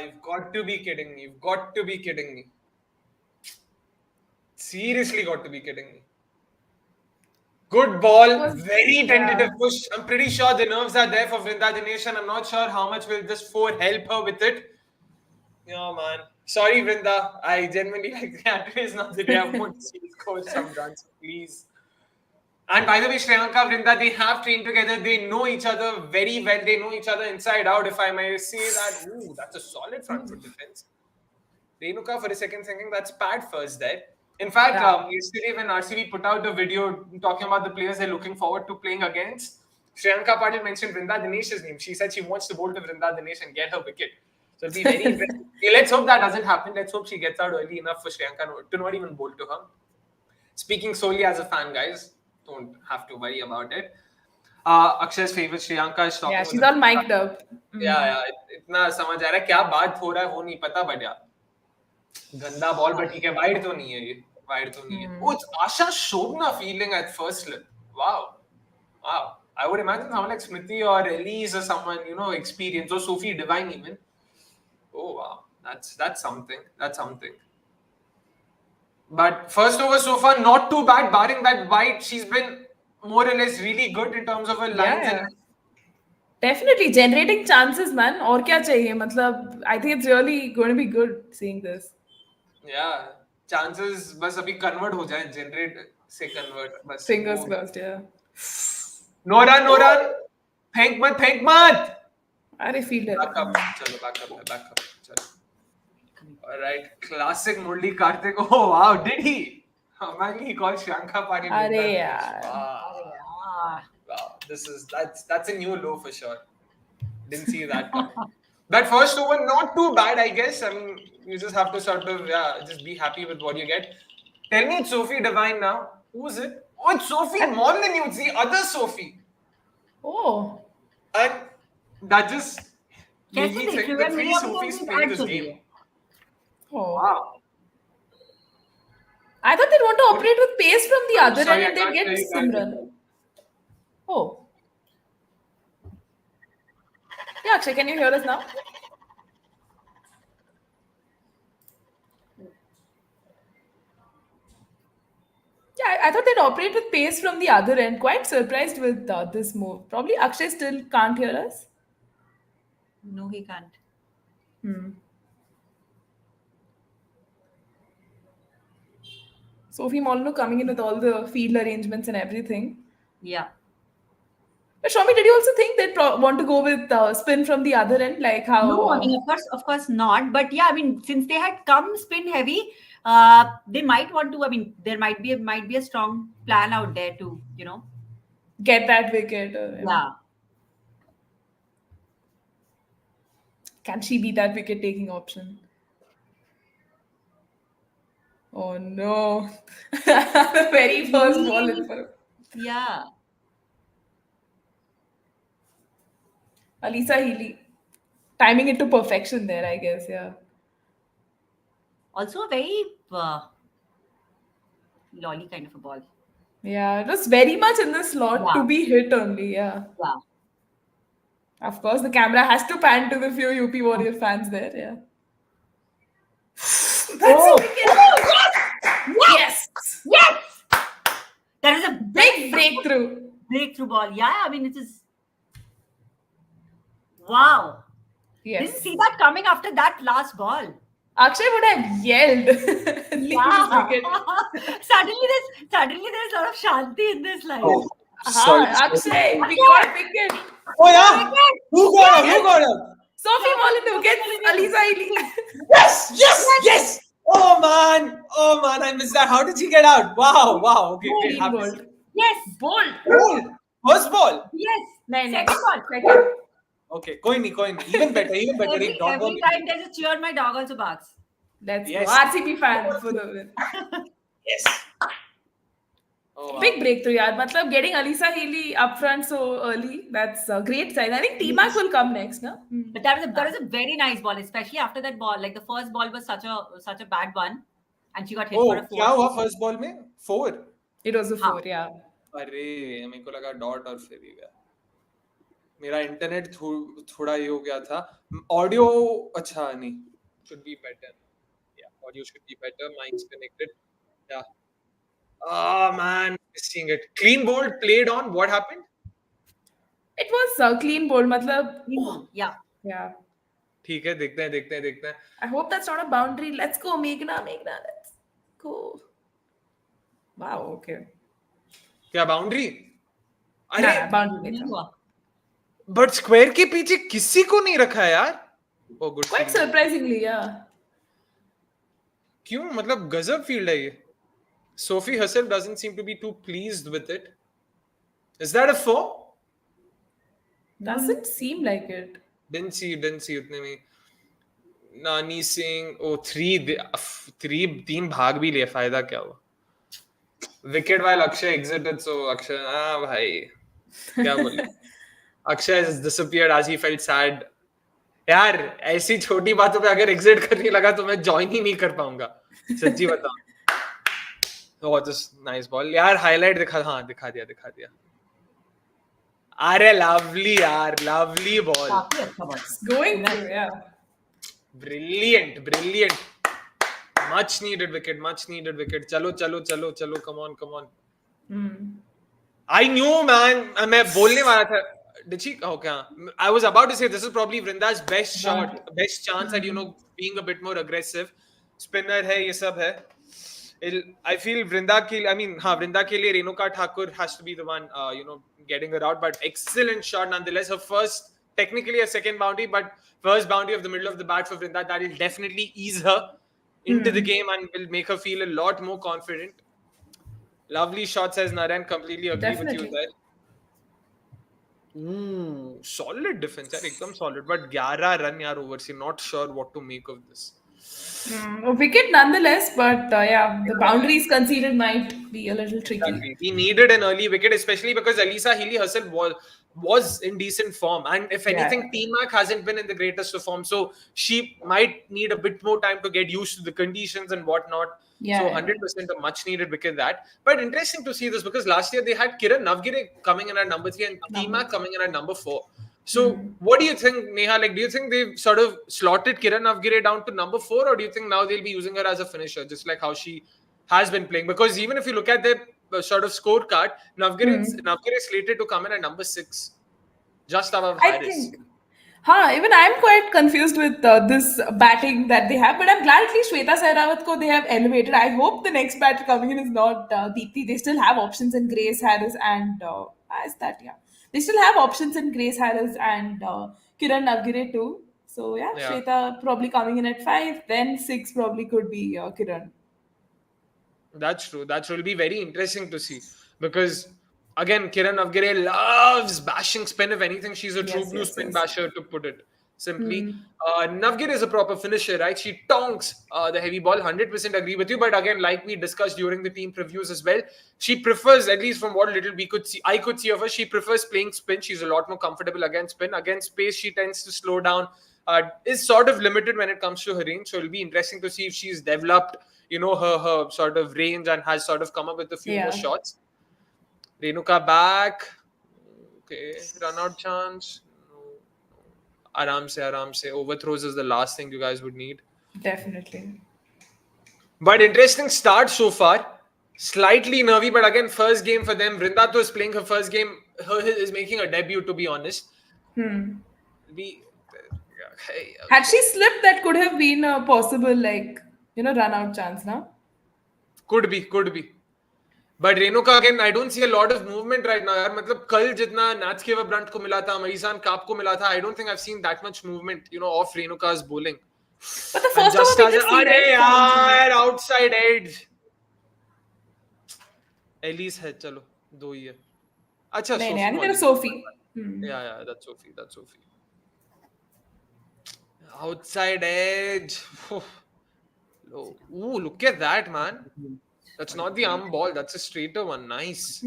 You've got to be kidding me. Seriously got to be kidding me. Good ball, very tentative push. I'm pretty sure the nerves are there for Vrinda Dinesh, and I'm not sure how much will this 4 help her with it. Yeah, man. Sorry, Vrinda. I genuinely today is not the day I want to see you score some runs, please. And by the way, Shriyanka, Vrinda, they have trained together. They know each other very well. They know each other inside out, if I may say that. Ooh, that's a solid front foot defense. Renuka, for a second thinking that's Pat first there. In fact, yesterday when RCB put out the video talking about the players they're looking forward to playing against, Shriyanka Patil mentioned Vrinda Dinesh's name. She said she wants to bowl to Vrinda Dinesh and get her wicket. So it'll be very interesting. Let's hope that doesn't happen. Let's hope she gets out early enough for Shriyanka to not even bowl to her. Speaking solely as a fan, guys, don't have to worry about it. Akshay's favorite Shriyanka is talking. Yeah, she's all mic'd up. Yeah. इतना समझ आ रहा है क्या बात हो रहा है वो नहीं पता but yeah. गंदा बॉल बट ठीक है वाइड तो नहीं है ये वाइड तो नहीं है वो आशा शोभना feeling at first slip. Wow. I would imagine someone like Smriti or Ellyse or someone experienced or Sophie Divine even. Oh wow, that's something. But first over so far not too bad barring that wide. She's been more or less really good in terms of her lines. Yeah. Definitely generating chances, man. और क्या चाहिए? मतलब, I think it's really going to be good seeing this. Yeah, chances बस अभी convert हो जाए, generate से convert बस. Fingers crossed, yeah. No run. फेंक मत. अरे fielder. Back up. चलो. Alright, classic Murli Karthik. Oh wow, did he? Amazing, he called Shriyanka Patil. अरे यार. Wow, that's a new low for sure. Didn't see that coming. That first over, not too bad, I guess. I mean, you just have to sort of, just be happy with what you get. Tell me, it's Sophie Divine now. Who is it? Oh, it's Sophie more than you. It's the other Sophie. Oh. And that just made कैसे me देख think रहे the हो? three मेरे Sophies को playing add this तो game. दिया. Oh. Wow. I thought they'd want to operate with pace from the other sorry, end I and they'd can't get tell you that. Simran. Oh. Yeah, Akshay, can you hear us now? Yeah, I thought they'd operate with pace from the other end. Quite surprised with this move. Probably Akshay still can't hear us. No, he can't. Sophie Molyneux coming in with all the field arrangements and everything. Yeah. But Soumi, did you also think they'd want to go with spin from the other end, like how? No, I mean, of course not. But yeah, I mean, since they had come spin heavy, they might want to. I mean, there might be a strong plan out there to get that wicket. Yeah. Can she be that wicket-taking option? Oh no! The very first ball in for Yeah. Alisa Healy, timing it to perfection there, I guess. Yeah. Also a very lolly kind of a ball. Yeah, it was very much in the slot to be hit only. Yeah. Yeah. Of course, the camera has to pan to the few UP Warrior fans there. Yeah. That's a wicket. Yes. That is a Big breakthrough ball. Yeah, I mean, it is. Wow. Yes. Didn't see that coming after that last ball. Akshay would have yelled. Yeah. Suddenly there's a lot of shanti in this life. Oh, sorry. Akshay, we got wicket. Oh yeah. Who got him? Sophie Molyneux gets Alisa Healy. Yes. Oh man, I missed that. How did she get out? Wow. Okay, great. Bold. Yes. Bold. First ball. Yes. Second ball. Second. Okay, koi nahi. Even better. Every time there's a cheer, my dog also barks. Let's Yes. go. RCB fan for the win. Yes. Oh, wow. Big breakthrough, yaar. Matlab, getting Alisa Healy up front so early, that's a great sign. I think T-Mac will come next, no? But that was a very nice ball, especially after that ball. Like the first ball was such a bad one, and she got hit for a 4. क्या हुआ first ball में? 4. It was a 4, yeah. अरे मेरे को लगा dot और फिर ही गया. मेरा इंटरनेट थोड़ा ये हो गया था. ऑडियो अच्छा नहीं. Should be better. Yeah, audio should be better. Mic's connected. Yeah. Oh man, missing it. Clean ball played on. What happened? It was a clean bowl. Matlab, Yeah. yeah. ठीक है, देखते हैं. I hope that's not a boundary. Let's go, Meghna. Let's go. Wow, okay. क्या boundary? ना अरे boundary नहीं नहीं था. हुआ. बट स्क्वायर के पीछे किसी को नहीं रखा है यार. Oh good Quite field. surprisingly, yeah. क्यों? मतलब गजब फील्ड है ये. Sophie herself doesn't seem to be too pleased with it. Is that a 4? Doesn't seem like it. Didn't see उतने में. नानी सिंह. ओ 3 भाग भी लिए. फायदा क्या हुआ? Wicket while Akshay exited. So Akshay, भाई क्या बोले? Akshay has disappeared as he felt sad. यार ऐसी छोटी बातों पे अगर एग्जिट करने लगा तो मैं ज्वाइन ही नहीं कर पाऊंगा. सच्ची बताऊं. Oh, just nice ball. यार हाईलाइट दिखा दिया. अरे लवली यार, लवली बॉल. काफी अच्छा ball. Going through, yeah. Brilliant. Much needed wicket. चलो. Come on. I knew, man. मैं बोलने वाला था. Did she? Okay. I was about to say this is probably Vrinda's best shot, best chance at being a bit more aggressive. Spinner है, ये सब है. I feel Vrinda के लिए Renuka Thakur has to be the one, getting her out. But excellent shot nonetheless. Her first, technically a second boundary, but first boundary of the middle of the bat for Vrinda. That will definitely ease her into the game and will make her feel a lot more confident. Lovely shot, says Narayan. Completely agree with you there. Solid defense, yaar, ekdam solid. But 11 run yaar over se. Not sure what to make of this. A wicket nonetheless, but yeah, the boundaries conceded might be a little tricky. Exactly. He needed an early wicket, especially because Ellyse Healy herself was in decent form. And if anything, T-Mac hasn't been in the greatest of form. So she might need a bit more time to get used to the conditions and whatnot. So 100% a much needed wicket that. But interesting to see this because last year they had Kiran Navgire coming in at number 3 and T-Mac coming in at number 4. So what do you think, Neha? Like, do you think they've sort of slotted Kiran Navgire down to number 4, or do you think now they'll be using her as a finisher, just like how she has been playing? Because even if you look at their sort of scorecard, Navgire is slated to come in at number 6, just above Harris. Even I'm quite confused with this batting that they have, but I'm glad at least Shweta Sehrawat ko they have elevated. I hope the next batter coming in is not Deepti. They still have options in Grace Harris and they still have options in Grace Harris and Kiran Navgire too. So Shweta probably coming in at 5, then 6 probably could be Kiran. That's true. It'll be very interesting to see because again, Kiran Navgire loves bashing spin. If anything, she's a true blue spin basher, to put it simply. Navgire is a proper finisher, right? She tonks the heavy ball. 100% agree with you. But again, like we discussed during the team previews as well, she prefers, at least from what little I could see of her, she prefers playing spin. She's a lot more comfortable against spin. Against pace, she tends to slow down. Is sort of limited when it comes to her range. So it'll be interesting to see if she's developed, her sort of range and has sort of come up with a few more shots. Renuka back. Okay, run out chance. Aram se. Overthrows is the last thing you guys would need. Definitely. But interesting start so far. Slightly nervy, but again, first game for them. Vrinda is playing her first game. Her is making a debut, to be honest. Had she slipped, that could have been a possible, run out chance, no? Could be. But Renuka, again, I don't see a lot of movement right now. यार मतलब कल जितना Natskeva Brunt को मिला था, Marizan Kaap को मिला था, I don't think I've seen that much movement, off Renuka's bowling. But the first over, अरे यार, outside edge. Ellyse है, चलो 2 ही है. अच्छा, नहीं, Sophie. Yeah, that's Sophie. Outside edge. Ooh, look at that, man. That's not the arm ball. That's a straighter one. Nice.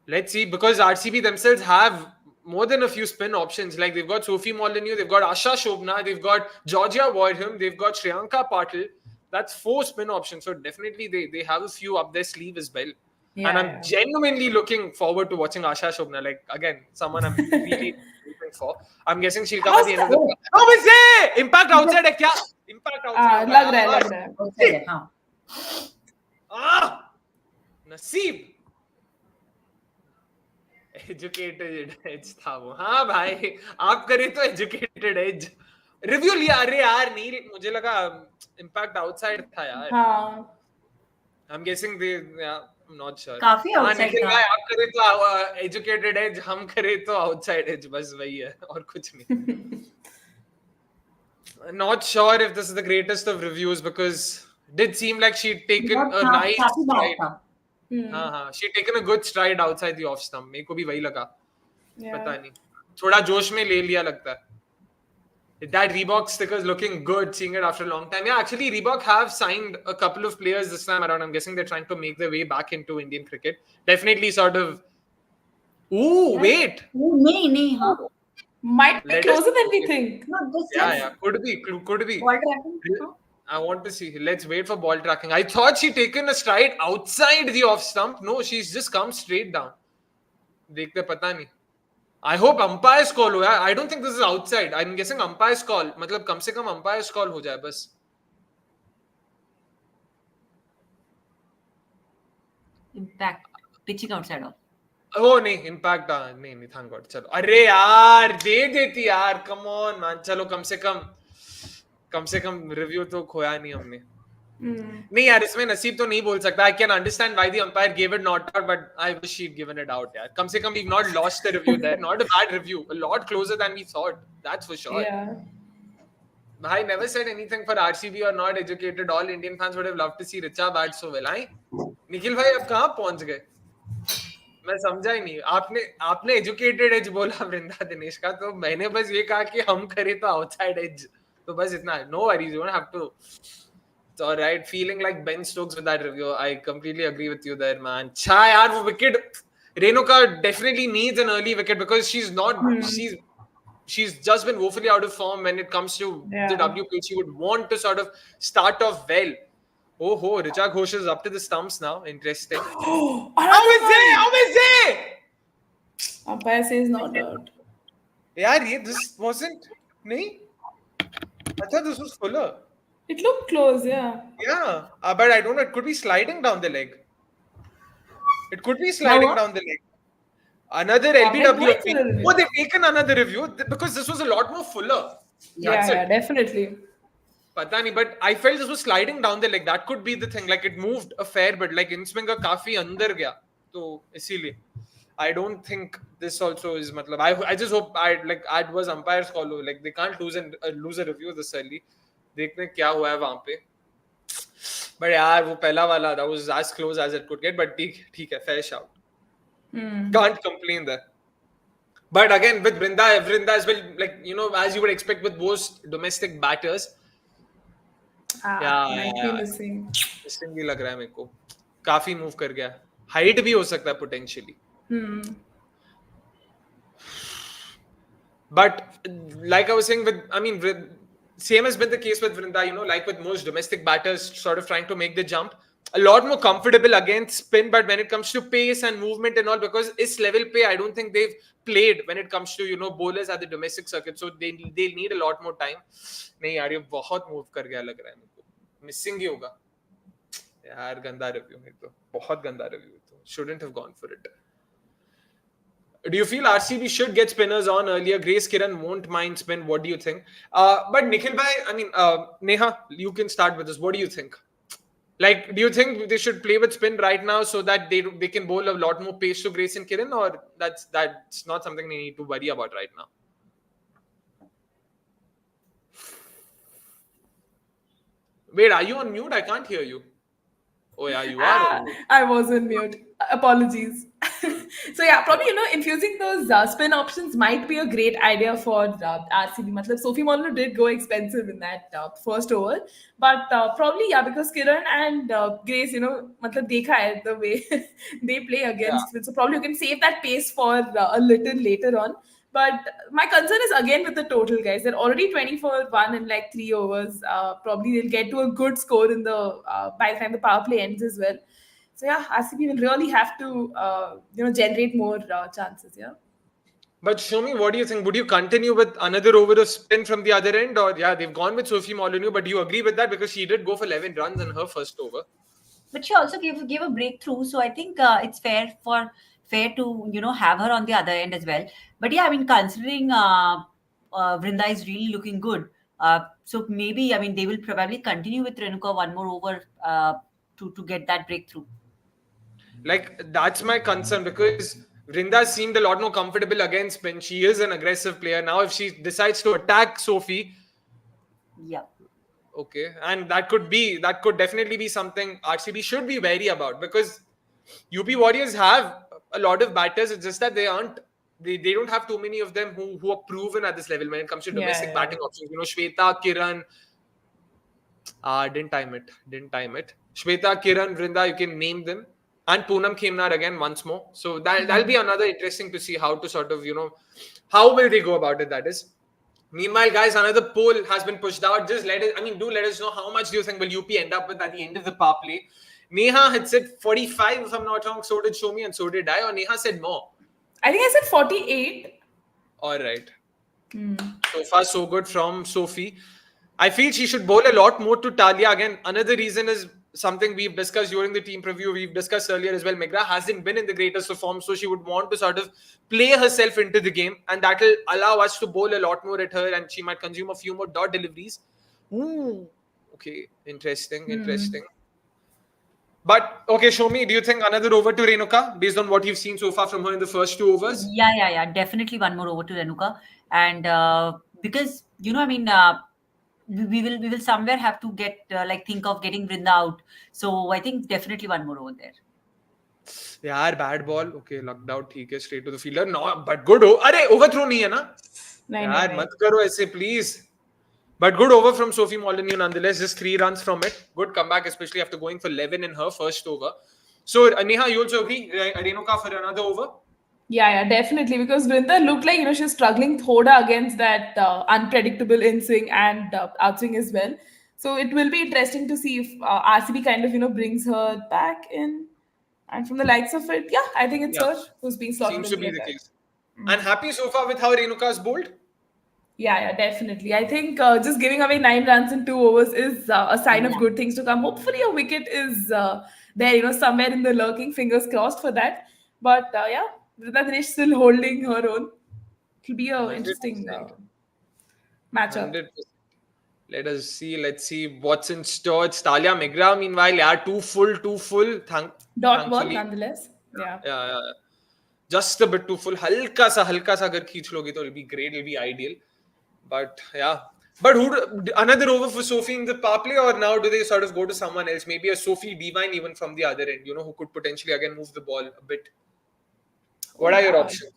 Let's see, because RCB themselves have more than a few spin options. Like they've got Sophie Molyneux, they've got Asha Shobna, they've got Georgia Warrirorz, they've got Shriyanka Patil. That's 4 spin options. So definitely they have a few up their sleeve as well. And I'm genuinely looking forward to watching Asha Shobna. Like, again, someone I'm really looking for. I'm guessing she'll come at the end of the... Oh, impact outside hai kya? Impact outside. lag raha hai. Naseeb. Educated edge था वो. हाँ भाई, आप करें तो educated edge. Review लिया, अरे यार नहीं, मुझे लगा impact outside था यार. हाँ. I'm guessing I'm not sure. काफी हाँ outside निखिल था. भाई आप करे तो educated edge, हम करे तो outside edge, बस वही है और कुछ नहीं. Not sure if this is the greatest of reviews because it did seem like she'd taken बहुत a nice काफी bad stride. था. हाँ, she'd taken a good stride outside the off stump. मेरे को भी वही लगा. Yeah. पता नहीं. थोड़ा जोश में ले लिया लगता है. That Reebok sticker is looking good, seeing it after a long time. Yeah, actually, Reebok have signed a couple of players this time around. I'm guessing they're trying to make their way back into Indian cricket. Definitely sort of... Ooh, wait! नहीं, हाँ. Might be Let us- closer than we think. No, just Yeah, could be. ball tracking. हाँ. I want to see. Let's wait for ball tracking. I thought she'd taken a stride outside the off stump. No, she's just come straight down. देखते पता नहीं. I hope umpire's call हो यार. I don't think this is outside. I'm guessing umpire's call. मतलब कम से कम umpire's call हो जाए बस. Impact. Pitching outside of. Oh नहीं, impact नहीं, thank God. चलो. अरे यार दे देती यार. Come on man. चलो कम से कम रिव्यू तो खोया नहीं हमने. नहीं यार इसमें नसीब तो नहीं बोल सकता. I can understand why the umpire gave it not out, but I wish she'd given it out यार. कम से कम we've not lost the review there. Not a bad review. A lot closer than we thought. That's for sure. Yeah. I never said anything for RCB or not educated. All Indian fans would have loved to see Richa bat so well. I Nikhil भाई अब कहाँ पहुंच गए? मैं समझा ही नहीं. आपने educated as बोला वृंदा दिनेश का, तो मैंने बस ये कहा कि हम करें तो आउटसाइड एज. तो बस इतना. No worries, you don't have to. It's all right. Feeling like Ben Stokes with that review. I completely agree with you there, man. Cha yaar, wo wicket. Renuka definitely needs an early wicket because she's not. She's just been woefully out of form when it comes to the WPL. She would want to sort of start off well. Oh, Richa Ghosh is up to the stumps now. Interesting. How is it? Umpire says not out. Yeah, this wasn't. Nahi? I thought this was fuller. It looked close, yeah. Yeah, but I don't know. It could be sliding down the leg. It could be sliding down the leg. Another LBW. Oh, they've taken another review because this was a lot more fuller. Yeah, definitely. Pata nahi, but I felt this was sliding down the leg. That could be the thing. Like it moved a fair bit. Like in swinger काफी अंदर गया. तो इसीलिए. I don't think this also is. मतलब I just hope it was umpire's call. Like they can't lose a review this early. देखने क्या हुआ है वहाँ पे. But यार वो पहला वाला that was as close as it could get. But ठीक है, fair shout. Can't complain there. But again with Vrinda as well, like you know, as you would expect with most domestic batters. Might be missing. Missing भी लग रहा है मेरे को. काफी move कर गया. Height भी हो सकता है potentially. But like I was saying same has been the case with Vrinda, you know, like with most domestic batters sort of trying to make the jump. A lot more comfortable against spin, but when it comes to pace and movement and all, because it's level pay, I don't think they've played when it comes to, you know, bowlers at the domestic circuit. So they'll need a lot more time. नहीं यार ये बहुत move कर गया लग रहा है मेरे को. Missing ही होगा. यार गंदा review है तो. बहुत गंदा review है तो. Shouldn't have gone for it. Do you feel RCB should get spinners on earlier? Grace Kiran won't mind spin. What do you think? But Nikhil bhai, Neha, you can start with this. What do you think? Like, do you think they should play with spin right now so that they can bowl a lot more pace to Grace and Kiran, or that's not something they need to worry about right now? Wait, are you on mute? I can't hear you. Oh yeah, you are. I was on mute. Apologies. So yeah, probably, you know, infusing those spin options might be a great idea for RCB. Matlab, Sophie Mandhana did go expensive in that first over, but probably yeah, because Kiran and Grace, you know, matlab dekha hai the way they play against it. So probably you can save that pace for a little later on. But my concern is again with the total, guys. They're already 24-1 in like 3 overs. Probably they'll get to a good score in the by the time the power play ends as well. So yeah, RCB will really have to generate more chances. Yeah. But Soumi, what do you think? Would you continue with another over of spin from the other end, or they've gone with Sophie Ecclestone? But do you agree with that because she did go for 11 runs in her first over? But she also gave a breakthrough, so I think it's fair to have her on the other end as well. But yeah, I mean, considering Vrinda is really looking good, so maybe they will probably continue with Renuka one more over to get that breakthrough. Like, that's my concern because Vrinda seemed a lot more comfortable against spin. She is an aggressive player. Now, if she decides to attack Sophie, Yeah. okay, and that could definitely be something RCB should be wary about because UP Warriors have a lot of batters. It's just that they don't have too many of them who are proven at this level when it comes to domestic batting options. Shweta, Kiran. Didn't time it. Shweta, Kiran, Vrinda, you can name them. And Poonam Khemnar again once more. So that'll be another interesting to see how to sort of, how will they go about it, that is. Meanwhile, guys, another poll has been pushed out. Just let us know how much do you think will UP end up with at the end of the power play. Neha had said 45, if I'm not wrong. So did Soumi and so did I. Or Neha said more. I think I said 48. All right. So far, so good from Sophie. I feel she should bowl a lot more to Talia. Again, another reason is something we've discussed during the team preview. We've discussed earlier as well. McGrath hasn't been in the greatest of form, so she would want to sort of play herself into the game, and that will allow us to bowl a lot more at her, and she might consume a few more dot deliveries. Ooh, okay, interesting. But okay, Soumi, do you think another over to Renuka based on what you've seen so far from her in the first 2 overs? Yeah. Definitely one more over to Renuka, and because we will somewhere have to get think of getting Vrinda out. So I think definitely one more over there. Yeah, bad ball. Okay, lucked out. ठीक है, straight to the fielder. No, but good. अरे overthrow नहीं है ना? यार मत करो ऐसे please. But good over from Sophie Molyneux nonetheless. Just 3 runs from it. Good comeback, especially after going for 11 in her first over. So Neha, you also agree? Renuka for another over? Yeah, definitely. Because Vrinda looked like, she's struggling thoda against that unpredictable in-swing and outswing as well. So it will be interesting to see if RCB kind of, brings her back in. And from the likes of it, yeah, I think it's her who's being slotted. Seems to be the case. And happy so far with how Renuka's bowled? Yeah, definitely. I think just giving away 9 runs in 2 overs is a sign of good things to come. Hopefully a wicket is there, somewhere in the lurking. Fingers crossed for that. But Vrida Dinesh still holding her own. It'll be an interesting matchup. 100%. Let's see what's in store. It's Talia McGrath, meanwhile, too full. Dot ball, nonetheless. Yeah. Just a bit too full. Halka sa agar खींच लोगे तो it'll be great, it'll be ideal. But yeah. But another over for Sophie in the power play, or now do they sort of go to someone else? Maybe a Sophie Divine even from the other end, who could potentially again move the ball a bit. What are your options?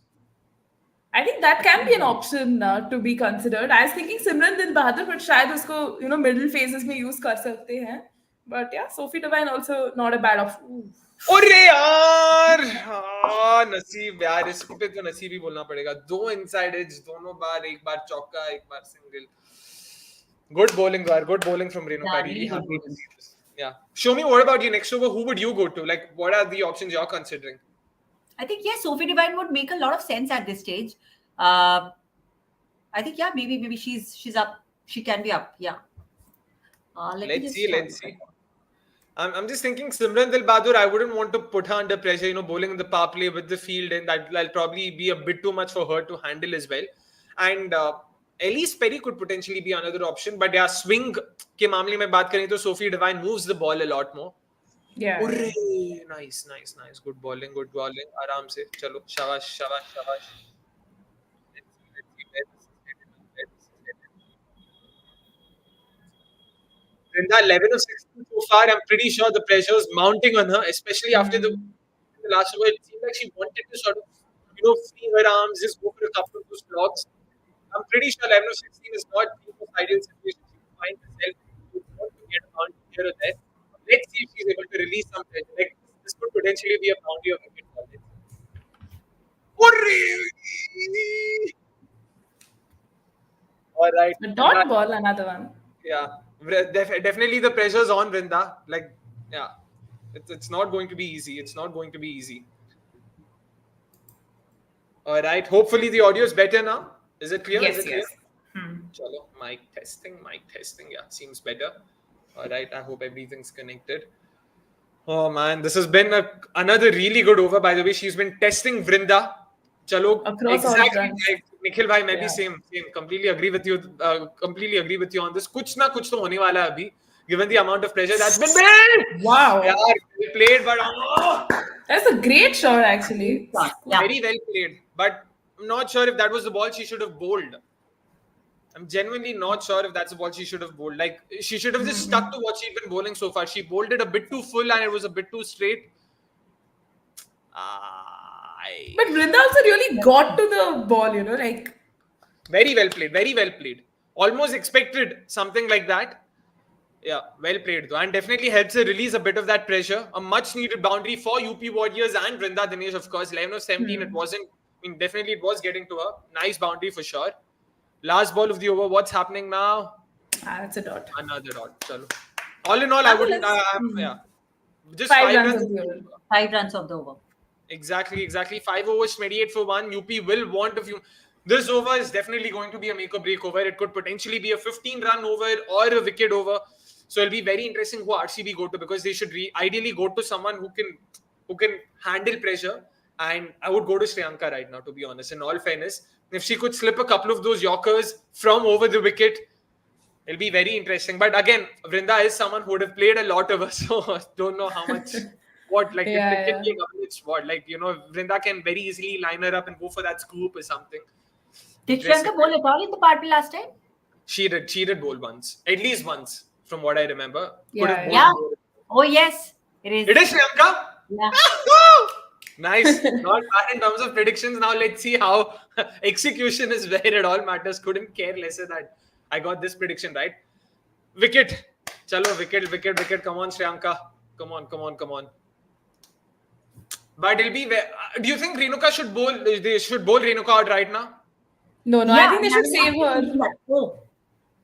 I think that can be an option to be considered. I was thinking Simran Dil Bahadur, but शायद उसको middle phases में use कर सकते हैं. But yeah, Sophie Divine also not a bad option. अरे यार, नसीब यार, इस पे तो नसीब ही बोलना पड़ेगा. 2 inside edge, दोनों बार, एक बार चौका, एक बार single. Good bowling from Renuka. Really happy to see this. Yeah. Soumi, what about you? Next over, who would you go to? Like, what are the options you're considering? I think, Sophie Divine would make a lot of sense at this stage. I think, maybe she's up. She can be up. Yeah. Let's see. I'm just thinking Simran Dil Bahadur, I wouldn't want to put her under pressure, bowling in the power play with the field, and that'll probably be a bit too much for her to handle as well. And Ellyse Perry could potentially be another option, but yeah, swing ke मामले में बात करें तो Sophie Divine moves the ball a lot more. Yeah. Urre, nice. Good bowling. Aram se. Chalo, shabash. Vrinda 11 of 16 so far. I'm pretty sure the pressure is mounting on her, especially after the last over. It seemed like she wanted to sort of, free her arms, just go for a couple of those blocks. I'm pretty sure 11 of 16 is not the most ideal situation she would find herself. She would want to get a boundary here or there. Let's see if she's able to release some pressure. Like, this could potentially be a boundary of wicket for this. All right. The dot ball, another one. Yeah. Definitely the pressure's on Vrinda. Like, yeah. It's not going to be easy. All right. Hopefully the audio is better now. Is it clear? Yes. Chalo, mic testing. Yeah, seems better. All right. I hope everything's connected. Oh man, this has been another really good over. By the way, she's been testing Vrinda. Chalo, across exactly. Like Nikhil bhai, maybe same. Completely agree with you. On this. Kuch na kuch to hone wala hai abhi. Given the amount of pressure that's been built. Wow. Yeah, played, but That's a great shot, actually. Yeah. very well played. But I'm not sure if that was the ball she should have bowled. I'm genuinely not sure if that's the ball she should have bowled. Like, she should have just stuck to what she'd been bowling so far. She bowled it a bit too full and it was a bit too straight. But Vrinda also really got to the ball, like. Very well played. Very well played. Almost expected something like that. Yeah, well played though. And definitely helps her release a bit of that pressure. A much needed boundary for UP Warriorz and Vrinda Dinesh, of course. 11 or 17, it wasn't. I mean, definitely it was getting to her. Nice boundary for sure. Last ball of the over. What's happening now? That's a dot. Another dot. Chalo. All in all, I wouldn't. Yeah. Just 5 5 runs runs. of the over. 5 runs of the over. Exactly. 5 overs, 28 for 1. UP will want a few. This over is definitely going to be a make or break over. It could potentially be a 15-run over or a wicket over. So it'll be very interesting who RCB go to, because they should ideally go to someone who can handle pressure. And I would go to Shriyanka right now, to be honest. In all fairness, if she could slip a couple of those Yorkers from over the wicket, it'll be very interesting. But again, Vrinda is someone who would have played a lot of us, so don't know how much. What, like, Yeah, if it can be it's what, like, Vrinda can very easily line her up and go for that scoop or something. Did Shriyanka bowl at all in the power play last time? She did bowl once, at least once, from what I remember. Yeah. Oh yes, it is. It is Shriyanka. Yeah. Nice. Not bad in terms of predictions. Now let's see how execution is where it all matters. Couldn't care lesser that I got this prediction right. Wicket. Chalo, wicket. Come on, Shriyanka. Come on. But it'll be. Do you think Renuka should bowl? They should bowl Renuka out right now. No, I think they should save her. Oh.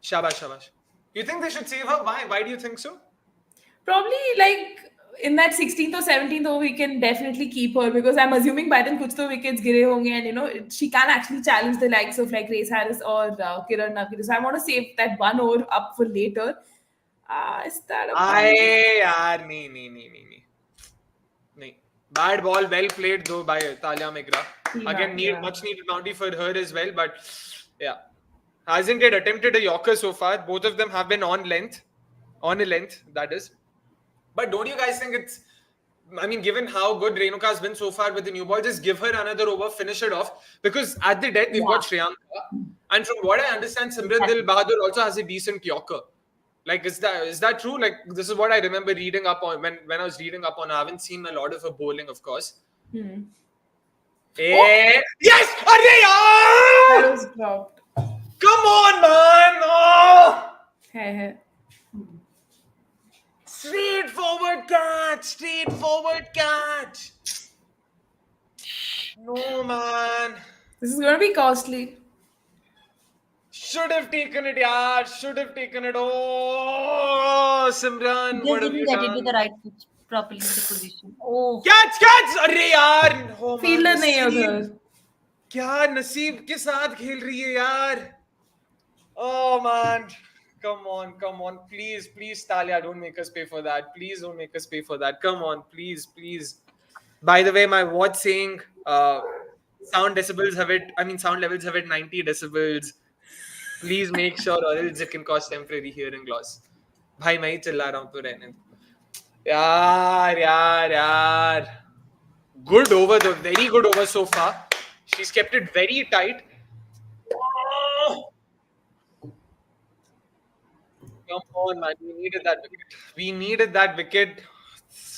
Shabash. You think they should save her? Why do you think so? Probably like in that 16th or 17th over, we can definitely keep her, because I'm assuming by then kuch to wickets gire honge, and she can actually challenge the likes of like Grace Harris or Kiran Navgiri. So I want to save that one over up for later. Is that a Nee. Bad ball, well played though by Talia Megra. Again, much needed boundary for her as well, but yeah. Hasn't yet attempted a Yorker so far. Both of them have been on a length, that is. But don't you guys think given how good Renuka has been so far with the new ball, just give her another over, finish it off. Because at the death, we've got Shriyanka. And from what I understand, Simran Dil Bahadur also has a decent Yorker. Like, is that true? Like, this is what I remember reading up on when I was reading up on. I haven't seen a lot of her bowling, of course. Yes! That was dropped. Come on, man! Oh! Hey. Straightforward catch. No, man. This is going to be costly. Should have taken it, yaar. Oh, Simran, what have you Didn't get done? into the right pitch properly into position. Oh. Catch! Arre yaar. Oh, Fielder nahi hai udhar. क्या नसीब के साथ खेल रही है यार. Oh man, come on, please Talia, don't make us pay for that. Please don't make us pay for that. Come on, please. By the way, my watch saying sound levels have it 90 decibels. Please make sure, or else it can cause temporary hearing loss. भाई मैं ही चिल्ला रहा हूँ तो रहने दो. यार. Good over though, very good over so far. She's kept it very tight. Come on, man. We needed that wicket.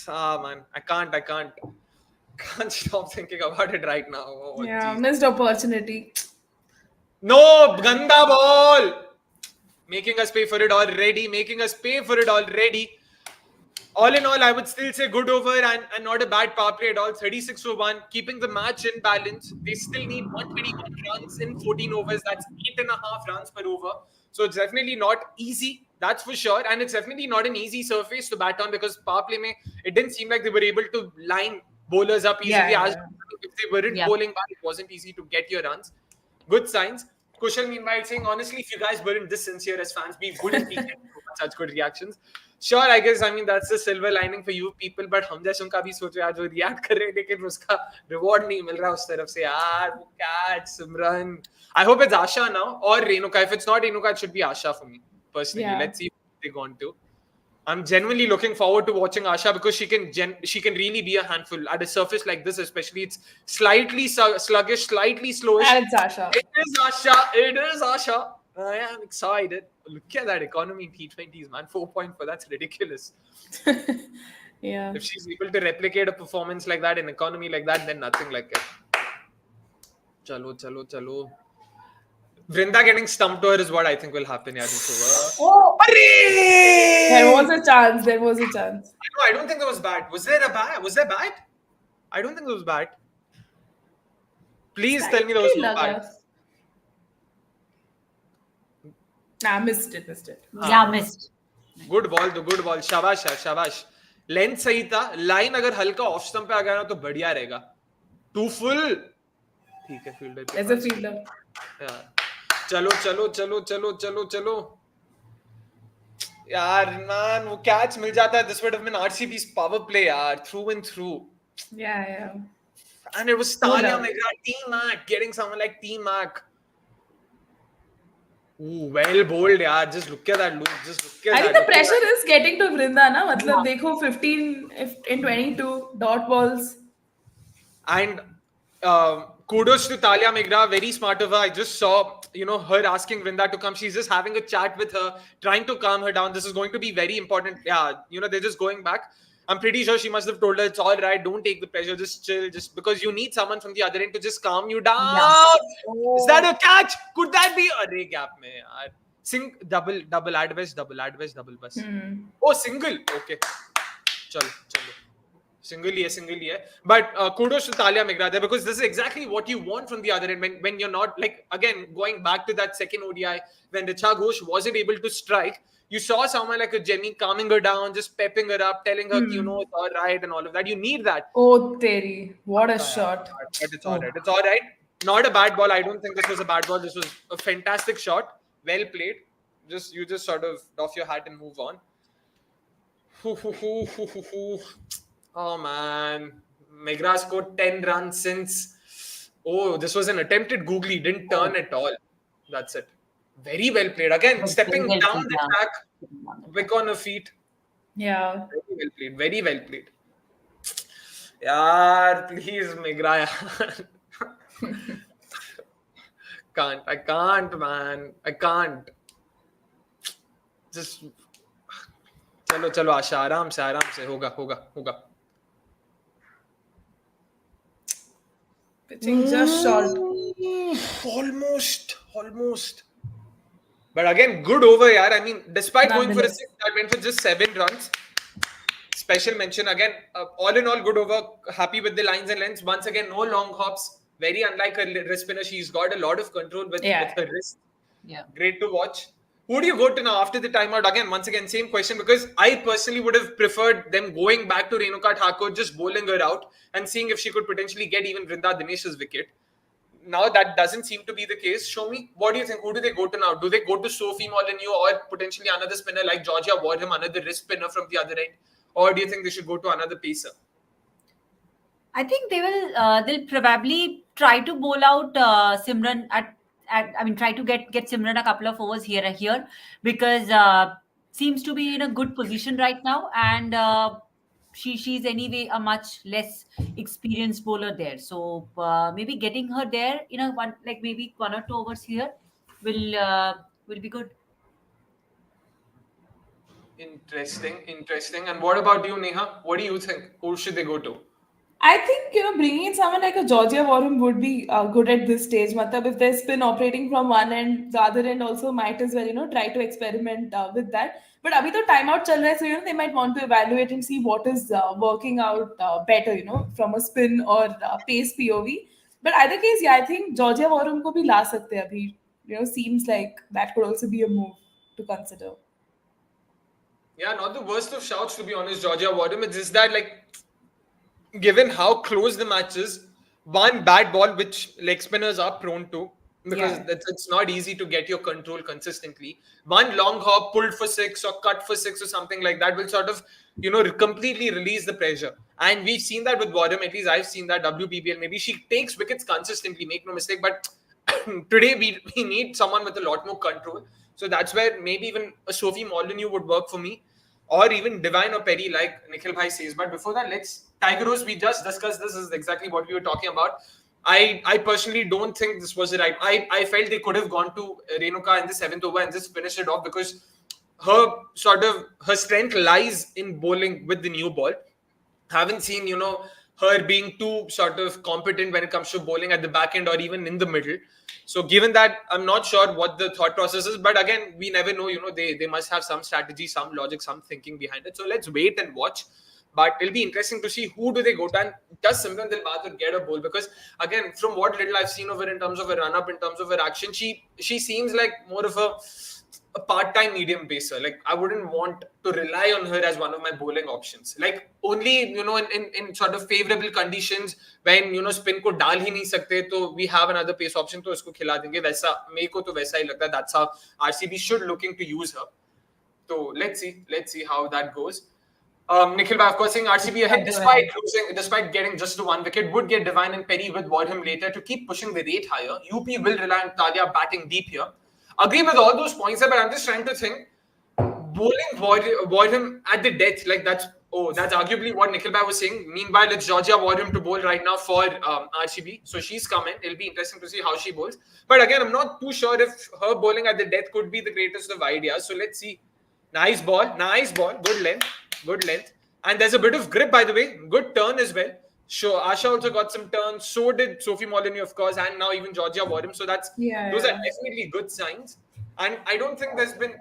Man. I can't stop thinking about it right now. Oh, geez. Missed opportunity. No, ganda ball. Making us pay for it already. All in all, I would still say good over and not a bad power play at all. 36 for 1, keeping the match in balance. They still need 121 runs in 14 overs. That's 8.5 runs per over. So it's definitely not easy, that's for sure. And it's definitely not an easy surface to bat on, because power play, it didn't seem like they were able to line bowlers up easily. If they weren't bowling well, it wasn't easy to get your runs. Good signs. Kushal, meanwhile, saying, honestly, if you guys weren't this sincere as fans, we wouldn't be getting such good reactions. Sure, I guess, that's the silver lining for you people, but हम जैसों का भी सोचो यार, जो react कर रहे हैं, लेकिन उसका reward नहीं मिल रहा उस तरफ से यार. Catch, Simran. I hope it's Asha now or Renuka. If it's not Renuka, it should be Asha for me personally. Let's see what they're going to. I'm genuinely looking forward to watching Asha because she can really be a handful at a surface like this, especially. It's slightly sluggish, slightly slowish. And it's Asha. It is Asha. It is Asha. I am excited. Look at that economy in T20s, man. 4.4. That's ridiculous. Yeah. If she's able to replicate a performance like that in economy like that, then nothing like it. Chalo. Vrinda getting stumped to her is what I think will happen. Yeah, this over. Oh, there Arey! was a chance. There was a chance. No, I don't think there was bat. Was there a bat? Was there bat? I don't think there was bat. Please tell me there was no bat. Nah, missed it. Yeah, missed. Good ball. शाबाश यार, शाबाश. Length सही था. Line अगर हल्का off stump पे आ गया ना तो बढ़िया रहेगा. Too full. ठीक है, फील्डर. As a fielder. यार. चलो. यार man, वो कैच मिल जाता है. This would have been RCB's power play यार, through and through. Yeah. And it was Talia Megra, T-Mac, getting someone like T-Mac. Ooh, well bowled, yaar. Just look at that look. I think the pressure is getting to Vrinda, na? Matlab, dekho 15 in 22 dot balls. And kudos to Talia Megra, very smart of her. I just saw, her asking Vrinda to come. She's just having a chat with her, trying to calm her down. This is going to be very important. Yeah, they're just going back. I'm pretty sure she must have told her, it's all right, don't take the pressure, just chill, just because you need someone from the other end to just calm you down. Yeah. Oh. Is that a catch? Could that be a gap? Double, add west, double bus. Oh, single. Okay. Chalo. Single hai. But kudos to Talia Megra there, because this is exactly what you want from the other end when you're not, like, again, going back to that second ODI, when Richa Ghosh wasn't able to strike, you saw someone like a Jenny calming her down, just pepping her up, telling her, it's all right and all of that. You need that. Oh, Teri. What a shot. But it's all right. It's all right. Not a bad ball. I don't think this was a bad ball. This was a fantastic shot. Well played. You just sort of doff your hat and move on. Oh, man. Megra scored 10 runs since... Oh, this was an attempted googly. Didn't turn at all. That's it. Very well played. Again, stepping down the track, quick on her feet. Yeah. Very well played. Yaar, please, Megra. I can't, man. I can't. Just... Chalo, Asha, आराम से. होगा. Pitching just short. Almost. But again, good over, yaar. I mean, despite going for a 6, that went for just 7 runs. Special mention again. All in all, good over. Happy with the lines and lengths. Once again, no long hops. Very unlike her wrist spinner. She's got a lot of control with her wrist. Yeah. Great to watch. Who do you go to now after the timeout? Again, once again, same question, because I personally would have preferred them going back to Renuka Thakur, just bowling her out and seeing if she could potentially get even Vrinda Dinesh's wicket. Now that doesn't seem to be the case. Show me, what do you think? Who do they go to now? Do they go to Sophie Molyneux or potentially another spinner like Georgia Warham, another wrist spinner from the other end? Or do you think they should go to another pacer? I think they'll probably try to bowl out Simran try to get Simran a couple of overs here and here, because seems to be in a good position right now, and she's anyway a much less experienced bowler there. So maybe getting her there in maybe 1 or 2 overs here will be good. Interesting. And what about you, Neha? What do you think? Who should they go to? I think, bringing in someone like a Georgia Warham would be good at this stage. Matlab, if there's spin operating from one end, the other end also might as well, try to experiment with that. But abhi to timeout chal raha hai, so, they might want to evaluate and see what is working out better, from a spin or pace POV. But either case, I think Georgia Warham ko bhi la sakte abhi. Seems like that could also be a move to consider. Yeah, not the worst of shouts, to be honest, Georgia Warham. It's just that, given how close the match is, one bad ball, which leg spinners are prone to, because it's not easy to get your control consistently. One long hop pulled for 6 or cut for 6 or something like that will sort of, completely release the pressure. And we've seen that with Warham. At least I've seen that. WPL, maybe she takes wickets consistently, make no mistake. But today we need someone with a lot more control. So that's where maybe even a Sophie Molyneux would work for me. or even Divine or Perry, like Nikhil Bhai says. But before that, Tiger Rose, we just discussed this, is exactly what we were talking about. I personally don't think this was the right. I felt they could have gone to Renuka in the 7th over and just finished it off, because her strength lies in bowling with the new ball. Haven't seen, her being too sort of competent when it comes to bowling at the back end or even in the middle. So given that, I'm not sure what the thought process is, but again, we never know, they must have some strategy, some logic, some thinking behind it. So let's wait and watch. But it'll be interesting to see who do they go to, and does Simran Dilbahadur get a bowl? Because again, from what little I've seen of her in terms of her run up, in terms of her action, she seems like more of a part-time medium pacer. Like, I wouldn't want to rely on her as one of my bowling options. Like, only, in sort of favorable conditions, when, spin ko dal hi nahi sakte, so we have another pace option, to usko khila denge. Waisa, मेरे को तो वैसा ही लगता है. That's how RCB should looking to use her. So let's see how that goes. Nikhil Bhai, of course, saying RCB ahead despite getting just the 1 wicket, would get Divine and Perry with Warham later to keep pushing the rate higher. UP will rely on Talia batting deep here. Agree with all those points, but I'm just trying to think. Bowling Warham at the death, like that's arguably what Nikhil Bhai was saying. Meanwhile, it's Georgia Warham to bowl right now for RCB. So she's coming. It'll be interesting to see how she bowls. But again, I'm not too sure if her bowling at the death could be the greatest of ideas. So let's see. Nice ball. Good length. And there's a bit of grip, by the way. Good turn as well. Sure, Asha also got some turns. So did Sophie Ecclestone, of course, and now even Georgia Warham. So those are definitely good signs. And I don't think there's been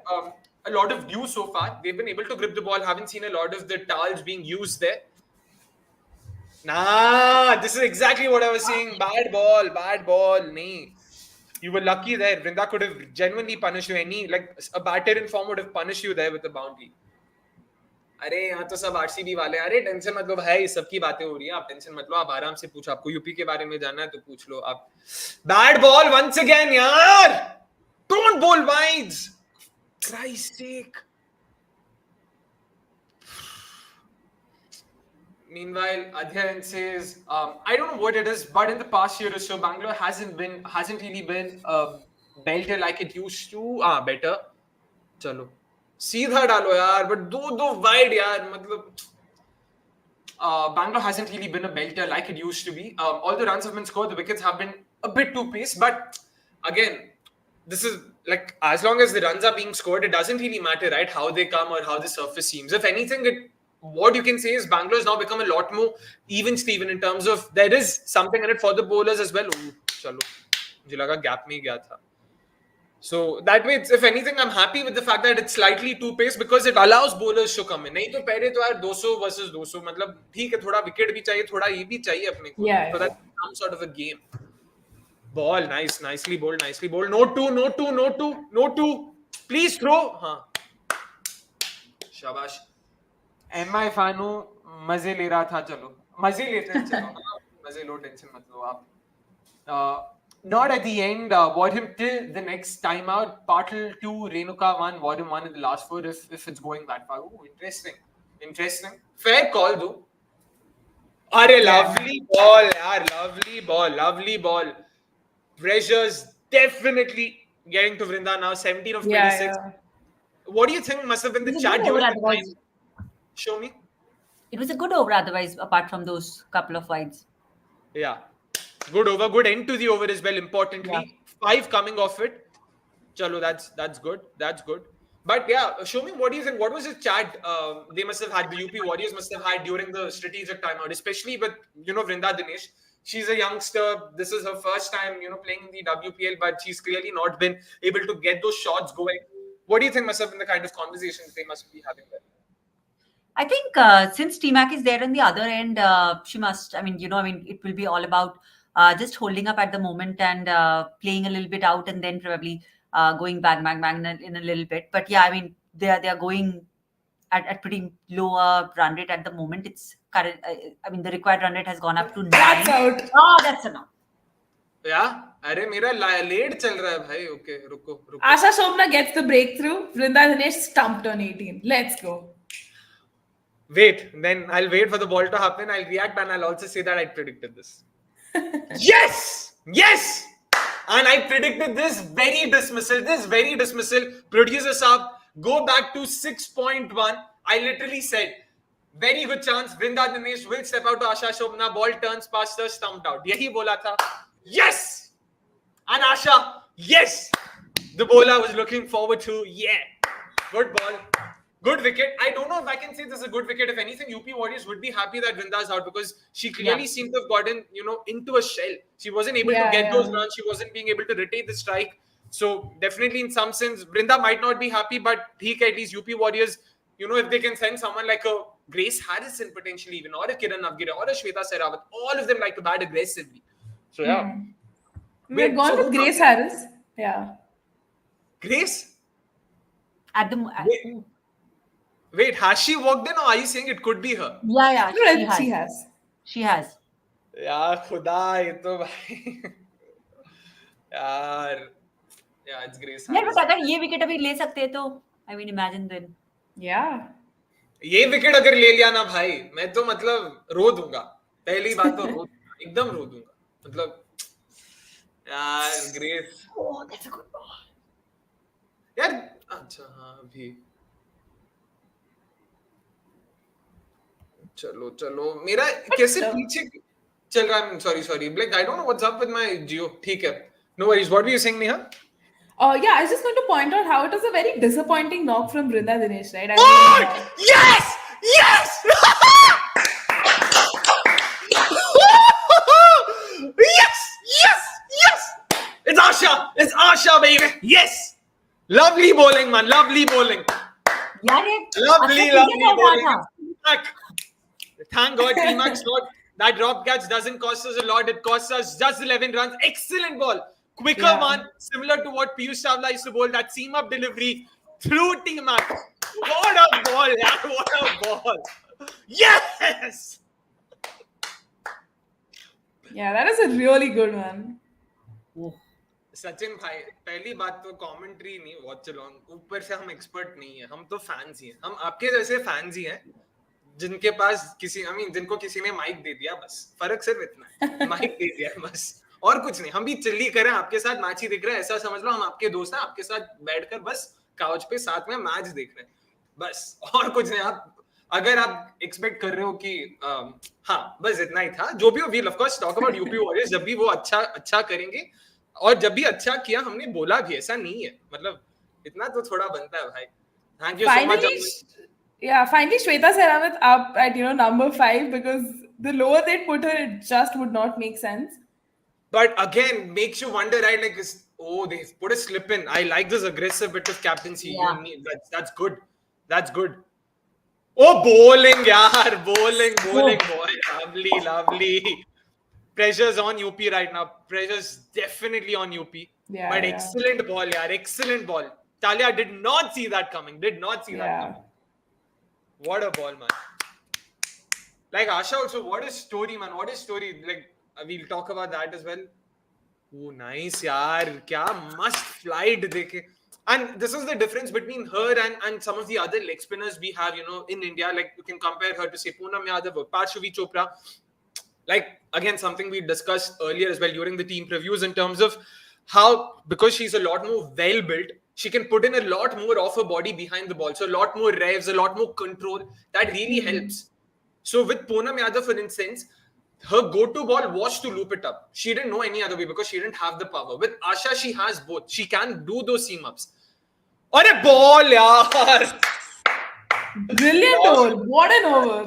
a lot of dew so far. They've been able to grip the ball. Haven't seen a lot of the towels being used there. This is exactly what I was saying. Bad ball. Nee. You were lucky there. Vrinda could have genuinely punished you. A batter in form would have punished you there with the boundary. अरे यहाँ तो सब RCB वाले. अरे tension मत लो भाई, सबकी बातें हो रही हैं, आप टेंशन मत लो, आप आराम से पूछो. आपको यूपी के बारे में जानना है तो पूछ लो आप. बैड बॉल वंस अगेन यार, डोंट बोल wides, Christ sec. Meanwhile, Adhyan says, I don't know what it is, but in the past year or so, Bangalore hasn't really been belter like it used to. Better. Chalo. सीधा डालो यार, but दो wide यार, मतलब Bangalore hasn't really been a belter like it used to be. All the runs have been scored, the wickets have been a bit too paced, but again, this is like, as long as the runs are being scored, it doesn't really matter, right, how they come or how the surface seems. If anything, what you can say is Bangalore has now become a lot more even Steven in terms of there is something in it for the bowlers as well. Chalo, मुझे लगा gap में गया था. So that way, if anything, I'm happy with the fact that it's slightly too paced because it allows bowlers to come in. नहीं तो पहले तो यार 200 versus 200, मतलब ठीक है, थोड़ा wicket भी चाहिए, थोड़ा ये भी चाहिए अपने को. So that's some sort of a game. Ball, nicely bowled. No two. Please throw. हाँ. शाबाश. MI फानू मजे ले रहा था, चलो मजे लेते हैं, चलो मजे लो, टेंशन मत लो आप. Not at the end. Warham till the next time out. Patil 2, Renuka 1, Warham 1 in the last 4 if it's going that far. Oh, interesting. Fair call though. Arey, lovely ball. Pressures definitely getting to Vrinda now. 17 of 26. Yeah. What do you think must have been the chat during the time? Show me. It was a good over otherwise, apart from those couple of wides. Yeah. Good over, good end to the over as well, importantly. 5 coming off it. Chalo, that's good. But yeah, show me, what do you think? What was the chat they must have had, the UP Warriors must have had during the strategic timeout, especially with, Vrinda Dinesh. She's a youngster. This is her first time, playing in the WPL, but she's clearly not been able to get those shots going. What do you think must have been the kind of conversations they must be having there? I think since T-Mac is there on the other end, she must, it will be all about just holding up at the moment and playing a little bit out and then probably going bang in a little bit. But yeah, they are going at pretty low run rate at the moment. It's current. The required run rate has gone up to 9. That's out. Oh, that's enough. Yeah. अरे मेरा late चल रहा है भाई. Okay, रुको. Asha Shobna gets the breakthrough. Vrinda Dinesh stumped on 18. Let's go. Wait, then I'll wait for the ball to happen. I'll react and I'll also say that I predicted this. Yes! And I predicted this very dismissal. Producer Saab, go back to 6.1. I literally said, very good chance Vrinda Dinesh will step out to Asha Shobna, ball turns past her, stumped out. Yahi bola tha. Yes! And Asha, yes! The bowler was looking forward to, yeah. Good ball. Good wicket. I don't know if I can say this is a good wicket. If anything, UP Warriors would be happy that Vrinda's out because she clearly seemed to have gotten, into a shell. She wasn't able to get those runs. She wasn't being able to retain the strike. So definitely in some sense, Vrinda might not be happy, but at least UP Warriors, if they can send someone like a Grace Harrison potentially even, or a Kiran Navgire, or a Shweta Sehrawat, all of them like to bat aggressively. So yeah. We've gone with Grace Harris. Yeah. Grace? At the Wait, has she walked in or are you saying it could be her? Yeah, She has. She has. Yeah, khuda, ye to bhai. Yaar. Yeah, it's Grace. यार but अगर ये wicket अभी ले सकते हैं तो I mean imagine then. Yeah. ये wicket अगर ले लिया ना भाई, मैं तो मतलब रो दूंगा. पहली बात तो रो दूंगा, एकदम रो दूंगा. मतलब यार grace. Oh, that's a good ball. यार अच्छा हाँ अभी चलो मेरा कैसे पीछे चल रहा है. Sorry like I don't know what's up with my Jio. ठीक है, no worries. What were you saying, Neha? Yeah, I was just going to point out how it was a very disappointing knock from Vrinda Dinesh, right? Yes! Yes! It's Asha, baby. Yes! Lovely bowling, man. Lovely bowling. Lovely bowling. Thank God, T-Max got that drop catch doesn't cost us a lot. It costs us just 11 runs. Excellent ball. Quicker one, similar to what Piyush Chawla used to bowl. That seam-up delivery through T-Max. What a ball, yeah. What a ball. Yes! Yeah, that is a really good one. Sachin भाई, पहली बात तो commentary नहीं, watch along, ऊपर से हम expert नहीं है, हम तो फैंस ही हैं. हम आपके जैसे फैंस ही हैं जिनके पास जिनको किसी ने माइक दे दिया, बस फर्क सिर्फ इतना है. माइक दे दिया बस, और कुछ नहीं. हम भी चिल्ली करें, आपके साथ मैच ही देख रहे हैं, ऐसा समझ लो. हम आपके दोस्त हैं, आपके साथ बैठकर बस काउच पे साथ में मैच देख रहे हैं, बस, और कुछ नहीं. आप अगर आप एक्सपेक्ट कर रहे हो कि हाँ बस इतना ही था, जो भी हो, we'll of course talk about UP Warriorz. जब भी वो अच्छा करेंगे, और जब भी अच्छा किया हमने बोला भी, ऐसा नहीं है, मतलब इतना तो थोड़ा बनता है भाई. Thank you so much. Yeah, finally Shweta Sehrawat up at number 5, because the lower they put her, it just would not make sense. But again, makes you wonder, right? Like, they put a slip in. I like this aggressive bit of captaincy. Yeah. That's good. That's good. Oh, bowling, yaar, bowling, boy, lovely. Pressure's on UP right now. Pressure's definitely on UP. Yeah, but excellent ball, yaar. Excellent ball. Talia did not see that coming. That coming. What a ball, man. Like Asha also, what a story, man. What a story. Like, we'll talk about that as well. Oh, nice, yaar. Kya must flight dekhe. And this is the difference between her and some of the other leg spinners we have, in India. Like, you can compare her to, say, Poonam Yadav or Parshavi Chopra. Like, again, something we discussed earlier as well during the team previews, in terms of how, because she's a lot more well-built, she can put in a lot more of her body behind the ball. So a lot more revs, a lot more control. That really helps. So with Poonam Yadav, for instance, her go-to ball was to loop it up. She didn't know any other way because she didn't have the power. With Asha, she has both. She can do those seam-ups. Or a ball, yaar! Brilliant over. What an over.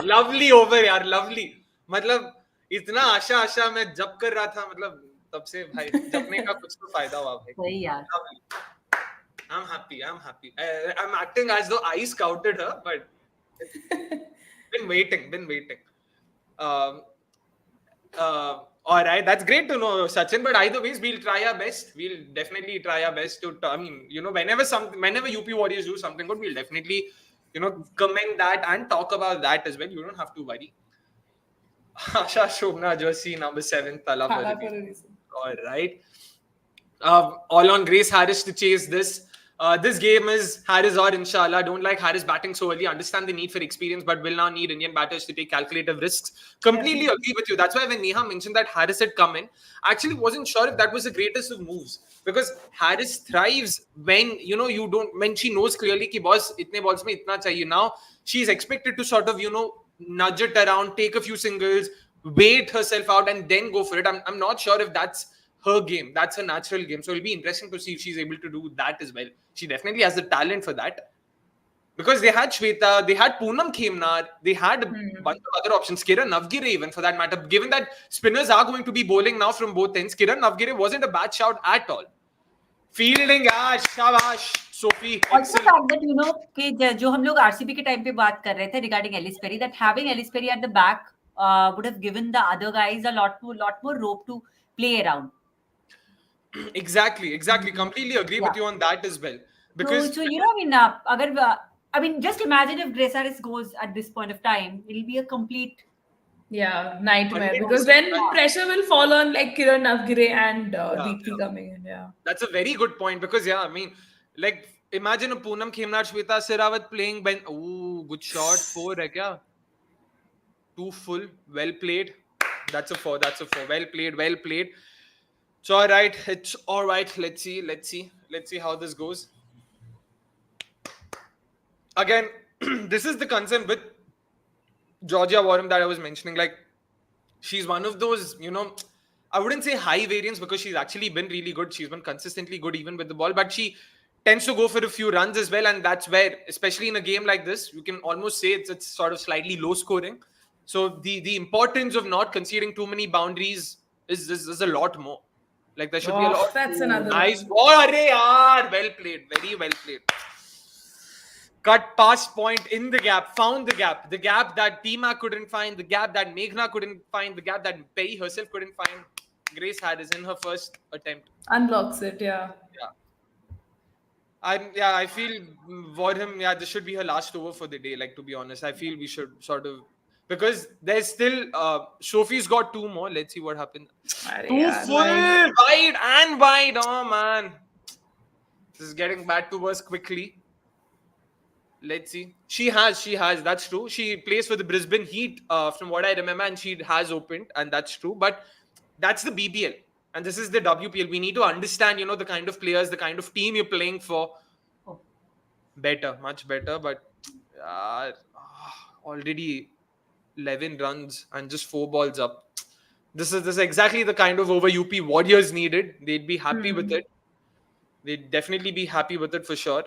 Lovely over, yaar. Lovely. मतलब इतना आशा मैं जब कर रहा था, मतलब तब से भाई जपने का कुछ तो फायदा हुआ भाई. सही यार. I'm happy. I'm acting as though I scouted her, but been waiting. All right, that's great to know, Sachin. But either ways, we'll try our best. We'll definitely try our best to. Whenever UP Warriors do something good, we'll definitely, comment that and talk about that as well. You don't have to worry. Asha Shobna jersey number 7, Tala for a reason. All right. All on Grace Harris to chase this. This game is Harris or inshallah. Don't like Harris batting so early. Understand the need for experience, but will now need Indian batters to take calculative risks. Completely agree with you. That's why when Neha mentioned that Harris had come in, I actually wasn't sure if that was the greatest of moves. because Harris thrives when when she knows clearly ki boss itne balls mein itna chahiye. Now she's expected to sort of nudge it around, take a few singles, wait herself out, and then go for it. I'm not sure if that's her game. That's her natural game. So it'll be interesting to see if she's able to do that as well. She definitely has the talent for that. Because they had Shweta, they had Poonam Khemnar, they had a bunch of other options. Kiran Navgire, even for that matter. Given that spinners are going to be bowling now from both ends, Kiran Navgire wasn't a bad shout at all. Fielding, shabash, Sophie. Also fact that कि जो हम लोग RCB के time पे बात कर रहे थे regarding Ellyse Perry, that having Ellyse Perry at the back would have given the other guys a lot more rope to play around. Exactly. Completely agree with you on that as well. Because so I mean, just imagine if Grace Harris goes at this point of time, it'll be a complete nightmare. 100%. Because then pressure will fall on like Kiran Navgire and Deepti coming in. Yeah, that's a very good point because I mean, like imagine a Poonam Khemnar Shweta Sehrawat playing Ben. Oh, good shot, 4 hai kya? 2 full, well played. That's a 4. Well played. It's all right. Let's see how this goes. Again, this is the concern with Georgia Warren that I was mentioning. Like, she's one of those, I wouldn't say high variance because she's actually been really good. She's been consistently good even with the ball, but she tends to go for a few runs as well. And that's where, especially in a game like this, you can almost say it's sort of slightly low scoring. So the importance of not conceding too many boundaries is a lot more. Like there should be a lot. That's another nice. Well played. Very well played. Cut past point in the gap, found the gap that Tima couldn't find, the gap that Meghna couldn't find, the gap that Perry herself couldn't find. Grace Harris in her first attempt unblocks it. Yeah. I feel Warriorz, this should be her last over for the day. Like, to be honest, I feel we should sort of, because there's still Sophie's got 2 more. Let's see what happens. 2 full, wide. Oh man, this is getting bad to us quickly. Let's see. She has. That's true. She plays for the Brisbane Heat, from what I remember, and she has opened, and that's true. But that's the BBL, and this is the WPL. We need to understand, the kind of players, the kind of team you're playing for. Much better. But already 11 runs and just 4 balls up. This is exactly the kind of over UP Warriorz needed. They'd be happy with it. They'd definitely be happy with it for sure.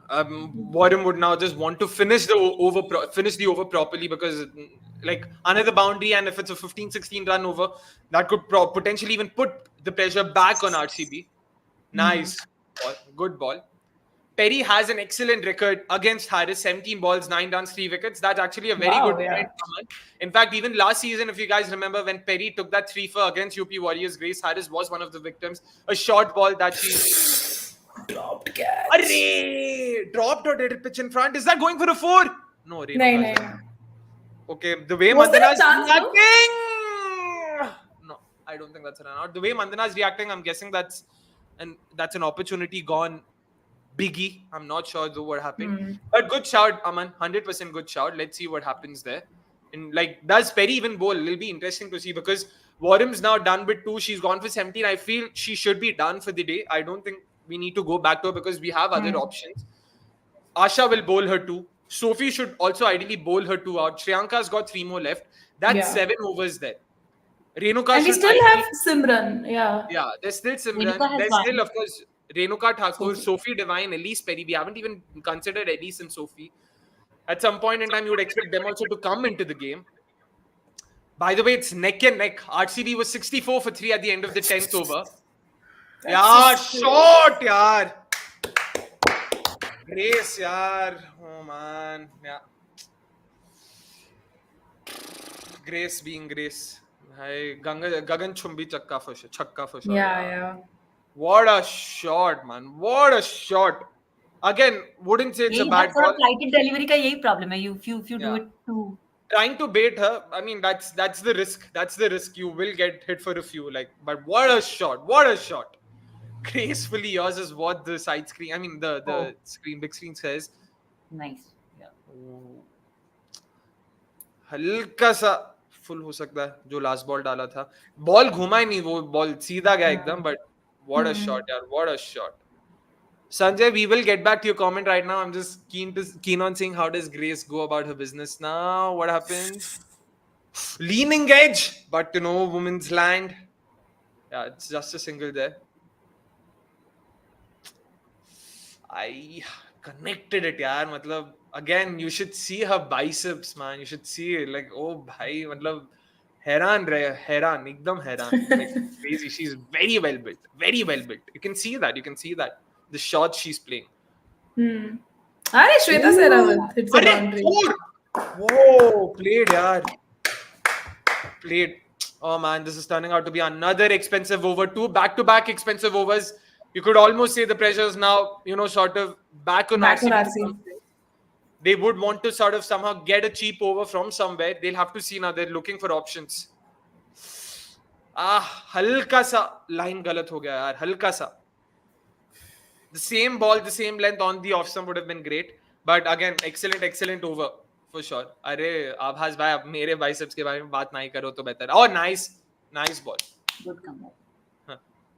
Warren would now just want to finish the over properly, because like another boundary, and if it's a 15-16 run over, that could potentially even put the pressure back on RCB. Nice ball, good ball. Perry has an excellent record against Harris, 17 balls, 9 runs, 3 wickets. That's actually a very good point. In fact, even last season, if you guys remember, when Perry took that 3-4 against UP Warriorz, Grace Harris was one of the victims. A short ball that she dropped catch. Dropped or did it pitch in front? Is that going for a 4? No, no. Okay, the way Was Mandhana's reacting? No, I don't think that's a run out. The way Mandhana's reacting, I'm guessing that's an opportunity gone. Biggie. I'm not sure though what happened. But good shout, Aman. 100% good shout. Let's see what happens there. And does Perry even bowl? It'll be interesting to see, because Warren's now done with 2. She's gone for 17. I feel she should be done for the day. I don't think we need to go back to her because we have other options. Asha will bowl her 2. Sophie should also ideally bowl her 2 out. Shriyanka's got 3 more left. That's 7 overs there. Renuka and we still have Simran. Yeah, there's still Simran. There's still, of course, Renuka Thakur, Sophie Devine, Ellyse Perry. We haven't even considered Ellyse and Sophie. At some point in time, you would expect them also to come into the game. By the way, it's neck and neck. RCB was 64 for 3 at the end of the 10th over. Short, yaar. Grace, yaar. Oh, man. Yeah. Grace being Grace. Gagan Chumbi chakka for sure. Yeah. What a shot, man. What a shot. Again, wouldn't say it's a bad ball. Flighted delivery ka yahi problem hai. If you do it too. Trying to bait her, I mean, that's the risk. That's the risk. You will get hit for a few. But what a shot. What a shot. Gracefully yours is what the side screen, I mean, the big screen says. Nice. Yeah. हल्का सा full हो सकता है जो last ball डाला था. Ball घुमा ही नहीं, वो बॉल सीधा गया एकदम, but What a shot, yaar. What a shot. Sanjay, we will get back to your comment right now. I'm just keen on seeing how does Grace go about her business now. What happens? Leaning edge, but women's land. Yeah, it's just a single there. I connected it, yaar. Matlab, again, you should see her biceps, man. You should see it. Like, oh, bhai, matlab, heran, ekdam heran. Like, crazy. She's very well built. Very well built. You can see that. The shots she's playing. Are Shweta Sehrawat hits a boundary. Whoa, played, yaar. Played. Oh man, this is turning out to be another expensive over. 2 back-to-back expensive overs. You could almost say the pressure is now, sort of back on RCB. They would want to sort of somehow get a cheap over from somewhere. They'll have to see now. They're looking for options. Halka sa line galat ho gaya, yaar. Halka sa. The same ball, the same length on the off stump would have been great. But again, excellent over. For sure. अरे आभास भाई अब मेरे biceps के बारे में बात नहीं करो तो बेहतर. Oh, nice ball. Good comeback.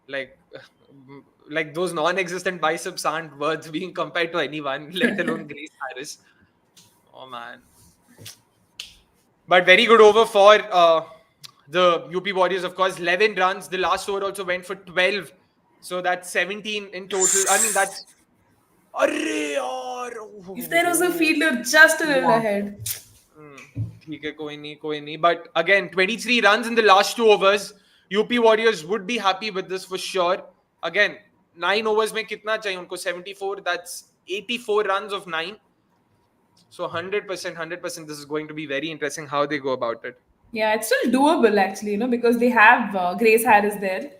Like those non-existent biceps aren't worth being compared to anyone, let alone Grace Harris. Oh man. But very good over for the UP Warriorz, of course. 11 runs. The last over also went for 12. So that's 17 in total. I mean, that's... If there was a fielder just a little ahead. ठीक है, कोई नहीं. But again, 23 runs in the last 2 overs. UP Warriorz would be happy with this for sure. Again, 9 overs में कितना चाहिए उनको? 74. That's 84 runs of 9. So 100%, this is going to be very interesting how they go about it. Yeah, it's still doable actually, because they have Grace Harris there.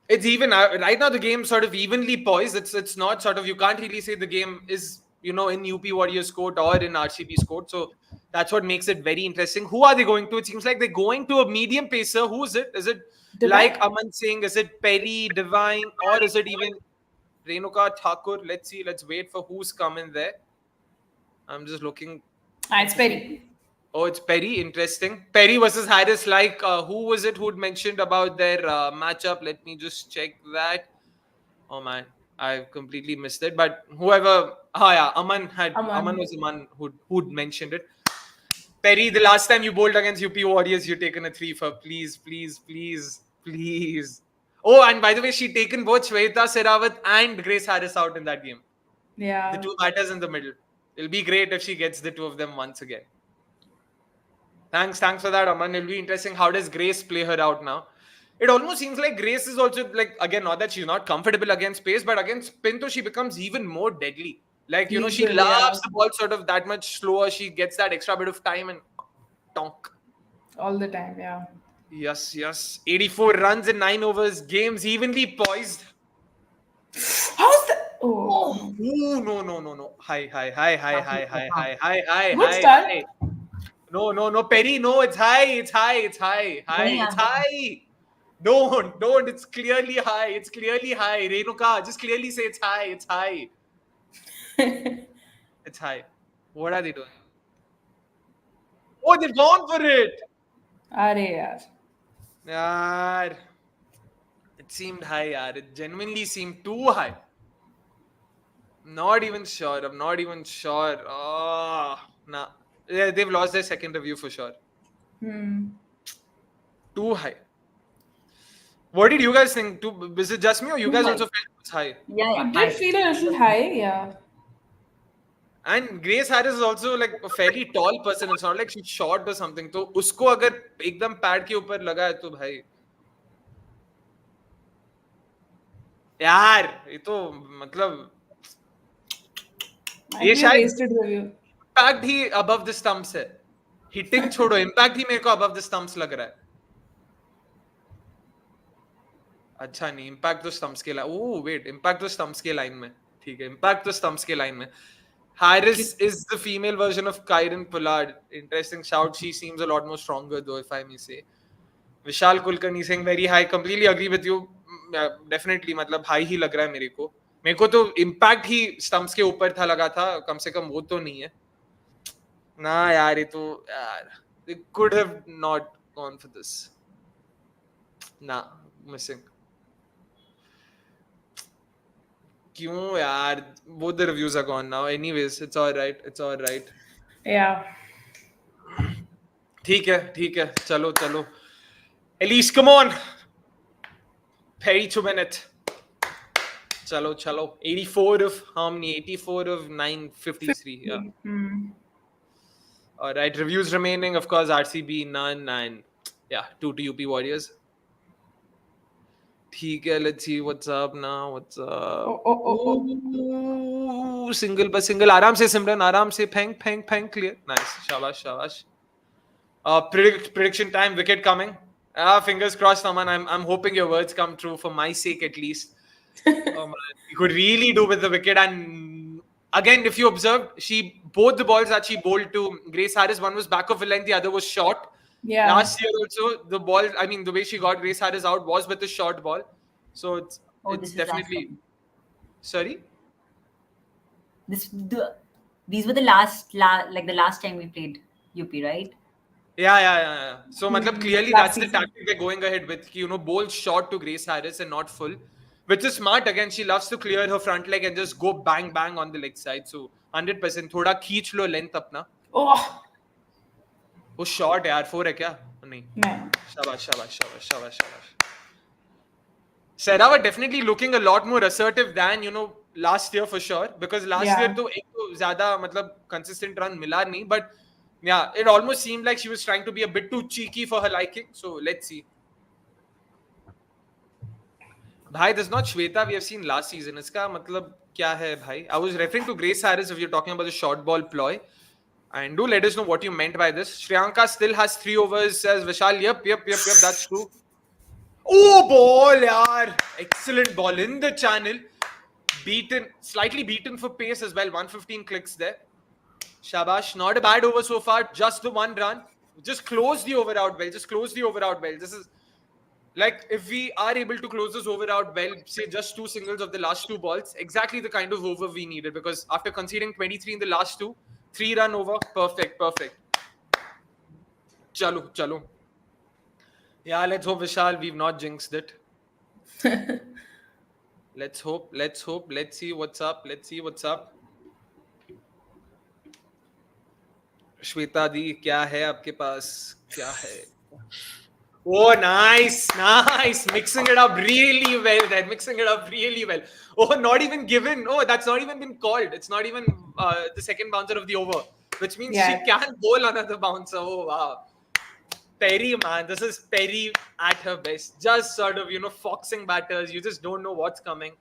It's even right now the game sort of evenly poised. It's not sort of, you can't really say the game is in UP Warriorz court or in RCB's court. So that's what makes it very interesting. Who are they going to? It seems like they're going to a medium pacer. Who is it? Is it Divine? Like Aman Singh? Is it Perry, Divine, or is it even Renuka Thakur? Let's see. Let's wait for who's coming there. I'm just looking. It's Perry. Oh, it's Perry. Interesting. Perry versus Harris. Like, who was it who'd mentioned about their matchup? Let me just check that. Oh, man. I completely missed it. But whoever... Aman was the one who'd mentioned it. Perry, the last time you bowled against UP Warriorz, you taken a 3 for. Please. Oh, and by the way, she taken both Shweta Sehrawat and Grace Harris out in that game. Yeah. The 2 batters in the middle. It'll be great if she gets the 2 of them once again. Thanks for that, Aman. It'll be interesting. How does Grace play her out now? It almost seems like Grace is also, like, again, not that she's not comfortable against pace, but against spin, though, she becomes even more deadly. Like, she loves the ball sort of that much slower. She gets that extra bit of time and tonk. All the time, yeah. Yes. 84 runs in 9 overs. Games evenly poised. How's that? Oh. No. Hi. Good start. No, Perry, no, it's high. It's high. Don't. It's clearly high. Renuka, just clearly say it's high. It's high. What are they doing? Oh, they've gone for it. Yaar. It seemed high, yaar. It genuinely seemed too high. I'm not even sure. Oh, nah. Yeah, they've lost their second review for sure. Too high. What did you guys think? Was it just me or you guys also felt it was high? Yeah. It did feel a little high, yeah. And Grace Harris is also like a fairly tall person. It's not like she's short or something. So उसको अगर एकदम pad के ऊपर लगा है तो भाई यार ये तो मतलब ये शायद impact he above the stumps है. हिटिंग छोड़ो, इम्पैक्ट ही मेरे को above the stumps लग रहा है. अच्छा नहीं, इम्पैक्ट तो स्टंप्स के इम्पैक्ट तो स्टंप्स के लाइन में. ठीक है, इम्पैक्ट तो स्टंप्स के लाइन में. Harris is the female version of Kyron Pollard. Interesting shout. She seems a lot more stronger though, if I may say. Vishal Kulkarni saying very high. Completely agree with you. Definitely, मतलब high ही लग रहा है मेरे को. मेरे को तो impact ही stumps के ऊपर था लगा था. कम से कम वो तो नहीं है. ना यार ये तो यार. They could have not gone for this. Nah, missing. क्यों यार? Both the reviews are gone now. Anyways, it's all right. It's all right. Yeah. ठीक है. चलो. Ellyse, come on. Perry to win it. Chalo. 84 of how many? 84 of 953. Yeah. All right. Reviews remaining, of course. RCB none and yeah, 2 to UP Warriorz. ठीक है. Let's see what's up now. What's up? Ooh, single पर single. आराम से सिमरन. आराम से. Peng. Clear. Nice. Shabash. Prediction time. Wicket coming. Fingers crossed, Aman. I'm hoping your words come true for my sake at least. Oh man, he could really do with the wicket. And again, if you observed, both the balls that she bowled to Grace Harris, one was back of the length, the other was short. Yeah. Last year also, the ball, I mean, the way she got Grace Harris out was with a short ball. So it's definitely. Sorry. These were the last time we played UP, right? Yeah. So, clearly that's the tactic they're going ahead with. Bowl short to Grace Harris and not full, which is smart. Again, she loves to clear her front leg and just go bang on the leg side. So, 100%. Thoda खींच लो length अपना. Oh. वो short यार 4 है क्या? नहीं. शाबाश. Sarah definitely looking a lot more assertive than last year for sure, because last year तो एक तो ज़्यादा consistent run मिला नहीं, but yeah, it almost seemed like she was trying to be a bit too cheeky for her liking. So let's see. Bhai, this is not Shweta we have seen last season. Iska matlab kya hai, bhai? I was referring to Grace Harris if you're talking about the short ball ploy. And do let us know what you meant by this. Shriyanka still has 3 overs, says Vishal. Yep, that's true. Oh, ball, yaar. Excellent ball in the channel. Slightly beaten for pace as well. 115 clicks there. Shabash. Not a bad over so far. Just the 1 run. Just close the over out well. This is like, if we are able to close this over out well, say just 2 singles of the last 2 balls, exactly the kind of over we needed. Because after conceding 23 in the last 2, 3 run over, perfect. Chalo. Yeah, let's hope, Vishal, we've not jinxed it. Let's hope. Let's see what's up. Shweta di, kya hai aapke paas? Kya hai? Oh, nice. Mixing it up really well. Oh, not even given. Oh, that's not even been called. It's not even the second bouncer of the over, which means she can bowl another bouncer. Oh, wow. Perry, man. This is Perry at her best. Just sort of, foxing batters. You just don't know what's coming.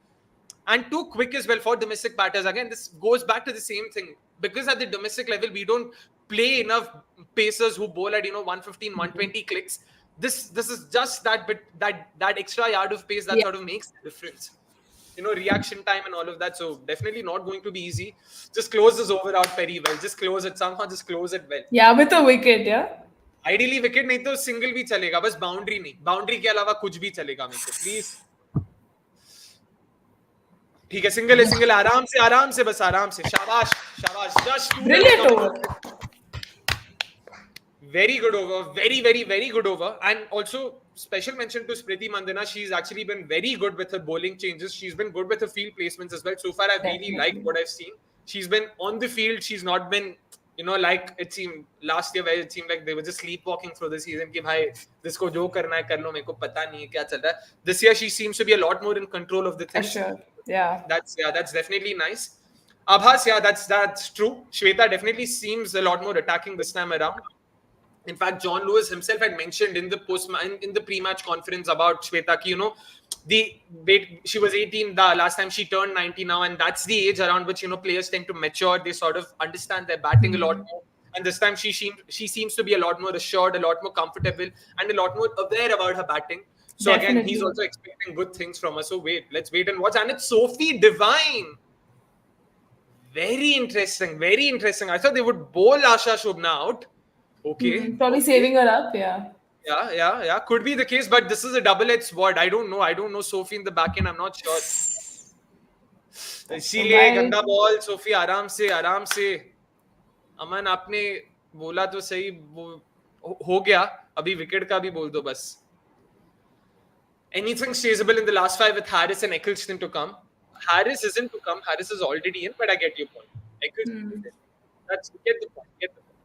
And too quick as well for domestic batters. Again, this goes back to the same thing. Because at the domestic level, we don't play enough pacers who bowl at, 115, 120 clicks. This is just that bit, that extra yard of pace that sort of makes the difference. Reaction time and all of that. So definitely not going to be easy. Just close this over out very well. Just close it somehow. Just close it well. Yeah, with a wicket, yeah. Ideally wicket नहीं तो single भी चलेगा, बस boundary नहीं. Boundary के अलावा कुछ भी चलेगा मेरे को. Please. ठीक है, single है, आराम से बस आराम से. शाबाश. Just brilliant over. Very good over. Very good over. And also, special mention to Smriti Mandhana. She's actually been very good with her bowling changes. She's been good with her field placements as well. So far, I've really liked what I've seen. She's been on the field. She's not been, like it seemed last year where it seemed like they were just sleepwalking through the season. Ki bhai, this ko jo karna hai, kar lo, meko pata nahi hai kya chal raha hai. This year, she seems to be a lot more in control of the things. Sure. Yeah. That's definitely nice. Abhas, that's true. Shweta definitely seems a lot more attacking this time around. In fact, John Lewis himself had mentioned in the pre-match conference about Shweta ki, she was 18 the last time, she turned 19 now, and that's the age around which players tend to mature. They sort of understand their batting a lot more, and this time she seems to be a lot more assured, a lot more comfortable, and a lot more aware about her batting. So definitely. Again, he's also expecting good things from her. So let's wait and watch. And it's Sophie Divine. Very interesting. I thought they would bowl Asha Shubhna out. Okay. Probably saving her up, yeah. Yeah. Could be the case, but this is a double-edged sword. I don't know Sophie in the back end. I'm not sure. इसीलिए गंदा ball. Sophie आराम से. अमन आपने बोला तो सही, वो हो गया. अभी विकेट का भी बोल दो बस. Anything chaseable in the last 5 with Harris and Ecclestone to come? Harris isn't to come. Harris is already in, but I get your point. Ecclestone is in. That's get the point. Get the point.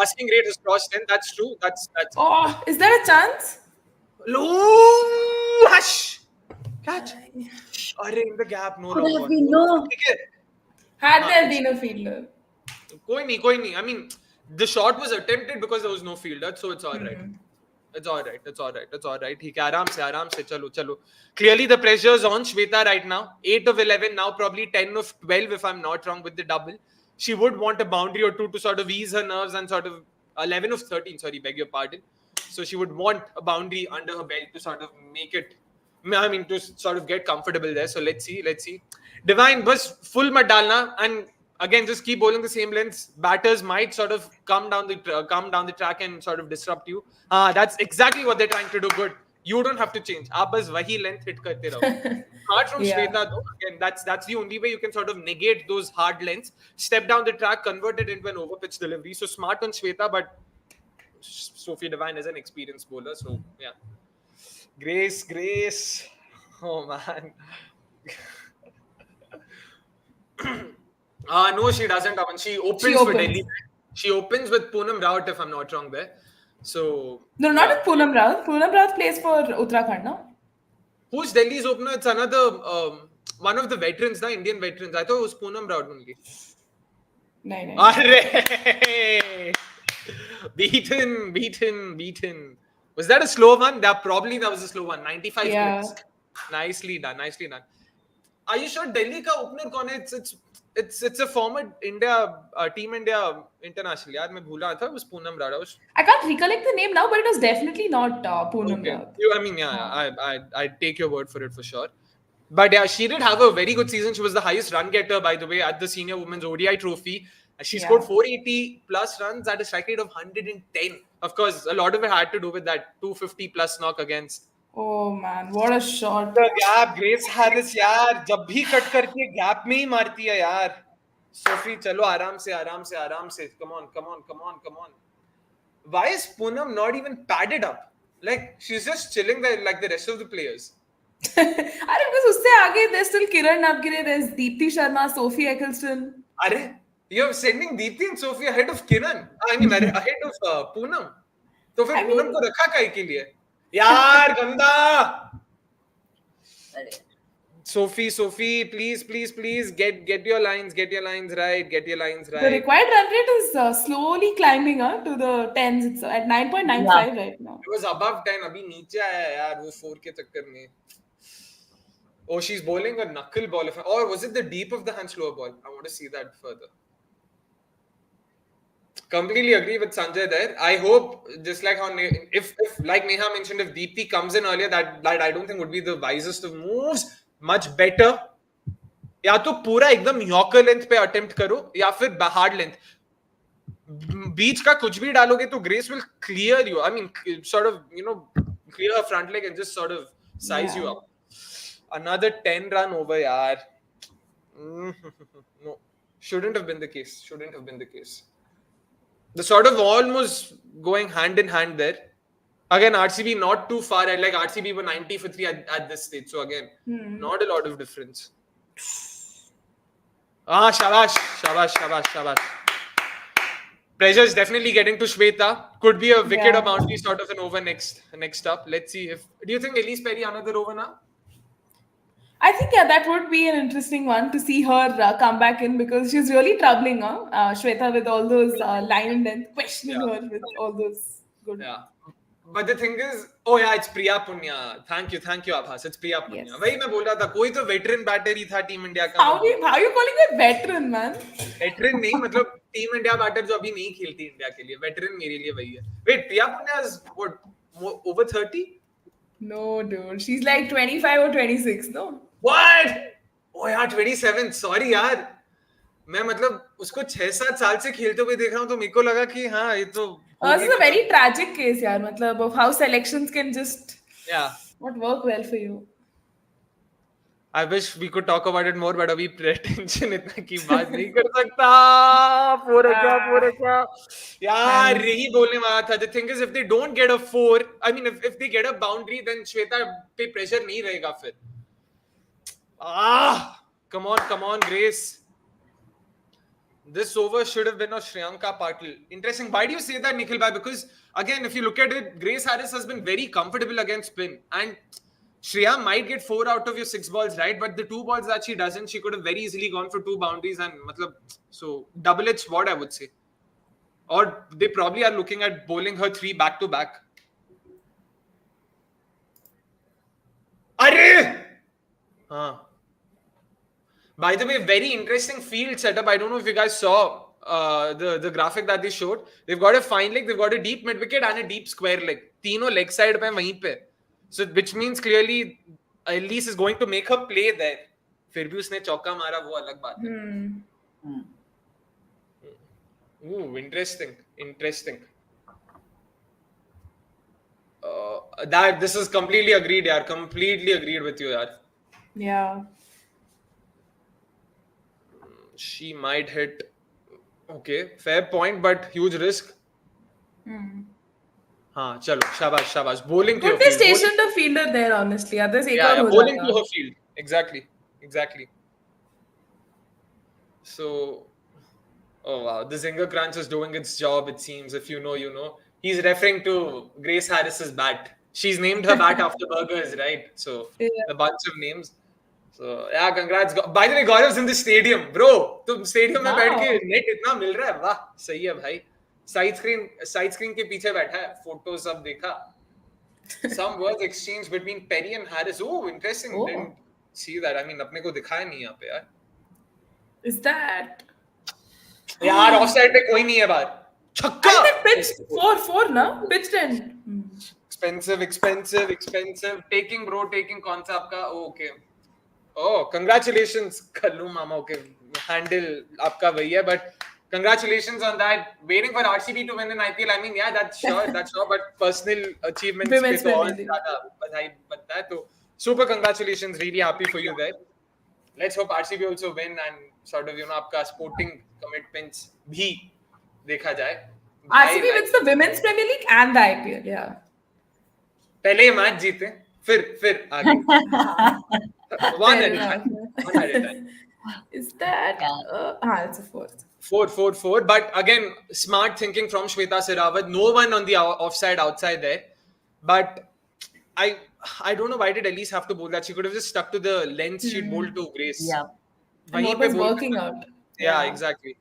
Asking rate has crossed 10. That's true. That's Oh, is there a chance? low. Hush. Catch. Arre, in the gap. No Could long have ball. been no. Had there been a fielder? Koi nahi. I mean, the shot was attempted because there was no fielder, so it's all right. It's all right. It's all right. It's all right. ठीक है आराम से चलो. Clearly the pressure is on Shweta right now. 8 of 11 now, probably 10 of 12 if I'm not wrong with the double. She would want a boundary or two to sort of ease her nerves and sort of 11 of 13. Sorry, beg your pardon. So she would want a boundary under her belt to sort of make it. I mean, to sort of get comfortable there. So let's see. Divine, bus full mat dalna, and again just keep bowling the same lengths. Batters might sort of come down the track and sort of disrupt you. That's exactly what they're trying to do. Good. You don't have to change. आप बस वही length hit करते रहो. Apart from Shweta, though, again, that's the only way you can sort of negate those hard lengths. Step down the track, convert it into an overpitch delivery. So smart on Shweta, but Sophie Devine is an experienced bowler. So yeah, Grace. Oh man. No, she doesn't. She opens for Delhi. She opens with Poonam Rawat, if I'm not wrong there. So no, not with Poonam Rawat. Poonam Rawat plays for Uttarakhand, no? Who's Delhi's opener? It's another one of the veterans, the Indian veterans. I thought it was Poonam Rawat only. No. Arre! Beaten. Was that a slow one? That was a slow one. 95 minutes. Nicely done. Are you sure Delhi ka opener kaun hai? It's a former Team India international. यार मैं भूला था. It was Poonam Rawat. I can't recollect the name now, but it was definitely not Poonam Rawat. I mean, I take your word for it for sure. But yeah, she did have a very good season. She was the highest run getter, by the way, at the Senior Women's ODI Trophy. She scored 480 plus runs at a strike rate of 110. Of course, a lot of it had to do with that 250 plus knock against. Oh man, what a shot. The gap, Grace Harris, यार जब भी cut करके gap में ही मारती है यार. Sophie, चलो आराम से. Come on. Why is Poonam not even padded up? Like, she's just chilling there like the rest of the players. Because उससे आगे there's still Kiran Navgire, there's Deepti Sharma, Sophie Ecclestone. अरे, you're sending Deepti and Sophie ahead of Kiran. I mean, ahead of Poonam. तो फिर Poonam को रखा काहे के लिए? यार गंदा. Sophie, please get your lines right. The required run rate is slowly climbing up to the 10s. It's at 9.95 right now. It was above 10. अभी नीचे आया यार वो 4 के चक्कर में. Oh, she's bowling a knuckle ball. Or was it the deep of the hand slower ball? I want to see that further. Completely agree with Sanjay there. I hope, just like how if like Neha mentioned, if Deepti comes in earlier, that I don't think would be the wisest of moves. Much better. या तो पूरा एकदम yorker length पे attempt करो या फिर hard length. बीच का कुछ भी डालोगे तो Grace will clear you. I mean, sort of, clear her front leg and just sort of size you up. Another 10 run over, yaar. No, shouldn't have been the case. The sort of almost going hand in hand there. Again, RCB not too far. Like RCB were 90 for 3 at this stage. So again, not a lot of difference. Shabash. Pressure is definitely getting to Shweta. Could be a wicket or boundary sort of an over next up. Let's see if. Do you think Ellyse Perry another over now? I think that would be an interesting one to see her come back in, because she's really troubling Shweta with all those line and length, questioning her with all those good. Yeah. But the thing is, it's Priya Punya. Thank you, Abhas. It's Priya Punya. Yes. वही मैं बोल रहा था, कोई तो veteran batter ही था Team India का. How are you calling her veteran, man? Veteran नहीं, मतलब Team India batter जो अभी नहीं खेलती India के लिए. Veteran मेरे लिए वही है. Wait, Priya Punya is what, over 30? No, dude. She's like 25 or 26, no? What? Oh यार 27. Sorry यार. मैं मतलब उसको 6-7 साल से खेलते हुए देख रहा हूँ तो मेरे को लगा कि हाँ ये तो. This is a very tragic case, yaar. मतलब of how selections can just not work well for you. I wish we could talk about it more, but अभी pretension इतना की बात नहीं कर सकता. पूरा यार यही बोलने वाला था. The thing is, if they don't get a 4, I mean if they get a boundary, then Shweta पे pressure नहीं रहेगा फिर. Come on, Grace. This over should have been a Shriyanka Patil. Interesting. Why do you say that, Nikhil Bhai? Because again, if you look at it, Grace Harris has been very comfortable against spin. And Shriya might get 4 out of your 6 balls, right? But the 2 balls that she doesn't, she could have very easily gone for 2 boundaries and so double-edged sword, I would say. Or they probably are looking at bowling her 3 back-to-back. Arre! By the way, very interesting field setup. I don't know if you guys saw the graphic that they showed. They've got a fine leg, they've got a deep mid wicket and a deep square leg. Tino leg side pe wahin pe. So which means clearly Ellyse is going to make her play there. फिर भी उसने चौका मारा वो अलग बात है. Ooh, interesting. That this is completely agreed, yaar. Completely agreed with you, yaar. Yeah. She might hit. Okay, fair point, but huge risk. हाँ, चलो, शाबाश. Bowling to Could her they field. stationed a fielder there, honestly? Others Yeah, bowling to her field. Exactly. So, oh wow, the Zinger Crunch is doing its job, it seems. If you know, you know. He's referring to Grace Harris's bat. She's named her bat after burgers, right? So, a bunch of names. So, yeah, congrats. By the way, Gaurav's in the stadium. Bro, तुम stadium में बैठ के net इतना मिल रहा है. वाह, सही है भाई. Side screen के पीछे बैठा है. Photos सब देखा. Some words exchanged between Perry and Harris. Oh, interesting. Didn't see that. I mean, अपने को दिखाया नहीं यहाँ पे यार. Is that? यार offside पे कोई नहीं है बाहर. छक्का. I think pitch 4 ना? Pitched in. Expensive. Taking कौन सा आपका? Oh, okay. Oh, congratulations, Kallu Mama. Okay, handle आपका वही है, but congratulations on that. Waiting for RCB to win an IPL. I mean, yeah, that's sure. But personal achievements पे तो और ज़्यादा बधाई बनता है. तो super congratulations. Really happy for you there. Let's hope RCB also win and sort of आपका sporting commitments भी देखा जाए. RCB wins the Women's Premier League and the IPL. Yeah. पहले ये मैच जीते, फिर आगे. One at a time. Is that? It's a 4. 4. But again, smart thinking from Shweta Sehrawat. No one on the offside outside there. But I don't know why did Ellyse have to bowl that. She could have just stuck to the length she'd bowled to Grace. Yeah. And what was working out. Yeah, exactly.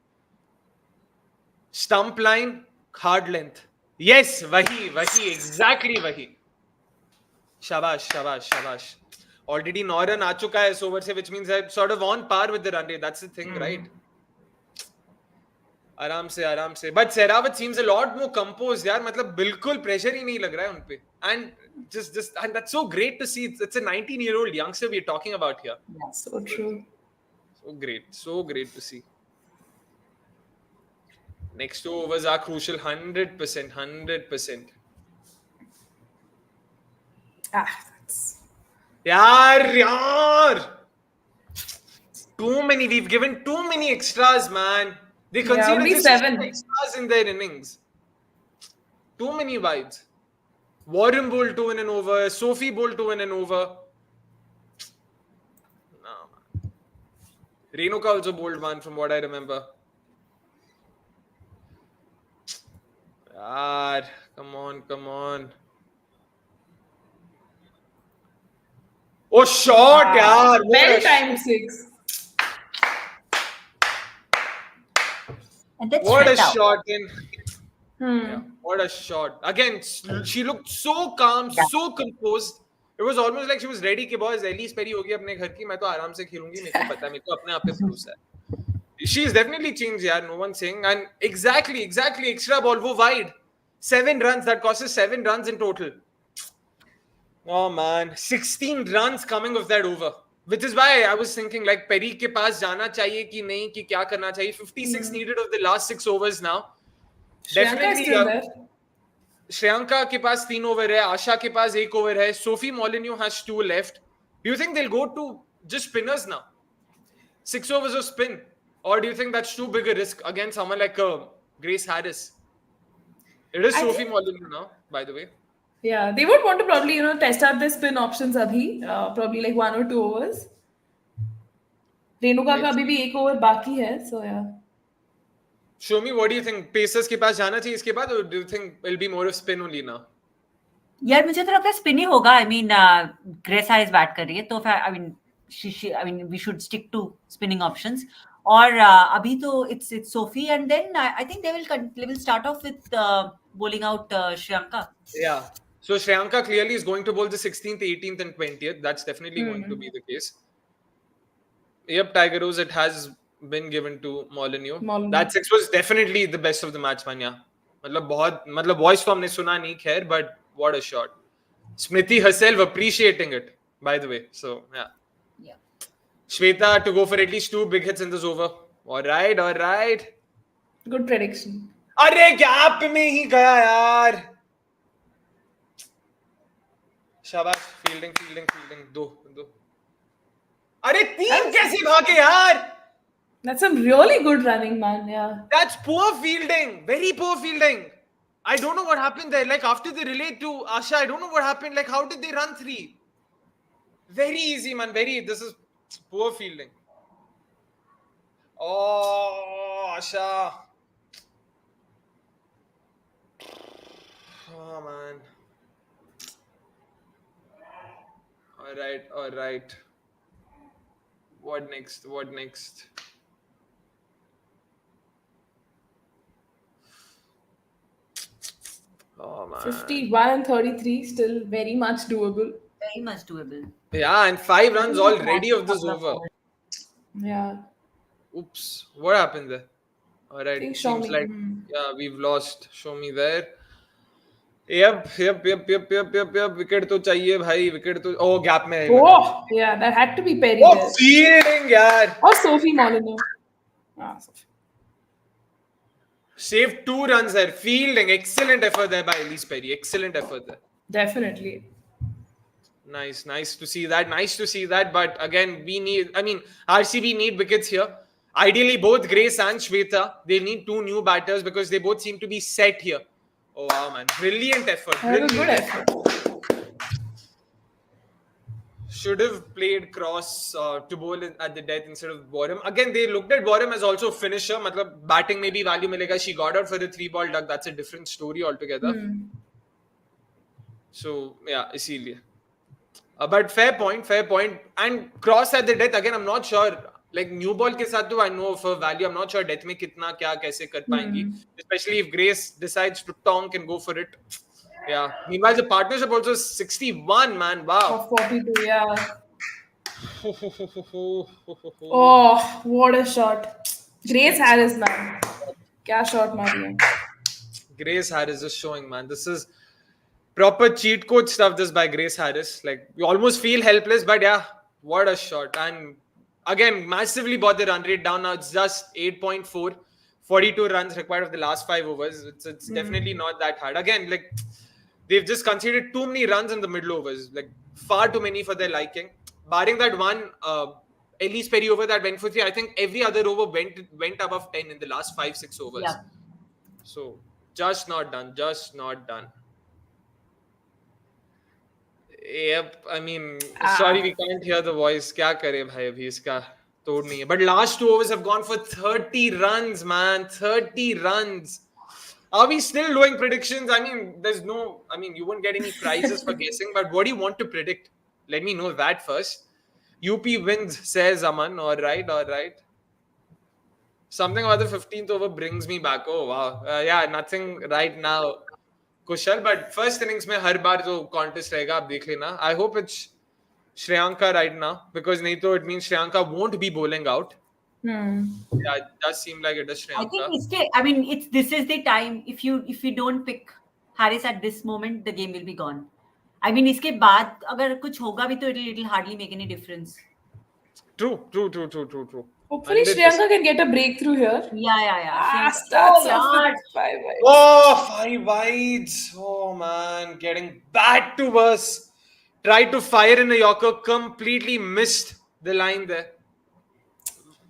Stump line, hard length. Yes, wahi. Exactly wahi. Shabash. Already 9 run आ चुका है इस over से, which means I'm sort of on par with the run rate. That's the thing, right? आराम से. But Sehrawat seems a lot more composed, यार. मतलब बिल्कुल pressure ही नहीं लग रहा है उन पे. And and that's so great to see. It's a 19-year-old youngster we're talking about here. Yeah, so true. So great to see. Next 2 overs are crucial. 100%. That's... Yaar. We've given too many extras, man. They conceded only just 7 extras in their innings. Too many wides. Warren bowled 2 in an over. Sophie bowled 2 in an over. No, man. Renuka also bowled 1 from what I remember. Yaar, come on. Oh, shot, yaar. Well timed 6. And that's What a Shweta. shot in. Yeah, what a shot. Again, she looked so calm, so composed. It was almost like she was ready कि boys Ellyse Perry होगी अपने घर की, मैं तो आराम से खेलूंगी, मेरे को पता है, मेरे को अपने आप पे भरोसा है. She's definitely changed, yaar. No one's saying. And exactly. Extra ball, वो wide. 7 runs. That cost us 7 runs in total. Oh man, 16 runs coming of that over. Which is why I was thinking like Perry के पास जाना चाहिए कि नहीं, कि क्या करना चाहिए. 56 needed of the last 6 overs now. Definitely. Shriyanka के पास 3 over है, Asha के पास 1 over है, Sophie Molyneux has 2 left. Do you think they'll go to just spinners now? 6 overs of spin? Or do you think that's too big a risk against someone like Grace Harris? It is Sophie Molyneux now, by the way. Yeah, they would want to probably, test out their spin options abhi, probably like 1 or 2 overs. Renuka का अभी भी एक over बाकी है, so yeah. Shomi, what do you think? Pacers के पास जाना चाहिए इसके बाद, or do you think it'll be more of spin only now? यार मुझे तो लगता है स्पिन ही होगा. I mean Grace Harris bat कर रही है, तो I mean we should stick to spinning options. और अभी तो it's Sophie, and then I think they will start off with bowling out Shriyanka. Yeah. So Shriyanka clearly is going to bowl the 16th, 18th, and 20th. That's definitely going to be the case. Yep, Tiger Rose, it has been given to Molineux. That six was definitely the best of the match, man. Yeah. मतलब voice तो हमने सुना नहीं खैर, but what a shot. Smriti herself appreciating it, by the way. So yeah. Shweta to go for at least 2 big hits in this over. All right. Good prediction. अरे gap में ही गया यार. शाबाश. फील्डिंग दो. अरे 3 कैसे भागे यार? That's some really good running, man. Yeah. That's poor fielding. Very poor fielding. I don't know what happened there. Like after they relayed to Asha, I don't know what happened. Like how did they run 3? Very easy, man. This is poor fielding. Oh, Asha. Oh, man. All right. What next? Oh, man. 51 and 33, still very much doable. Very much doable. Yeah, and 5 runs already of this over. Yeah. Oops. What happened there? All right. think Seems Soumi. like, yeah, we've lost Shomi there. Yep. Wicket तो चाहिए भाई. Wicket तो. Oh, gap में. Oh, yeah, that had to be Perry. Oh, there. fielding, यार. Or Sophie Molineux. Sophie. Saved 2 runs there. Fielding. Excellent effort there by Ellyse Perry. Excellent effort there. Definitely. Nice to see that. But again, RCB need wickets here. Ideally, both Grace and Shweta, they need 2 new batters because they both seem to be set here. Oh, wow, man. Brilliant effort. Good effort. Should have played Cross to bowl at the death instead of Warrim. Again, they looked at Warrim as also a finisher. Matlab, batting maybe value milega. She got out for the 3-ball duck. That's a different story altogether. So, yeah, इसीलिए. But fair point. And Cross at the death, again, I'm not sure. Like new ball के साथ तो I know for value. I'm not sure death में कितना क्या कैसे कर पाएंगी. Especially if Grace decides to tonk and go for it. Yeah. Meanwhile, the partnership also is 61, man. Wow. 42, yeah. Oh, what a shot. Grace Harris, man. क्या shot मारी है. Grace Harris is showing, man. This is proper cheat code stuff, this by Grace Harris. Like, you almost feel helpless, but yeah, what a shot. And again, massively brought the run rate down. Now it's just 8.4. 42 runs required of the last 5 overs. It's definitely not that hard. Again, like, they've just conceded too many runs in the middle overs. Like, far too many for their liking. Barring that one Ellyse Perry over that went for 3, I think every other over went above 10 in the last 5-6 overs. Yeah. So, just not done. Yep, I mean, sorry we can't hear the voice. क्या करे भाई अभी इसका तोड़ नहीं है. But last 2 overs have gone for 30 runs, man. 30 runs. Are we still doing predictions? I mean, you won't get any prizes for guessing, but what do you want to predict? Let me know that first. UP wins, says Aman. All right. Something about the 15th over brings me back. Oh, wow. Yeah, nothing right now. Kushal, but first innings में हर बार जो contest रहेगा आप देख लेना. I hope it's Shriyanka right now because नहीं तो it means Shriyanka won't be bowling out. Yeah, it does seem like it is Shriyanka. This is the time. If you don't pick Harris at this moment, the game will be gone. I mean, इसके बाद अगर कुछ होगा भी तो it'll hardly make any difference. True. Hopefully, Shriyanka can get a breakthrough here. Yeah. Starts off with 5 wides. Oh, 5 wides. Oh, man. Getting back to us. Tried to fire in a Yorker. Completely missed the line there.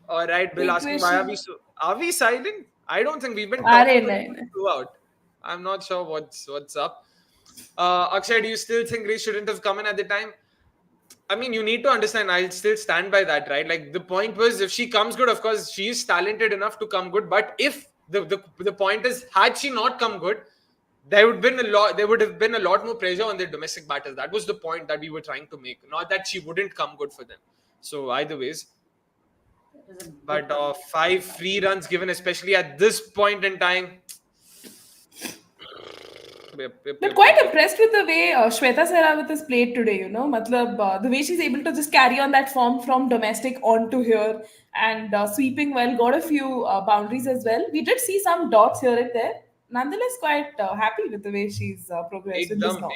All right, Bill asking, why are we silent? I don't think we've been talking throughout. I'm not sure what's up. Akshay, do you still think Grace shouldn't have come in at the time? I mean, you need to understand, I'll still stand by that, right? Like, the point was, if she comes good, of course, she is talented enough to come good. But if the point is, had she not come good, there would have been a lot more pressure on their domestic batters. That was the point that we were trying to make. Not that she wouldn't come good for them. So either ways. But 5 free runs given, especially at this point in time. But quite impressed with the way Shweta Sehrawat has played today, you know. Matlab, the way she's able to just carry on that form from domestic onto here and sweeping well, got a few boundaries as well. We did see some dots here and there. Nonetheless, quite happy with the way she's progressed in this knock.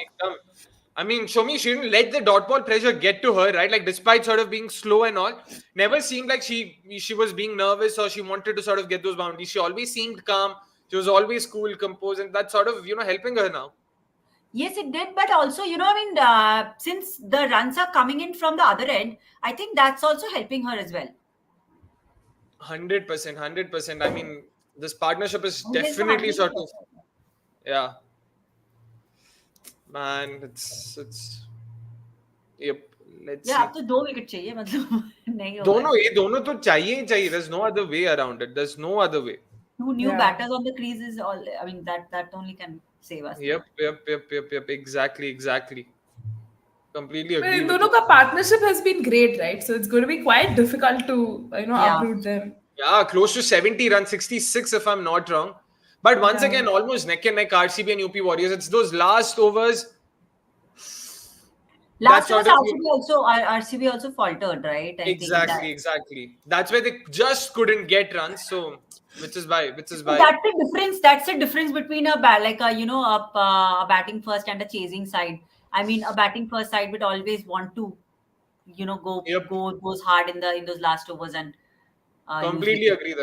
I mean, Soumi, she didn't let the dot ball pressure get to her, right? Like, despite sort of being slow and all, never seemed like she was being nervous or she wanted to sort of get those boundaries. She always seemed calm. She was always cool, composed, and that's sort of, helping her now. Yes, it did. But also, since the runs are coming in from the other end, I think that's also helping her as well. 100%, 100%. I mean, this partnership is definitely sort of, yeah. Man, it's yep. Let's see. अब तो 2 wicket चाहिए मतलब नहीं होगा. दोनों तो चाहिए ही चाहिए. There's no other way around it. There's no other way. 2 new batters on the crease is all. I mean, that only can save us. Yep. Exactly. Completely agree. In dono ka partnership has been great, right? So it's going to be quite difficult to uproot them. Yeah, close to 70 runs, 66 if I'm not wrong. But once again, almost neck and neck, RCB and UP Warriorz. It's those last overs. Last overs, RCB also faltered, right? Exactly. That's why they just couldn't get runs. So, which is why. That's the difference. That's the difference between a batting first and a chasing side. I mean, a batting first side would always want to, go goes hard in those last overs and. Completely agree.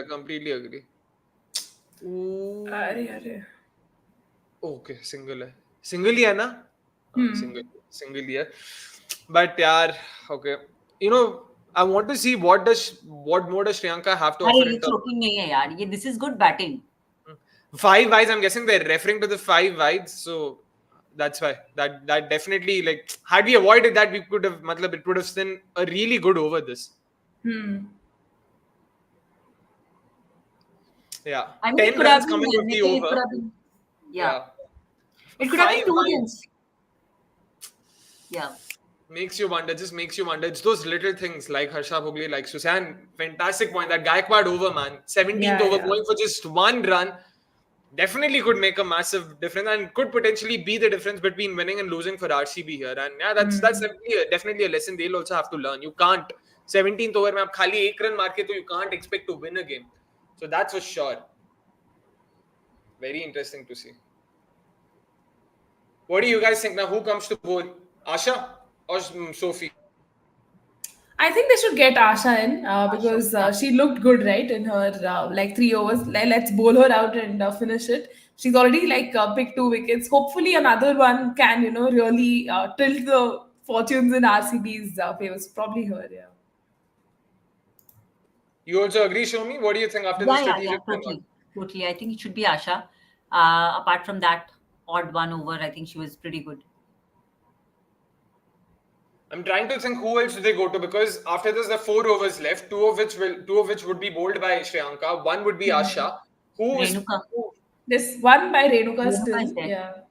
Okay, single ही है ना? Single ही है. But yaar, okay. I want to see what more does Shriyanka have to offer. ये choking नहीं है यार. This is good batting. 5 wides. I'm guessing they're referring to the 5 wides. So that's why that definitely, like, had we avoided that, we could have. It would have been a really good over this. Yeah. I mean, 10 runs coming with the over. It could have been 2 runs. Yeah. Makes you wonder. It's those little things like Harsha Bhogle, like Susan. Fantastic point. That Gaikwad over, man. 17th over, going for just 1 run. Definitely could make a massive difference and could potentially be the difference between winning and losing for RCB here. And yeah, that's definitely a lesson they'll also have to learn. You can't 17th over mein aap khali 1 run maar ke to you can't expect to win a game. So that's for sure. Very interesting to see. What do you guys think now? Who comes to bowl? Asha or Sophie? I think they should get Asha in because she looked good, right, in her 3 overs. Let's bowl her out and finish it. She's already picked 2 wickets. Hopefully another one can, really tilt the fortunes in RCB's favors. Probably her, yeah. You also agree, Soumi? What do you think after the strategic? Totally. I think it should be Asha. Apart from that odd 1 over, I think she was pretty good. I'm trying to think who else do they go to, because after this, there are 4 overs left. 2 of which would be bowled by Shriyanka. 1 would be Asha. There's 1 by Renuka still. Yeah.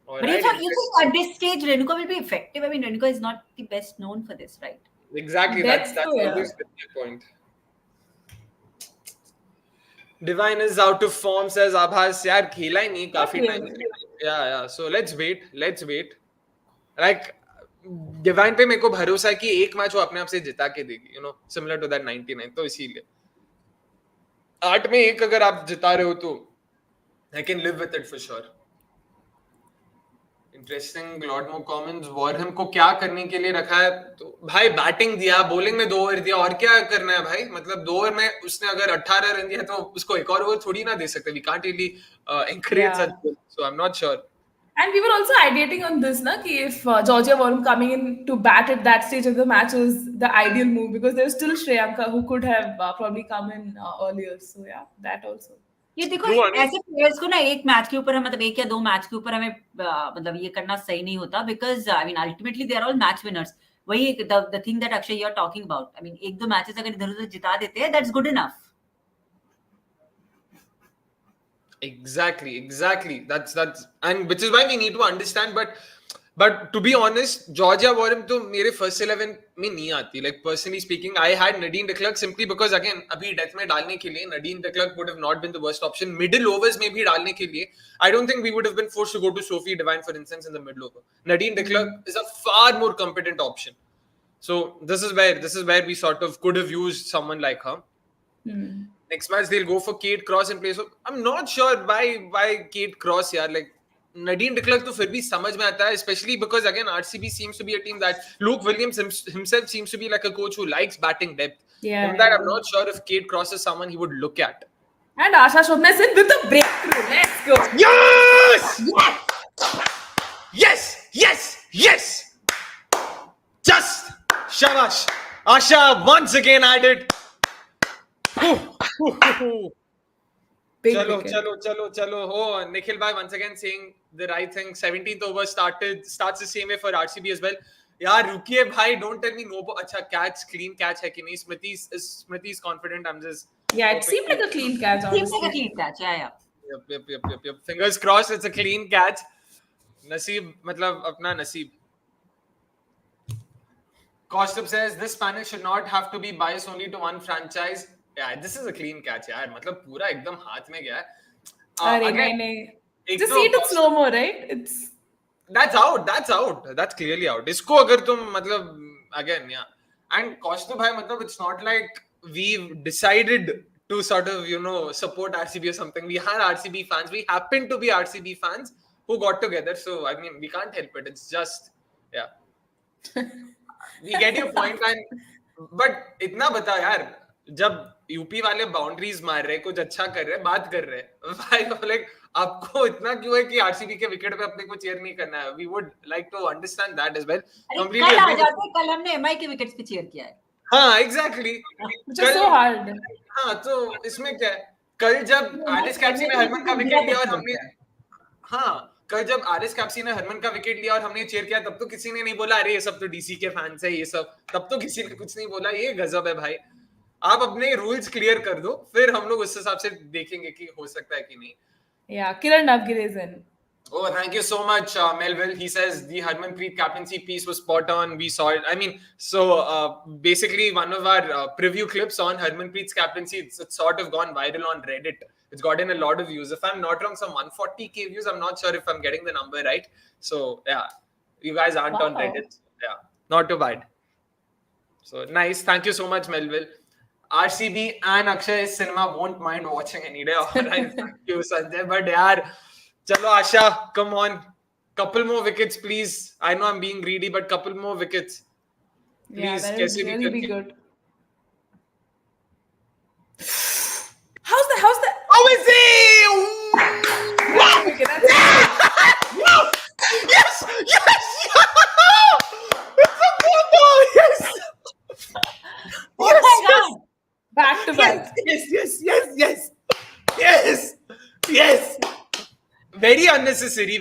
But you think at this stage Renuka will be effective? I mean, Renuka is not the best known for this, right? Exactly. That's always the point. Divine is out of form, says Abhas. Yaar, khela hi nahi kafi time. Yeah. So let's wait. Like, Divine पे मेरे को भरोसा है कि एक match वो अपने आप से जिता के देगी, similar to that 99. तो इसीलिए 8 में 1 अगर आप जिता रहे हो तो I can live with it for sure. Interesting. lot more comments. Warham को क्या करने के लिए रखा है? तो भाई बैटिंग दिया, बॉलिंग में 2 ओवर दिया, और क्या करना है भाई? मतलब 2 ओवर में उसने अगर 18 रन दिया तो उसको एक और ओवर थोड़ी ना दे सकते. We can't really encourage such goals. So I'm not sure. And we were also ideating on this, ki if Georgia Warren coming in to bat at that stage of the match was the ideal move, because there's still Shriyanka who could have probably come in earlier. So yeah, that also. ये देखो True, Anish. ऐसे players को ना एक match के ऊपर मतलब एक या दो मैच के ऊपर हमें मतलब ये करना सही नहीं होता because I mean ultimately they are all match winners. वही the thing that Akshay you are talking about. I mean एक दो मैचेस अगर इधर उधर जिता देते हैं that's good enough. Exactly. That's and which is why we need to understand. But to be honest, Georgia Warren to मेरे first 11 में नहीं आती. Like personally speaking, I had Nadine de Klerk simply because again अभी death में डालने के लिए Nadine de Klerk would have not been the worst option. Middle overs में भी डालने के लिए I don't think we would have been forced to go to Sophie Devine for instance in the middle over. Nadine de Klerk is a far more competent option. So this is where we sort of could have used someone like her. Next match they'll go for Kate Cross in place. So I'm not sure why Kate Cross यार. Like Nadine de Klerk तो फिर भी समझ में आता है, especially because again RCB seems to be a team that Luke Williams himself seems to be like a coach who likes batting depth. Yeah. In that I'm not sure if Kate Cross is someone he would look at. And Asha Shobna is in with a breakthrough. Let's go. Yes! Just shabash. Asha once again added. Big Chalo. wicket. Oh, Nikhil bhai once again saying the right thing. 17th over starts the same way for RCB as well. यार रुकिए भाई, don't tell me no. अच्छा catch, clean catch है कि नहीं? Smriti's confident. I'm just. Yeah, it seemed like a clean catch, Seems honestly. like a clean catch. Yeah. Yep. Fingers crossed it's a clean catch. Naseeb, मतलब अपना नसीब. Kaustubh says this panel should not have to be biased only to one franchise. Yeah, this is a clean catch यार. मतलब पूरा एकदम हाथ में गया है. अरे again, नहीं. Just see it in slow-mo, right? It's That's out. That's clearly out. इसको अगर तुम मतलब again, yeah. And Kaustubh bhai, मतलब it's not like we've decided to sort of support RCB or something. We are RCB fans. We happen to be RCB fans who got together. So I mean, we can't help it. It's just we get your point. But इतना बता यार, जब UP वाले boundaries मार रहे, कुछ अच्छा कर रहे, बात कर रहे, भाई लाइक आपको इतना क्यों है कि आरसीबी के विकेट पे अपने को चीयर नहीं करना है? We would like to understand that as well. कल आ जाते, कल हमने एमआई के विकेट्स पे चीयर किया है. हाँ एग्जैक्टली. so hard. हाँ तो इसमें क्या है, कल जब एलिस कैप्सी ने हरमन का विकेट लिया और हमने कल जब आरिस कैप्सी ने हरमन का विकेट लिया और हमने चीयर किया, तब तो किसी ने नहीं बोला अरे ये सब तो डीसी के फैंस है ये सब. तब तो किसी ने कुछ नहीं बोला. ये गजब है भाई. आप अपने रूल्स क्लियर कर दो, फिर हम लोग उस हिसाब से देखेंगे कि हो सकता है कि नहीं. Yeah, Kiran Navgir is in. Oh, thank you so much, Melville. He says the Harmanpreet captaincy piece was spot on. We saw it. I mean, so basically one of our preview clips on Harmanpreet's captaincy, it's sort of gone viral on Reddit. It's gotten a lot of views. If I'm not wrong, some 140k views. I'm not sure if I'm getting the number right. So yeah, you guys aren't on Reddit. Yeah, not too bad. So nice. Thank you so much, Melville. RCB and Akshay cinema won't mind watching any day. Alright, thank you, Sanjay. But yaar, chalo Asha, come on. Couple more wickets, please. I know I'm being greedy, but couple more wickets. Please, Yeah, that would really be good. How's the? How is he? Okay, that's Yes! It's a ball! Yes! Oh my God! back to back. Yes! Very unnecessary.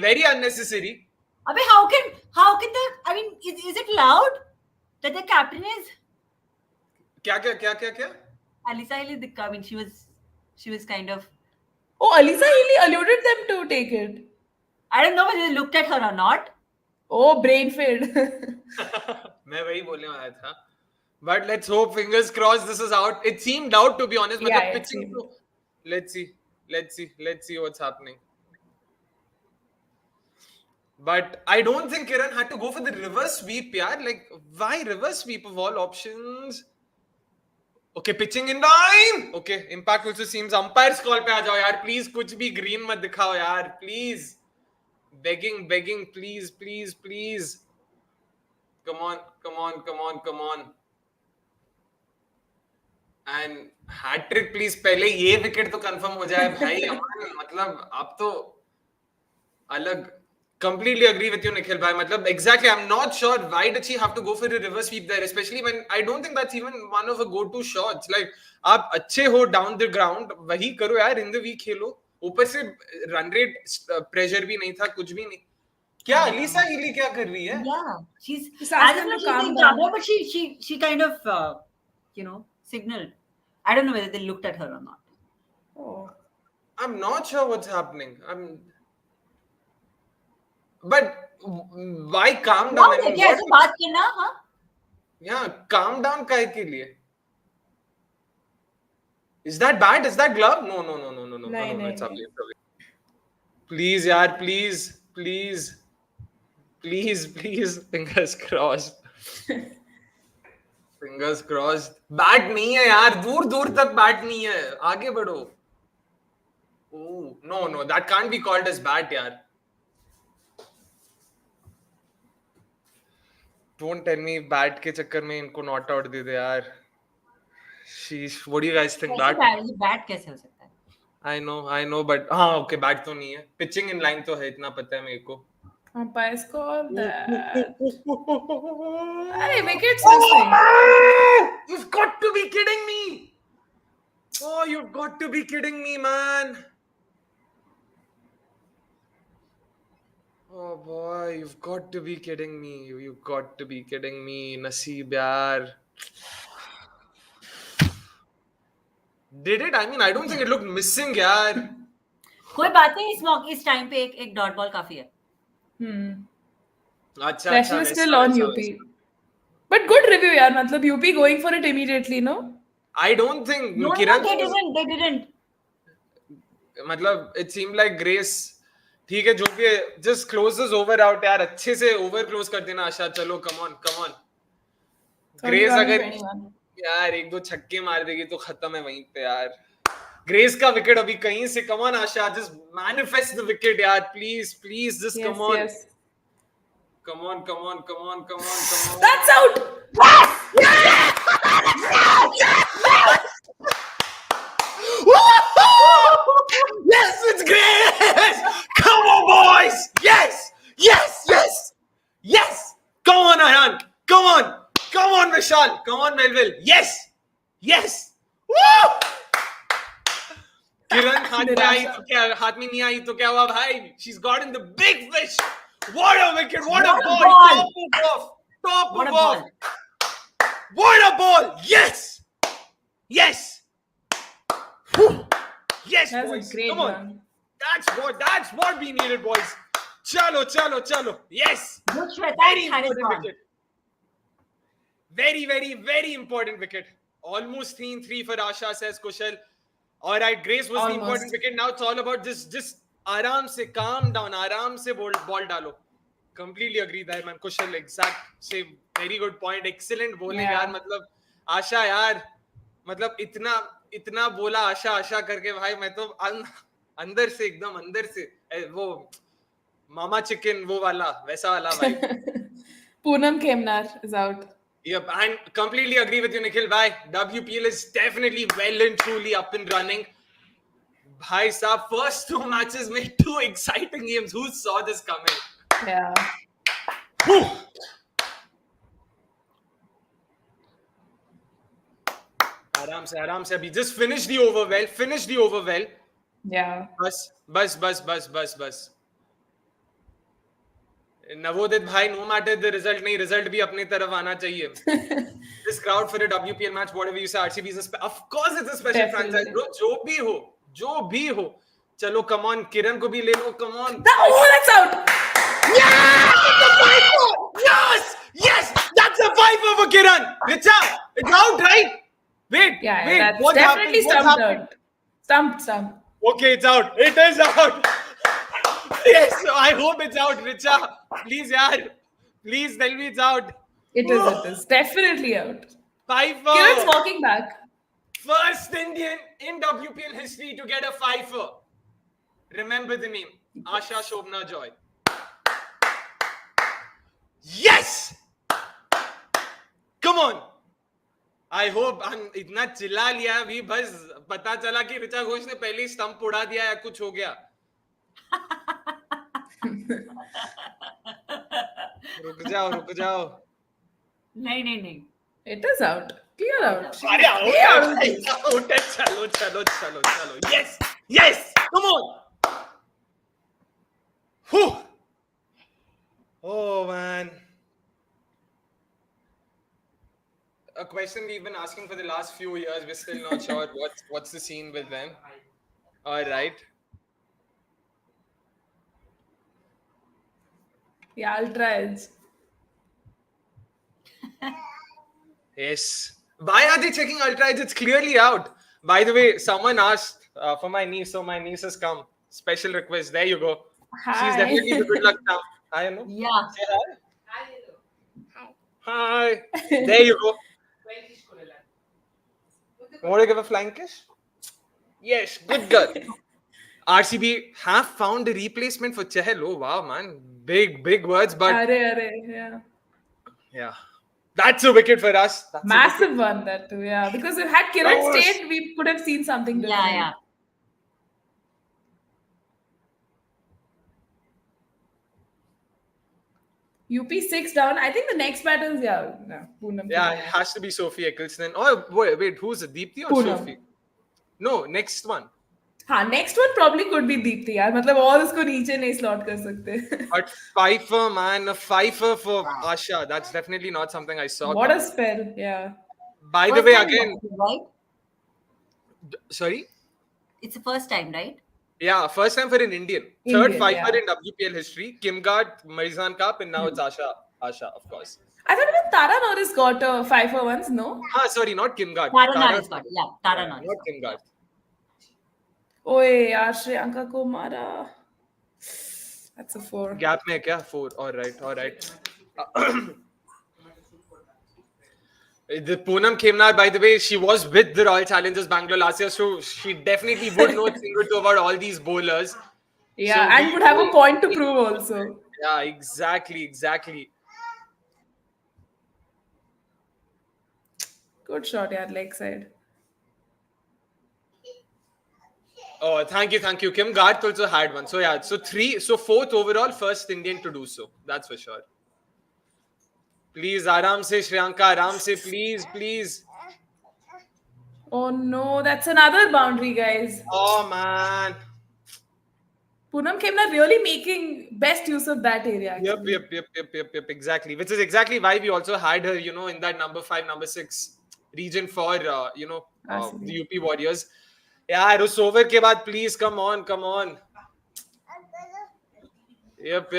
Abhi, how can the, I mean, is it loud that the captain is क्या? Ellyse Perry? I mean, she was kind of. Oh, Ellyse Perry alluded them to take it. I don't know whether they looked at her or not. Oh, brain fade. मैं वही बोलने वाला था. But let's hope, fingers crossed, this is out. It seemed out, to be honest. Yeah, but it seemed. Let's see what's happening. But I don't think Kiran had to go for the reverse sweep, yaar. Like, why reverse sweep of all options? Okay, pitching in time. Okay, impact also seems. Umpire's call पे आ जाओ यार. Please, कुछ भी green मत दिखाओ यार. Please. Begging, please. Come on. And hat trick please. पहले ये विकेट तो कंफर्म हो जाए भाई. अमन, मतलब आप तो अलग. Completely agree with you, Nikhil bhai. Matlab, exactly, I'm not sure why did she have to go for a reverse sweep there, especially when I don't think that's even one of her go-to shots. Like, आप अच्छे हो down the ground, वही करो यार, in the week खेलो. ऊपर से run rate pressure भी नहीं था, कुछ भी नहीं. क्या अलीसा हीली क्या कर रही है? Yeah, she's Just as ask if them like to she's calm in down. trouble, but she kind of signaled. I don't know whether they looked at her or not. Oh. I'm not sure what's happening. But why calm down? I mean, क्या what? ऐसे बात करना हाँ? Yeah, calm down काहे के लिए? Is that bad? Is that glove? No. नहीं, It's away. नहीं. It's away. Please, yaar, please. Fingers crossed. Fingers crossed. Bat नहीं है यार, दूर तक bat नहीं है. आगे बढ़ो. Oh, no, that can't be called as bat, yaar. Don't tell me bat के चक्कर में इनको not out दे दे यार. Sheesh, what do you guys think? Bat कैसे हो सकता है? I know, but हाँ, okay, bat तो नहीं है. Pitching in line तो है, इतना पता है मेरे को. Umpire score that. Hey, wickets this thing. You've got to be kidding me! Oh, you've got to be kidding me, man! Oh boy, you've got to be kidding me. You've got to be kidding me. Naseeb, yaar. Did it? I mean, I don't think it looked missing, yaar. कोई बात नहीं, इस time पे एक dot ball काफी है. अच्छा, Pressure is still on UP. But good review, yaar. Matlab UP going for it immediately, no? I don't think No, Kiran they didn't. मतलब it seemed like Grace ठीक है जो भी just closes over out यार अच्छे से over close कर देना आशा चलो come on Grace अगर यार एक दो छक्के मार देगी तो खत्म है वहीं पे यार Grace का विकेट अभी कहीं से come on Asha just manifest the wicket यार please just come on Yes. come on That's out. Yes, it's Grace! Come on, boys! Yes! Come on, Arhan! Come on, Vishal! Come on, Melville! Yes! Woo! किरण हाथ में आई तो क्या हाथ में नहीं आई तो क्या हुआ भाई she's gotten the big fish what a wicket what a ball top of off what a ball yes Whew. Yes, That's boys. a great Come on. one. That's what we needed, boys. Chalo. Yes. Very important wicket. Very important wicket. Almost 3-3 for Asha, says Kushal. All right, Grace was the important wicket. Now it's all about just आराम से calm down, आराम से ball डालो. Completely agree there, man. Kushal, exact same. Very good point. Excellent bowling, यार. मतलब आशा यार, मतलब इतना बोला आशा करके भाई मैं तो अंदर से एकदम अंदर से वो मामा चिकन वो वाला वैसा वाला भाई Poonam Khemnar is out. Yep, and completely agree with you, Nikhil bhai. WPL is definitely well and truly up and running. Bhai saab, first two matches made two exciting games. Who saw this coming? Yeah. Whew. आराम से अभी just finish the over well. Yeah. बस नवोदित भाई no matter the result नहीं result भी अपनी तरफ आना चाहिए. This crowd for a WPL match whatever you say RCB is of course it's a special franchise bro जो भी हो चलो come on किरण को भी ले लो come on That's out. Yes that's a 5 for Kiran Richa it's out right wait That's what definitely happened? Stumped. Okay, it's out. It is out. Yes, I hope it's out, Richa. Please, yaar. Please tell me it's out. It is definitely out. 5 Kiran's walking back. First Indian in WPL history to get a 5. Remember the name. Asha Shobna Joy. Yes! Come on. I hope हम इतना चिल्ला लिया अभी बस पता चला कि ऋचा घोष ने पहले स्टंप उड़ा दिया या कुछ हो गया रुक जाओ नहीं It is out. Clear out. अरे Stay out of this. out है चलो yes come on Whew. Oh man, a question we've been asking for the last few years. We're still not sure what's the scene with them. All right. Yeah, ultra edge. Yes. Why are they checking ultra edge? It's clearly out. By the way, someone asked for my niece, so my niece has come. Special request. There you go. Hi. She's definitely the good luck now. Hi, Anu. Yeah. Say hi. Hi. There you go. Want to give a flying kiss? Yes, good girl. RCB have found a replacement for Chahal. Oh, wow, man. Big words, but Yeah. yeah. That's a wicket for us. That's Massive one, that too. Yeah, because if had Kiran That was- stayed, we could have seen something different. Yeah. UP 6 down. I think the next batter is Poonam. Yeah, it has to be Sophie Ecclestone. Oh, wait, who's it? Deepti or Poonam. Sophie? No, next one. Next one probably could be Deepti. यार मतलब और उसको नीचे नहीं slot कर सकते. But Pfeiffer, man, a Pfeiffer for Asha. That's definitely not something I saw. What a coming. spell, yeah. By the First way, time, again, right? sorry? It's the first time, right? Yeah, first time for an Indian. Third Indian, Pfeiffer yeah. in WPL history. Kim Gard, Marizan Cup, and now it's Asha, of course. I thought even Tara Norris got a 5 for once, no? Sorry, not Kim Gard. Tara Norris got it. Yeah, Tara Yeah, Norris. not Kim Gard. Oye, yaar, Shriyanka ko mara. That's a 4. Gap mein kya? 4. All right. The Poonam Khemnar, by the way, she was with the Royal Challengers Bangalore last year, so she definitely would know a thing or two about all these bowlers. Yeah, So and we- would have a point to prove also. Yeah, exactly. Good shot, yeah, leg side. Oh, thank you. Kim Garth also had one. So yeah, so fourth overall, first Indian to do so. That's for sure. Please, Aram se Shriyanka, Aram se, please. Oh no, that's another boundary, guys. Oh man. Poonam Khemna really making best use of that area. Actually. Yep. Exactly. Which is exactly why we also had her, in that number 5, number 6 region for, the UP Warriorz. Yeah, उस over के बाद, please, come on. Yep.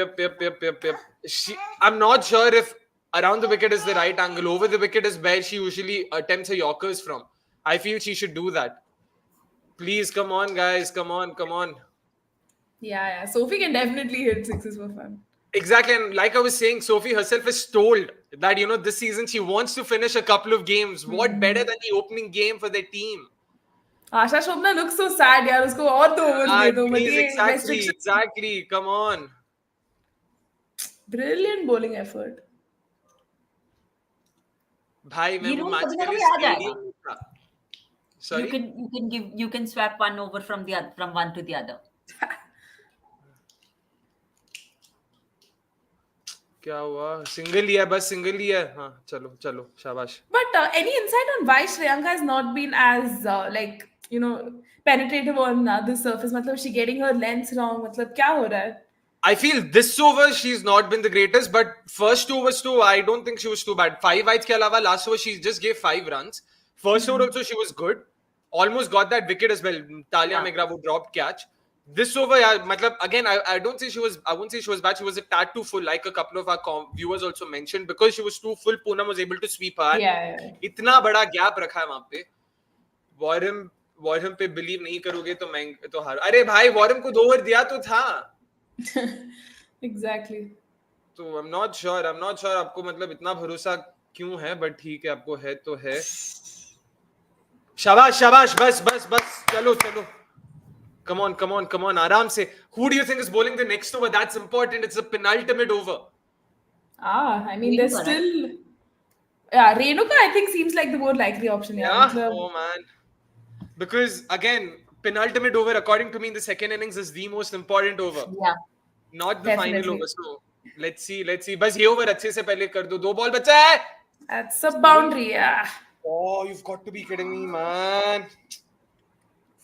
I'm not sure if around the wicket is the right angle. Over the wicket is where she usually attempts her Yorkers from. I feel she should do that. Please, come on, guys. Come on. Yeah. Sophie can definitely hit 6s for fun. Exactly. And like I was saying, Sophie herself is told that, this season she wants to finish a couple of games. What better than the opening game for their team? Asha Shobna looks so sad, yaar. Usko और 2 overs दे दो. but ये restriction- Exactly. Come on. Brilliant bowling effort. भाई मैं ये वो rule match कभी ना के लिए कभी आ stadium में था. Sorry? You can swap one over from one to the other. क्या हुआ? सिंगल ही है. हाँ, चलो, शाबाश. But any insight on why Shriyanka has not been as penetrative on this surface? मतलब she getting her lengths wrong. मतलब क्या हो रहा है? I feel this over she's not been the greatest, but first 2 overs too, I don't think she was too bad. 5 wides के अलावा last over she just gave 5 runs. First over also she was good. Almost got that wicket as well. Talia Megra wo dropped catch. This over, yeah, matlab, again, I wouldn't say she was bad. She was a tad too full, like a couple of our viewers also mentioned. Because she was too full, Poonam was able to sweep her. Yeah. इतना बड़ा gap रखा है वहाँ पे. Warham पे believe नहीं करोगे तो हार. अरे भाई, Warham को 2 ओवर दिया तो था. Exactly. तो I'm not sure आपको मतलब इतना भरोसा क्यों है, but ठीक है, आपको है तो है. शाबाश, बस, चलो. Come on, आराम से. Who do you think is bowling the next over? That's important. It's a penultimate over. I mean, there's Renuka, still... Yeah, Renuka, I think, seems like the more likely option. Yeah. Matlab- Oh, man. Because, again, penultimate over, according to me, in the second innings is the most important over. Yeah. not the final Definitely. over. So let's see. बस ये over अच्छे से पहले कर दो. 2 ball बचा है. That's a boundary, yeah. Oh, you've got to be kidding me, man.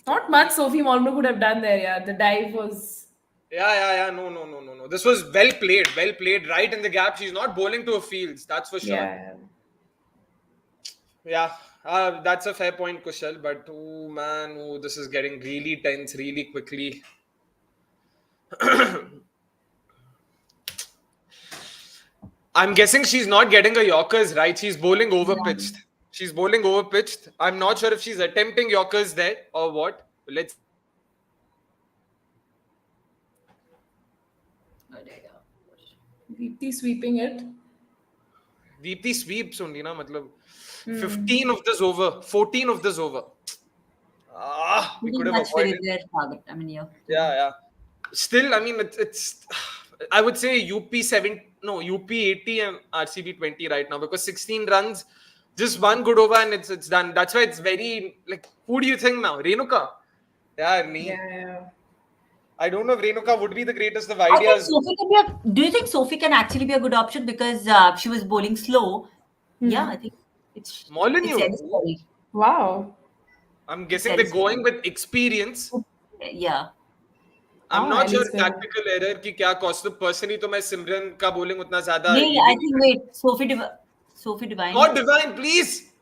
Not much Sophie Ecclestone could have done there, yeah. The dive was... Yeah. No. This was well played, right in the gap. She's not bowling to her fields, that's for sure. Yeah, that's a fair point, Kushal. But oh man, this is getting really tense really quickly. I'm guessing she's not getting a Yorkers, right? She's bowling over pitched. I'm not sure if she's attempting Yorkers there or what. Let's. Deepti sweeping it. Deepti sweeps only, na? Matlab, 15 of this over, 14 of this over. We could have avoided. I mean, Yeah. Still, I mean, it's. I would say UP 80 and RCB 20 right now, because 16 runs, just one good over and it's done. That's why it's very like. Who do you think now? Renuka? Yeah. I don't know if Renuka would be the greatest of I think ideas. do you think Sophie can actually be a good option because she was bowling slow? Yeah, I think it's Molyneux. Ellyse Perry. Wow. I'm guessing they're going with experience. Yeah. I'm not sure Ellyse Perry. tactical error की क्या cost. Personally, तो मैं सिमरन का bowling उतना ज़्यादा. I think wait, Sophie Devine. Not Divine, please.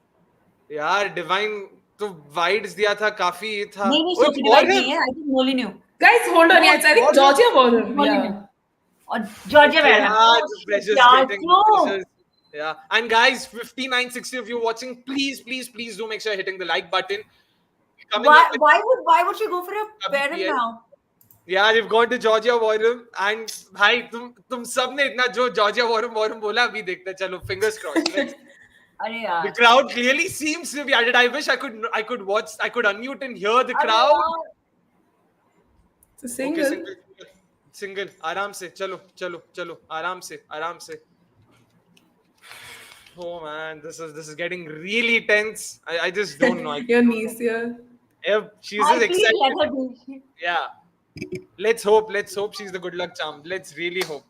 यार Divine तो wides दिया था काफी ये था. नहीं Sophie Devine नहीं है. I think Molyneux. Guys, hold on. Yeah, I think Georgia Warrirorz. Molyneux. Or Georgia Warrirorz. The pressure's getting. Yeah, and guys, 5960 of you watching, please do make sure you're hitting the like button. Why would she go for a parent now? Yeah, they've gone to Georgia Warrirorz, and भाई तुम सब ने इतना जो Georgia Warrirorz बोला अभी देखते हैं. चलो, fingers crossed. अरे यार. The crowd clearly seems to be added. I wish I could watch. I could unmute and hear the crowd. It's a single. Okay, single. आराम से. चलो. आराम से. Oh man, this is getting really tense. I just don't know. Your niece, yeah. She's just excited. Yeah. Let's hope she's the good luck charm. Let's really hope.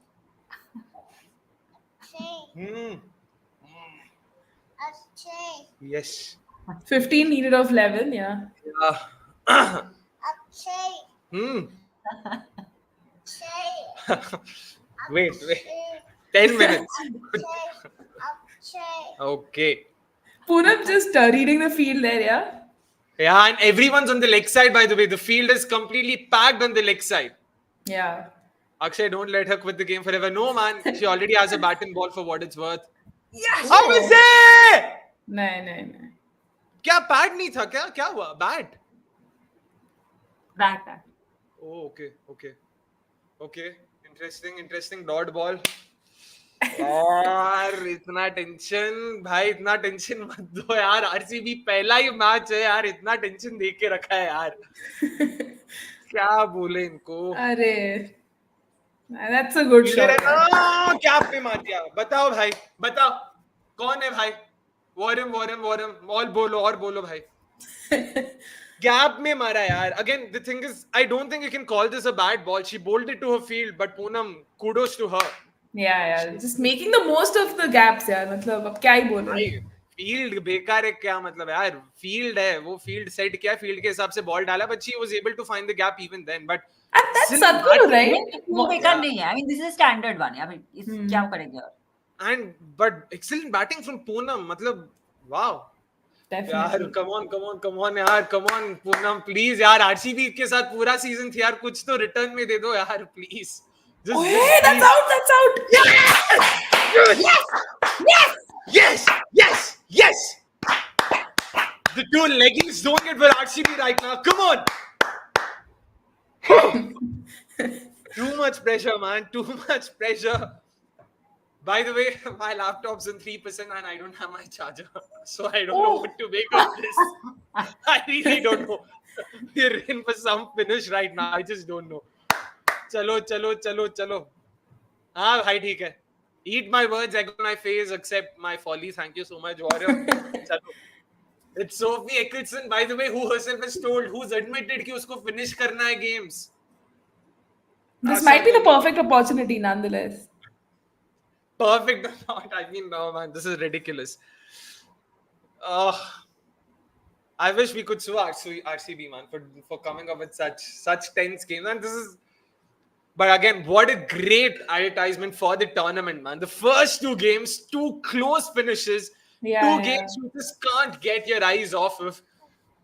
Yes. 15 needed of 11, yeah. Wait. 10 minutes. Okay. Poonam just reading the field there, yeah? Yeah, and everyone's on the leg side, by the way. The field is completely packed on the leg side. Yeah. Akshay, don't let her quit the game forever. No, man. She already has a bat and ball for what it's worth. Yes! How is it? No. क्या pad नहीं था क्या हुआ bat Oh, okay interesting dot ball यार इतना tension मत दो यार आरसीबी पहला ही मैच है यार इतना टेंशन देख के रखा है यार क्या बोले इनको अरे that's a good shot क्या पे मार दिया बताओ भाई कौन है भाई वॉरम और बोलो भाई गैप में मारा यार again the thing is I don't think you can call this a bad ball. She bowled it to her field, but Poonam, kudos to her. Yeah, just making the most of the gaps यार मतलब अब क्या ही बोलूं field बेकार है क्या मतलब यार फील्ड है वो फील्ड सेट किया फील्ड के हिसाब से बॉल डाला but she was able to find the gap even then but and that's Sadhguru right वो बेकार नहीं है I mean this is a standard one I mean इस क्या करेंगे and but excellent batting from Poonam मतलब wow यार come on यार come on Poonam please यार आरसीबी के साथ पूरा सीजन थी यार कुछ तो रिटर्न में दे दो यार please just hey that's out yes the two leggings doing it for RCB right now come on too much pressure man too much pressure. By the way, my laptop's in 3% and I don't have my charger. So I don't know what to make of this. I really don't know. We're in for some finish right now. I just don't know. Chalo. हाँ भाई ठीक है. Eat my words, egg on my face, accept my folly. Thank you so much, Warrior. Chalo. It's Sophie Ecclestone, by the way, who herself has told, who's admitted कि उसको finish करना है games. This might be the perfect opportunity nonetheless. Perfect or not? I mean, no, man, this is ridiculous. I wish we could sue RCB, man, for coming up with such tense games. And this is, but again, what a great advertisement for the tournament, man. The first two games, two close finishes, two games you just can't get your eyes off of.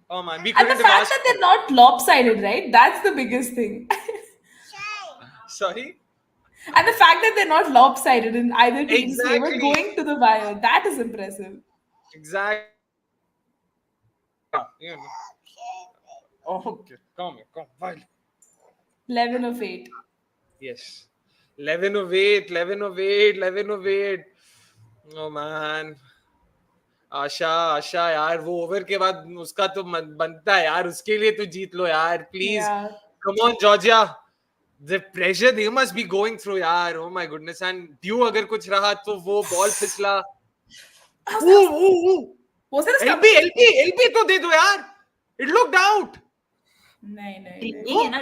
Oh man, we And couldn't the have fact asked. that they're not lopsided, right? That's the biggest thing. Sorry. And the fact that they're not lopsided in either team's favor Exactly. going to the wire, that is impressive. Exactly. Yeah. Oh, okay. Come. Fine. 11 of 8. Yes. 11 of 8. Oh man. आशा यार वो over के बाद उसका तो बनता है यार, उसके लिए तो जीत लो यार please. Come on Georgia, the pressure they must be going through यार. Oh my goodness. And due अगर कुछ रहा तो वो ball फिसला. Was there a LP तो दे दो यार. It looked out. नहीं ना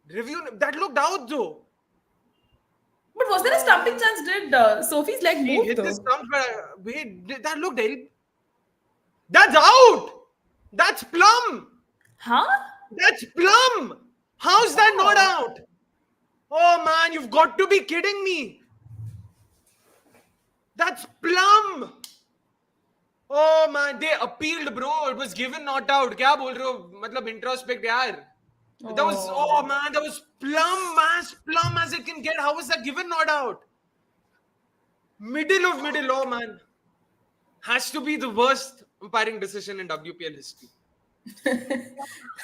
review that looked out though. But was there a stumping chance? Did Sophie's leg move? He hit the stump, but wait, that looked that's out. That's plum. Huh? That's plum. How's that not out? Oh man, you've got to be kidding me. That's plum. Oh man, they appealed, bro. It was given not out. क्या बोल रहे हो? मतलब introspect यार. That was plum as it can get. How was that given not out? Middle. Oh man, has to be the worst umpiring decision in WPL history.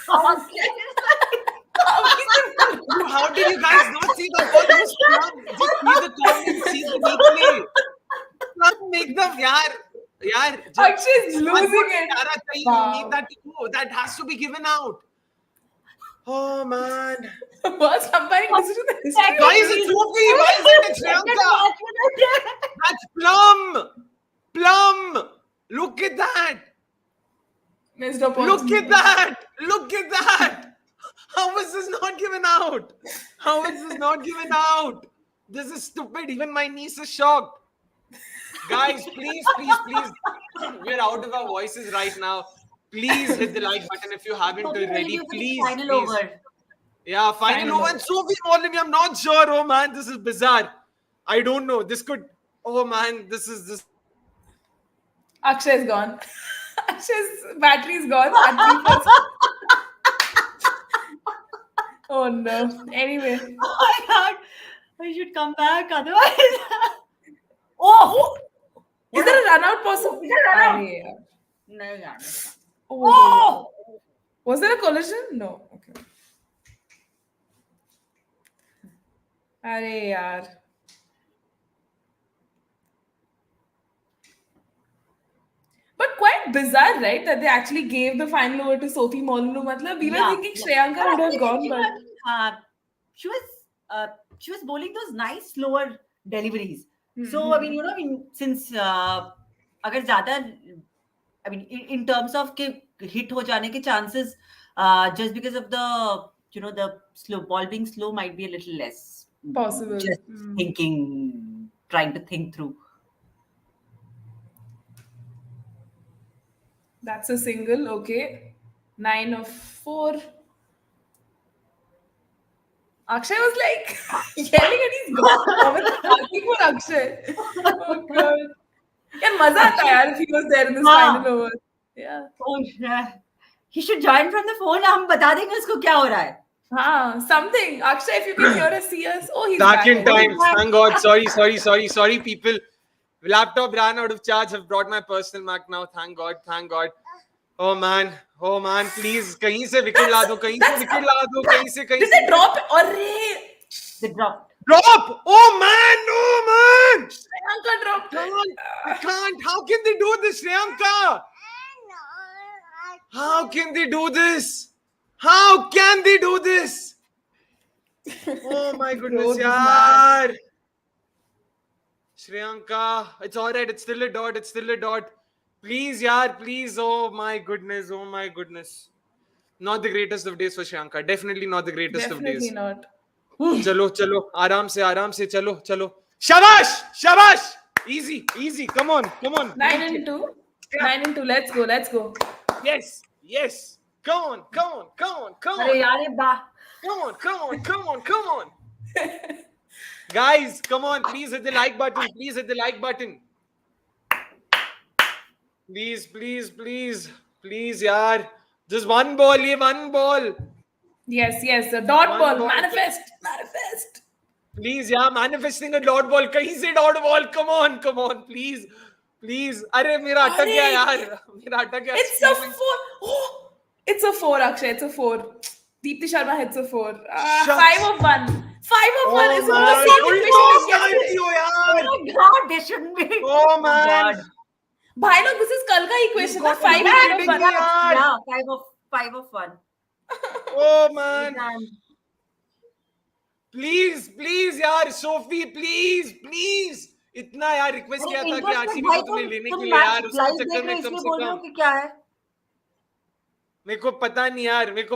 How did you guys not see the ball? Just see the comment, see the replay. Plum make them, yaar. Akshay's losing it. You need that to go. That has to be given out. Oh man. Worst umpiring decision in history. Why is it Sophie? Why is it Sri Lanka? That's plum. Look at that. Missed opportunity. Look at that. How is this not given out? This is stupid. Even my niece is shocked. Guys, please. We're out of our voices right now. Please hit the like button if you haven't already. Please. Over. Yeah, final over. And Sophie Ecclestone, I'm not sure. Oh man, this is bizarre. I don't know. This could. Oh man, this. Akshay is gone. Akshay's battery is gone. Oh no. Anyway. Oh my god. I should come back otherwise. Oh! Is there a run out possible? No. Oh! Was there a collision? No. Okay. Arey yaar. But quite bizarre, right? That they actually gave the final over to Sophie Ecclestone. Matlab, we were thinking Shreyanka would have gone, but she was bowling those nice slower deliveries. So I mean, since अगर ज़्यादा, I mean, in terms of के hit हो जाने के chances, just because of the the slow ball being slow might be a little less possible. Just trying to think through. That's a single, okay. 9 of 4. Akshay was like yelling and he's gone. Asking for Akshay. Oh god. Yeah, maza aata yaar if he was there in this final over. Yeah. Oh yeah. He should join from the phone. हम बता देंगे उसको क्या हो रहा है. Something. Akshay, if you can hear us, see us. Oh, he's back in time. Thank God. Sorry, people. Laptop ran out of charge. I've brought my personal Mac now. Thank God. Oh man, please, कहीं से wicket ला दो, कहीं से. Did they drop? They dropped. Drop! Oh man! Shreyanka dropped. I can't. How can they do this, Shreyanka? How can they do this? Oh my goodness, yaar. Shreyanka, it's alright. It's still a dot. Please, yaar, please. Oh my goodness. Not the greatest of days for Shreyanka. Definitely not the greatest of days. Definitely not. चलो चलो आराम से चलो शाबाश easy come on 9-2. 9-2. Let's go. yes come on अरे यार ये come on guys come on please hit the like button please yaar just one ball Yes. A dot One ball. ball. Manifest. Please, yeah, manifesting a dot ball. कहीं से dot ball? Come on, please. अरे मेरा अटक गया यार. मेरा अटक गया. It's a 4. Oh, it's a 4, Akshay. It's a 4. Deepti Sharma hits a 4. 5 of 1. 5 of 1 is the same equation. Oh my God, they shouldn't be. Oh man. Bhai look, this is kal ka equation. got 5 of 1. Yeah, 5 of 1. Oh man. Please यार Sophie please इतना यार request किया था कि RCB को तुम्हें लेने के लिए यार उसके चक्कर में कम से कम क्या है मेरे को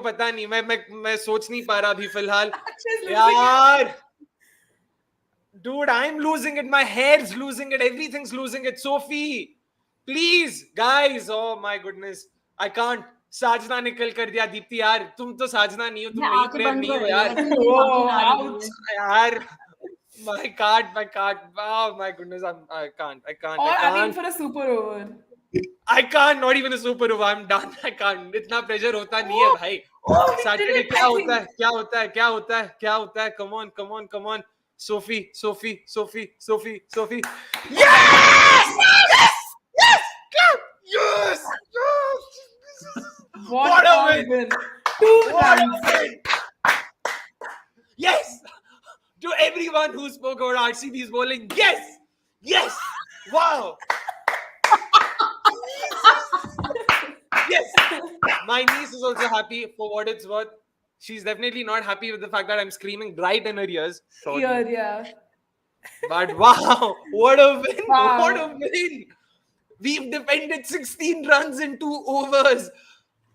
पता नहीं मैं सोच नहीं पा रहा अभी फिलहाल यार dude I'm losing it, my hair's losing it, everything's losing it. Sophie please guys, oh my goodness I can't. साजना निकल कर दिया दीप्ति यार तुम तो साजना नहीं हो, तुम नई प्लेयर नहीं हो यार my card oh my goodness I can't or I mean for a super over I can't, not even a super over. I'm done. I can't. इतना प्रेशर होता नहीं है भाई. सैटरडे क्या होता है come on Sophie yes what a win. 2 runs. Yes, to everyone who spoke about RCB's bowling, yes, wow. Yes, my niece is also happy for what it's worth. She's definitely not happy with the fact that I'm screaming right in her ears. Yeah. But wow, what a win! Wow. What a win! We've defended 16 runs in 2 overs.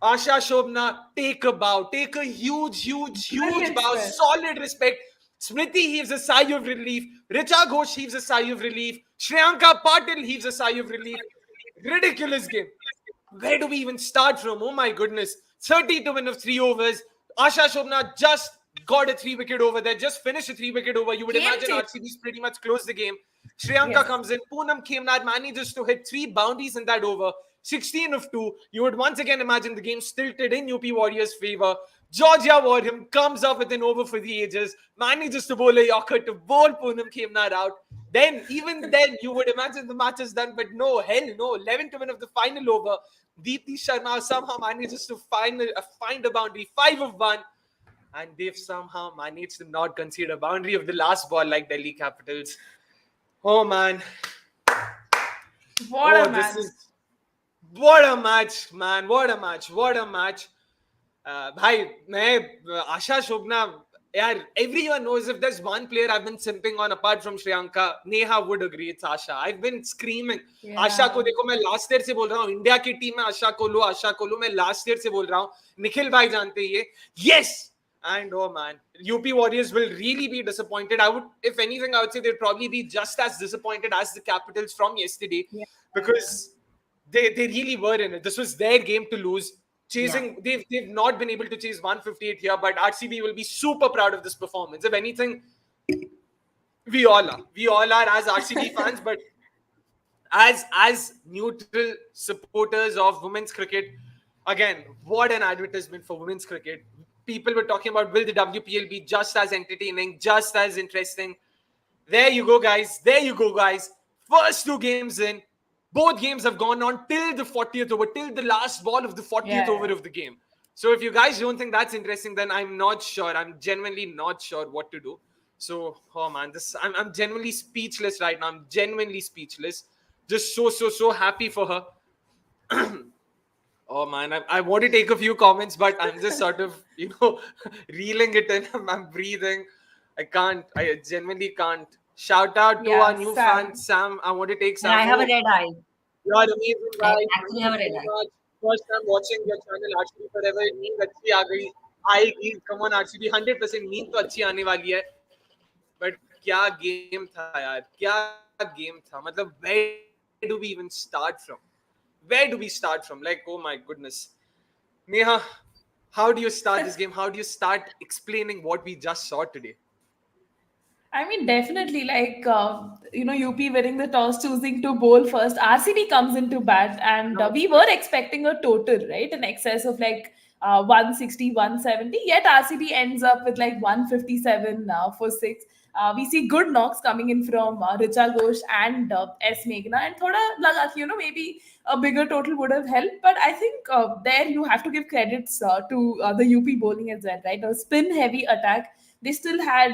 Asha Shobna, take a bow. Take a huge bow. Solid respect. Smriti heaves a sigh of relief. Richa Ghosh heaves a sigh of relief. Shriyanka Patil heaves a sigh of relief. Ridiculous game. Where do we even start from? Oh my goodness. 30 to win of 3 overs. Asha Shobna just got a 3-wicket over there. Just finished a 3-wicket over. You would imagine RCB's pretty much closed the game. Shriyanka comes in. Poonam Khemnad manages to hit 3 boundaries in that over. 16 of 2. You would once again imagine the game tilted in UP Warriorz' favor. Georgia Warham comes up with an over for the ages. Manages to bowl a yorker to bowl Poonam Khemnad out. Even then, you would imagine the match is done. But no, hell no. 11 to win of the final over. Deepti Sharma somehow manages to find a boundary. 5 of 1. And they've somehow managed to not concede a boundary of the last ball like Delhi Capitals. Oh man. What a match. What a match, man. What a match. Bhai, Asha Shobna, yaar, everyone knows if there's one player I've been simping on apart from Shriyanka, Neha would agree, it's Asha. I've been screaming. Yeah. Asha ko dekho, main last year se bol raha hu. India ki team mein Asha ko lo. Main last year se bol raha hu. Nikhil bhai jante ye. Yes! And oh man, UP Warriorz will really be disappointed. If anything, I would say they'd probably be just as disappointed as the Capitals from yesterday because they really were in it. This was their game to lose. They've not been able to chase 158 here, but RCB will be super proud of this performance. If anything, we all are as RCB fans, but as neutral supporters of women's cricket, again, what an advertisement for women's cricket. People were talking about, will the WPL be just as entertaining, just as interesting? There you go, guys. First 2 games in. Both games have gone on till the 40th over, till the last ball of the 40th over of the game. So if you guys don't think that's interesting, then I'm not sure. I'm genuinely not sure what to do. So, oh man, I'm genuinely speechless right now. I'm genuinely speechless. Just so happy for her. Oh man, I want to take a few comments, but I'm just sort of, reeling it in. I'm breathing. I genuinely can't. Shout out to our new fan, Sam. I want to take Sam. I have a red eye. You are amazing, guys. I actually have a red eye. First time watching your channel, actually forever. It means अच्छी आ गई. आएगी, come on RCB 100% नींद तो अच्छी आने वाली है, but क्या game था यार, क्या game था, मतलब where do we even start from? Where do we start from? Like, oh my goodness. Neha, how do you start this game? How do you start explaining what we just saw today? I mean, definitely, like, UP winning the toss, choosing to bowl first. RCB comes into bat, and we were expecting a total, right, in excess of like 160, 170. Yet RCB ends up with like 157 for six. We see good knocks coming in from Richa Ghosh and S. Meghna, and thoda laga, maybe a bigger total would have helped. But I think there you have to give credits to the UP bowling as well, right? A spin heavy attack. They still had,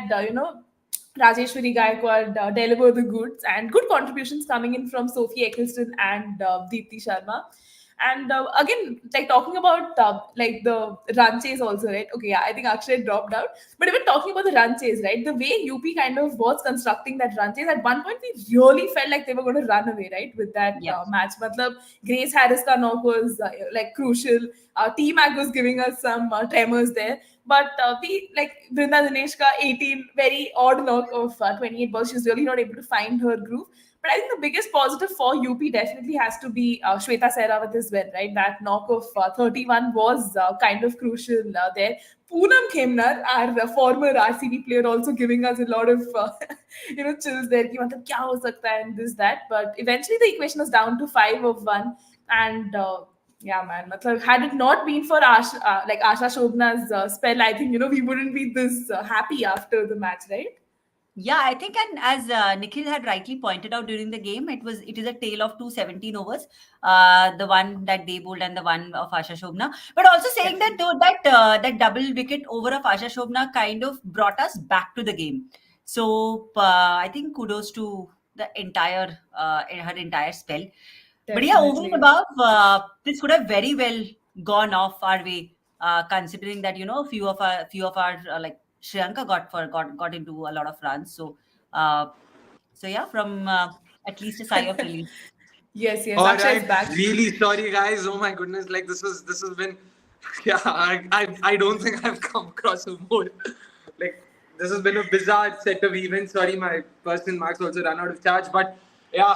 Rajeshwari Gaikwad deliver the goods, and good contributions coming in from Sophie Ecclestone and Deepti Sharma. And again, like talking about like the run chase also, right? Okay, yeah, I think Akshay dropped out. But even talking about the run chase, right? The way UP kind of was constructing that run chase, at one point we really felt like they were going to run away, right? With that Yeah. match. Matlab, Grace Harris ka knock was like crucial. T-Mac was giving us some tremors there. But we like Brinda Dinesh ka 18 very odd knock of 28 balls. She's really not able to find her groove. But I think the biggest positive for UP definitely has to be Shweta Sehrawat as well, right? That knock of 31 was kind of crucial there. Poonam Khemnar, our former RCB player, also giving us a lot of chills there. Ki, matlab, kya ho sakta hai and this that. But eventually the equation was down to 5-1, and yeah, man. Matlab, had it not been for Asha Shobna's spell, I think we wouldn't be this happy after the match, right? Yeah, I think, and as Nikhil had rightly pointed out during the game, it is a tale of 217 overs, the one that they bowled and the one of Asha Shobna. But also saying that though that double wicket over of Asha Shobna kind of brought us back to the game. So I think kudos to the entire her entire spell. But yeah, over and above, this could have very well gone off our way, considering that a few of our like Sri Lanka got into a lot of runs. So yeah, from at least a sigh of relief. Yes, All Akshay is right, back. really sorry guys. Oh my goodness, like this has been, yeah. I don't think I've come across a more like this has been a bizarre set of events. Sorry, my person Max also ran out of charge, but yeah.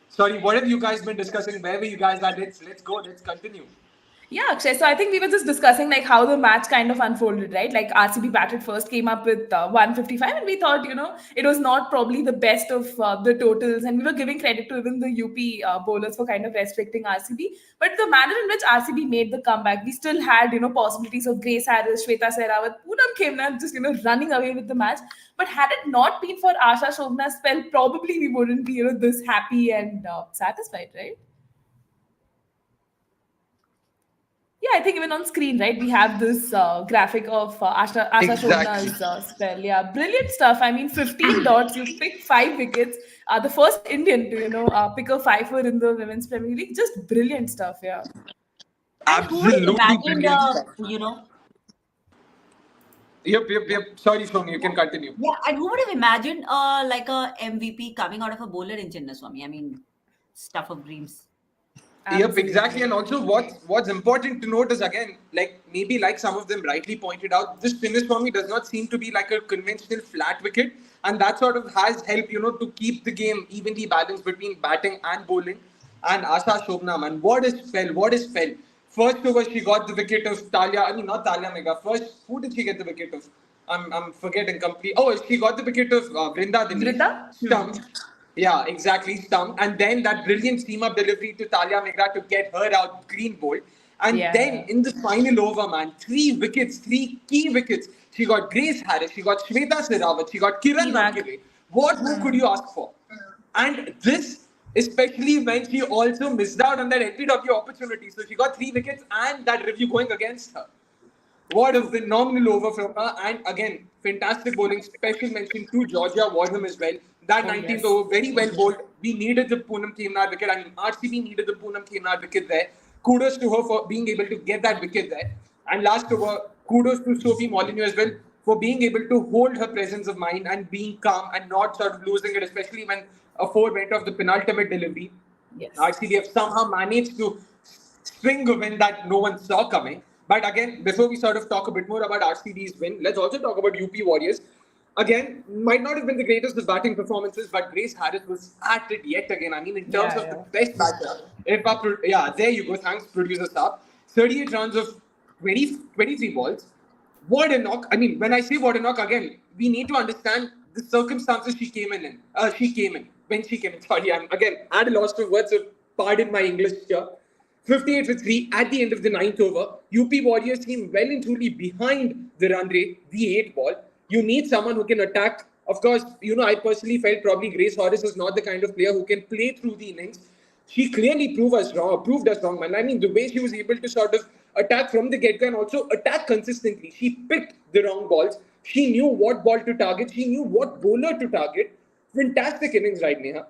Sorry, what have you guys been discussing? Where were you guys at? Let's go. Let's continue. Yeah, Akshay. So I think we were just discussing like how the match kind of unfolded, right? Like RCB batted first, came up with 155, and we thought, it was not probably the best of the totals, and we were giving credit to even the UP bowlers for kind of restricting RCB. But the manner in which RCB made the comeback, we still had, possibilities of Grace Harris, Shweta Sehrawat, Poonam Khemnar just, running away with the match. But had it not been for Asha Shobna's spell, probably we wouldn't be, this happy and satisfied, right? Yeah, I think even on screen, right, we have this graphic of Asha Exactly. Shobna's spell. Yeah, brilliant stuff. I mean, 15 dots, you picked 5 wickets. The first Indian to, pick a fiver in the Women's Premier League. Just brilliant stuff, yeah. And who would have Absolutely imagined, brilliant stuff. Yep. Sorry, Soumi, you can continue. Yeah, and who would have imagined like a MVP coming out of a bowler in Chinnaswamy? I mean, stuff of dreams. Yep, exactly. And also, what's important to note is again, like maybe like some of them rightly pointed out, this Chinnaswamy does not seem to be like a conventional flat wicket, and that sort of has helped to keep the game evenly balanced between batting and bowling. And Asha Shobna, man, what is spell? What is spell? First over, she got the wicket of Talia. I mean, not Talia Mega. First, who did she get the wicket of? I'm forgetting complete. Oh, she got the wicket of Vrinda Dinesh. Vrita? Stumped. Yeah, exactly, stumped. And then that brilliant seam-up delivery to Talia Meghra to get her out clean bowled. And Yeah. then in the final over, man, 3 wickets, 3 key wickets. She got Grace Harris, she got Shweta Sehrawat, she got Kiran T-Mac. Narkire. What more could you ask for? And this, especially when she also missed out on that LPW opportunity. So she got 3 wickets and that review going against her. What a phenomenal over from her. And again, fantastic bowling. Special mention to Georgia Warham as well. That Oh, 19th yes. over, very well bowled. We needed the Poonam Khemnar wicket. I mean, RCB needed the Poonam Khemnar wicket there. Kudos to her for being able to get that wicket there. And last over, kudos to Sophie Molyneux as well for being able to hold her presence of mind and being calm and not sort of losing it, especially when a 4 went off the penultimate delivery. Yes. RCB have somehow managed to string a win that no one saw coming. But again, before we sort of talk a bit more about RCB's win, let's also talk about UP Warriors. Again, might not have been the greatest of batting performances, but Grace Harris was at it yet again. I mean, in terms of the best batter, there you go. Thanks, producer Saab. 38 runs of 23 balls. What a knock. I mean, when I say what a knock, again, we need to understand the circumstances she came in. When she came in. Sorry, I'm again at a loss for words, so pardon my English here. 58 for 3 at the end of the ninth over. UP Warriors team well and truly behind the run rate, the 8 ball. You need someone who can attack. Of course, I personally felt probably Grace Harris was not the kind of player who can play through the innings. She clearly proved us wrong, man. I mean, the way she was able to sort of attack from the get-go and also attack consistently. She picked the wrong balls. She knew what ball to target. She knew what bowler to target. Fantastic innings, right, Neha?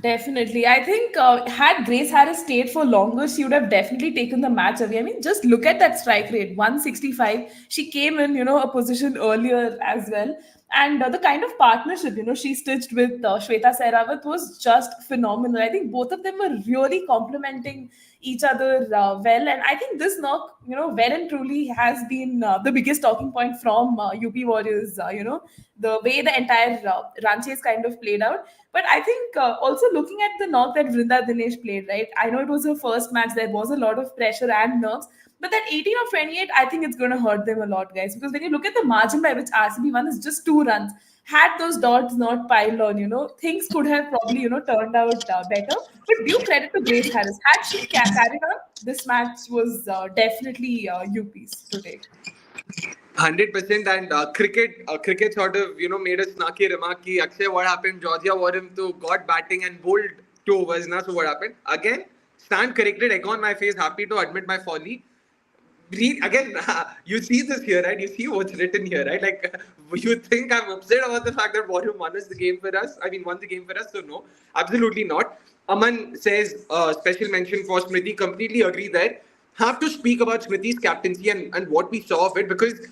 Definitely. I think had Grace Harris stayed for longer, she would have definitely taken the match away. I mean, just look at that strike rate, 165. She came in, a position earlier as well. And the kind of partnership, she stitched with Shweta Sehrawat was just phenomenal. I think both of them were really complementing each other well. And I think this knock, well and truly has been the biggest talking point from UP Warriors, the way the entire run chase kind of played out. But I think also looking at the knock that Vrinda Dinesh played, right? I know it was her first match. There was a lot of pressure and nerves. But that 18 of 28, I think it's going to hurt them a lot, guys. Because when you look at the margin by which RCB won is just 2 runs. Had those dots not piled on, things could have probably, turned out better. But due credit to Grace Harris. Had she carried on, this match was definitely UP's today. 100%. And cricket sort of made a snarky remark ki Akshay, what happened? Georgia Warren to got batting and bowled 2 overs na. So what happened? Again, stand corrected, egg on my face, happy to admit my folly. Again, you see this here, right? You see what's written here, right? Like, you think I'm upset about the fact that Warrior won the game for us? Won the game for us? So no, absolutely not. Aman says, special mention for Smriti. Completely agree there. Have to speak about Smriti's captaincy and what we saw of it, because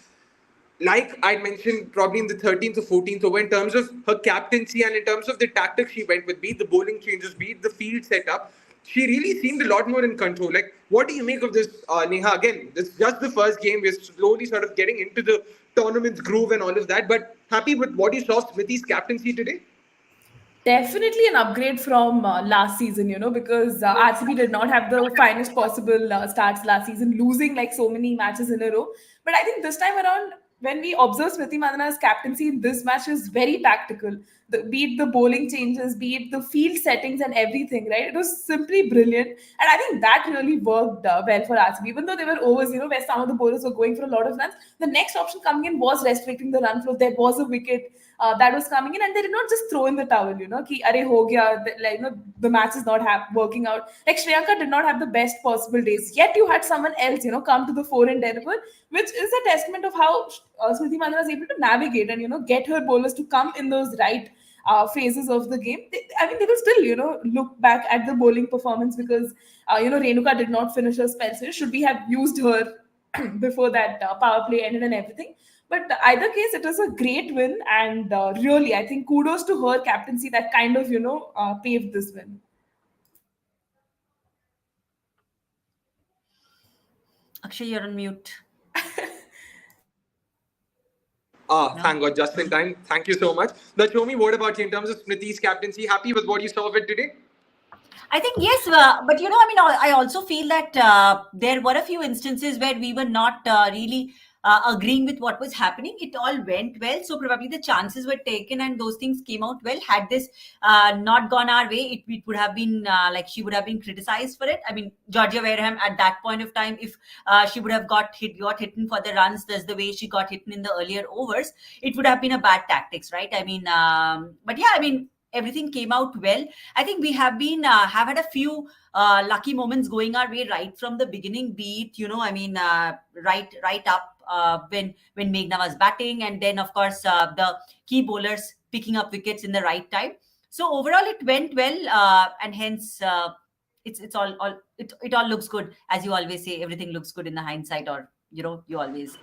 like I mentioned probably in the 13th or 14th over, in terms of her captaincy and in terms of the tactics she went with, be it the bowling changes, be it the field setup, she really seemed a lot more in control. Like, what do you make of this, Neha? Again, this is just the first game. We're slowly sort of getting into the tournament's groove and all of that. But happy with what you saw of Smriti's captaincy today? Definitely an upgrade from last season, because RCB did not have the finest possible starts last season, losing like so many matches in a row. But I think this time around, when we observe Smriti Mandhana's captaincy in this match, is very tactical. Be it the bowling changes, be it the field settings and everything, right? It was simply brilliant. And I think that really worked well for RCB. Even though there were overs, where some of the bowlers were going for a lot of runs, the next option coming in was restricting the run flow. There was a wicket that was coming in, and they did not just throw in the towel, ki arey ho gaya, the match is not working out. Like Shriyanka did not have the best possible days, yet you had someone else, come to the fore and deliver, which is a testament of how Smriti Mandhana was able to navigate and, get her bowlers to come in those right phases of the game. They will still, look back at the bowling performance because, Renuka did not finish her spell. So should we have used her before that power play ended and everything? But either case, it was a great win, and really, I think kudos to her captaincy that kind of, paved this win. Akshay, you're on mute. Thank God, just in time. Thank you so much. But Soumi, what about you in terms of Smriti's captaincy? Happy with what you saw of it today? I think yes, but I also feel that there were a few instances where we were not really agreeing with what was happening. It all went well, so probably the chances were taken and those things came out well. Had this not gone our way, it would have been like she would have been criticized for it. I mean, Georgia Wareham at that point of time, if she would have got hitten for the runs, that's the way she got hitten in the earlier overs, it would have been a bad tactics, right? I mean, but yeah, I mean, everything came out well. I think we have been have had a few lucky moments going our way right from the beginning. Be it right up when Meghna was batting, and then of course the key bowlers picking up wickets in the right time. So overall, it went well, and hence it all looks good. As you always say, everything looks good in the hindsight, or you always.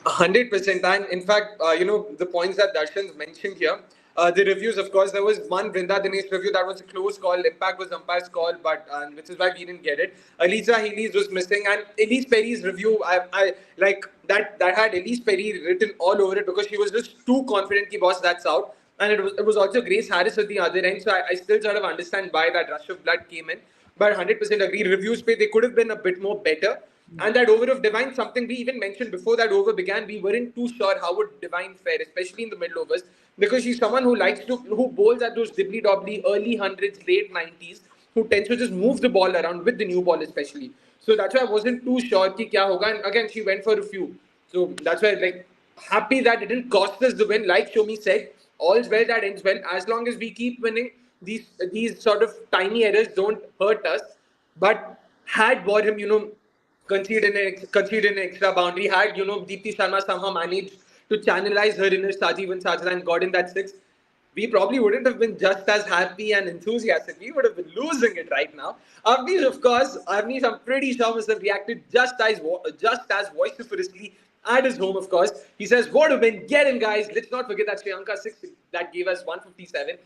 100%. And in fact, the points that Darshan's mentioned here, the reviews, of course, there was one Vrinda Dinesh review that was a close call. Impact was umpire's call, but which is why we didn't get it. Ellyse Healy's was missing, and Ellyse Perry's review, I like that had Ellyse Perry written all over it because she was just too confident. Ki boss, that's out. And it was also Grace Harris at the other end, so I still sort of understand why that rush of blood came in. But 100% agree. Reviews pay, they could have been a bit more better. And that over of Divine, something we even mentioned before that over began, we weren't too sure how would Divine fare, especially in the middle overs, because she's someone who bowls at those dibbly dobbly early hundreds, late 90s, who tends to just move the ball around with the new ball especially. So that's why I wasn't too sure ki kya hoga. And again, she went for a few. So that's why, like, happy that it didn't cost us the win. Like Soumi said, all's well that ends well. As long as we keep winning, these sort of tiny errors don't hurt us. But had Warham, conceded an extra boundary, had, Deepti Sharma somehow managed to channelize her inner Sajivan Sajda and got in that six, we probably wouldn't have been just as happy and enthusiastic. We would have been losing it right now. Avnish, I'm pretty sure must have reacted just as vociferously at his home, of course. He says, what have been getting, guys? Let's not forget that Sri Lanka 6 that gave us 157.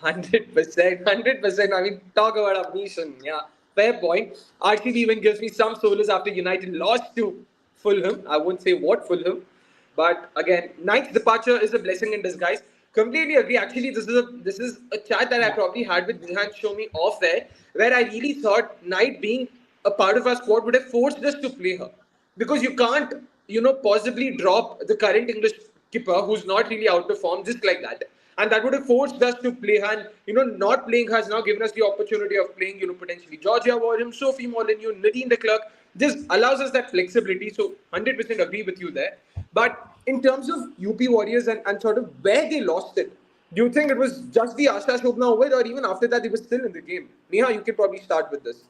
100%. I mean, talk about Avnish. Yeah, fair point. RCB even gives me some solace after United lost to Fulham. I won't say what Fulham. But again, Knight's departure is a blessing in disguise. Completely agree. Actually, this is a chat that I probably had with Neha and Soumi off there, where I really thought Knight being a part of our squad would have forced us to play her. Because you can't, possibly drop the current English skipper who's not really out of form just like that. And that would have forced us to play her. And, not playing her has now given us the opportunity of playing, potentially Georgia Warriorz, Sophie Molyneux, Nadine de Klerk. This allows us that flexibility. So 100% agree with you there. But in terms of UP Warriors and sort of where they lost it, do you think it was just the Asha Shobna over, or even after that they were still in the game? Neha, you can probably start with this.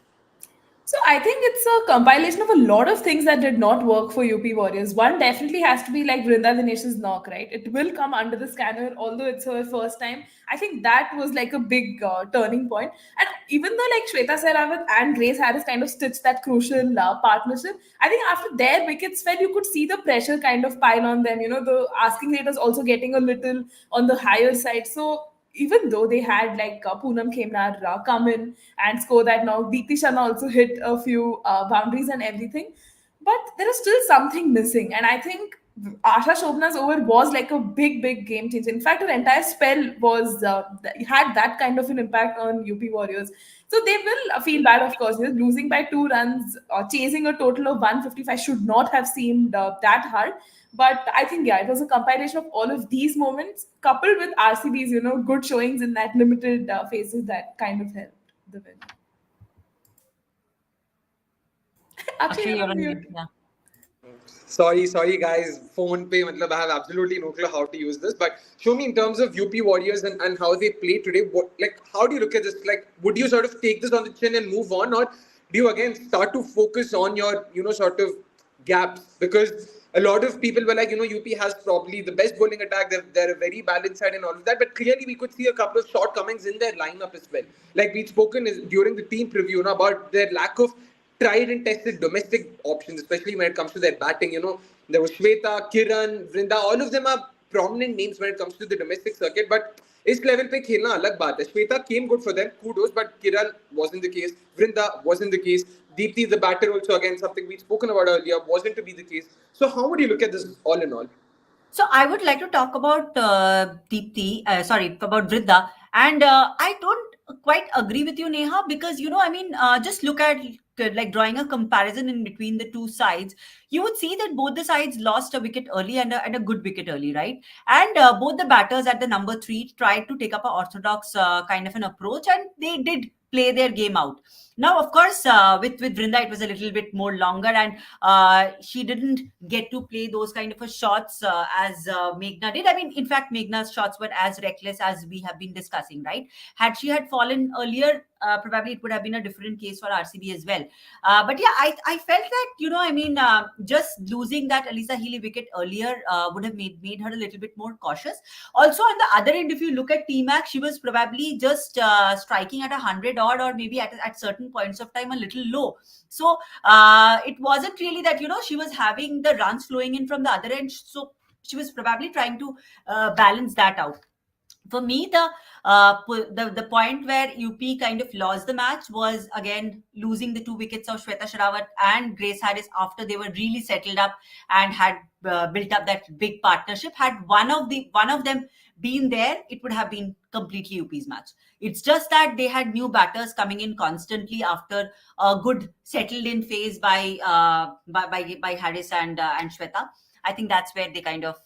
So I think it's a compilation of a lot of things that did not work for UP Warriors. One definitely has to be like Vrinda Dinesh's knock, right? It will come under the scanner, although it's her first time. I think that was like a big turning point. And even though like Shweta Sehrawat and Grace Harris kind of stitched that crucial partnership, I think after their wickets fell, you could see the pressure kind of pile on them. The asking rate was also getting a little on the higher side. So even though they had like Poonam Khemrar come in and score that now, Deepti Sharma also hit a few boundaries and everything, but there is still something missing. And I think Asha Shobna's over was like a big game changer. In fact, her entire spell was had that kind of an impact on UP Warriors. So they will feel bad, of course. Losing by 2 runs, chasing a total of 155 should not have seemed that hard. But I think, yeah, it was a compilation of all of these moments coupled with RCB's, good showings in that limited phases that kind of helped the win. Akshay, Actually, you're you're on on mute. mute. Yeah. Sorry, guys. Phone pay, matlab, I have absolutely no clue how to use this. But show me in terms of UP Warriors and how they play today. How do you look at this? Like, would you sort of take this on the chin and move on, or do you again start to focus on your, sort of gaps? Because a lot of people were like, UP has probably the best bowling attack. They're a very balanced side and all of that. But clearly, we could see a couple of shortcomings in their lineup as well. Like we'd spoken during the team preview about their lack of tried and tested domestic options, especially when it comes to their batting. There was Shweta, Kiran, Vrinda, all of them are prominent names when it comes to the domestic circuit. But इस level पे खेलना अलग बात है. Shweta came good for them, kudos, but Kiran wasn't the case. Vrinda wasn't the case. Deepti, the batter, also again something we'd spoken about earlier, wasn't to be the case. So how would you look at this all in all? So I would like to talk about about Vrinda. And I don't quite agree with you, Neha, because, just look at like drawing a comparison in between the two sides, you would see that both the sides lost a wicket early and a good wicket early, right? And both the batters at the number 3 tried to take up an orthodox kind of an approach, and they did play their game out. Now, of course, with Vrinda, it was a little bit more longer, and she didn't get to play those kind of shots as Meghna did. I mean, in fact, Meghna's shots were as reckless as we have been discussing, right? Had she had fallen earlier, probably it would have been a different case for RCB as well. But yeah, I felt that, just losing that Ellyse Healy wicket earlier would have made her a little bit more cautious. Also, on the other end, if you look at T-Mac, she was probably just striking at 100 odd, or maybe at certain points of time a little low. So it wasn't really that, she was having the runs flowing in from the other end. So she was probably trying to balance that out. For me, the point where UP kind of lost the match was again losing the 2 wickets of Shweta Sherawat and Grace Harris after they were really settled up and had built up that big partnership. Had one of them been there, it would have been completely UP's match. It's just that they had new batters coming in constantly after a good settled in phase by Harris and Shweta. I think that's where they kind of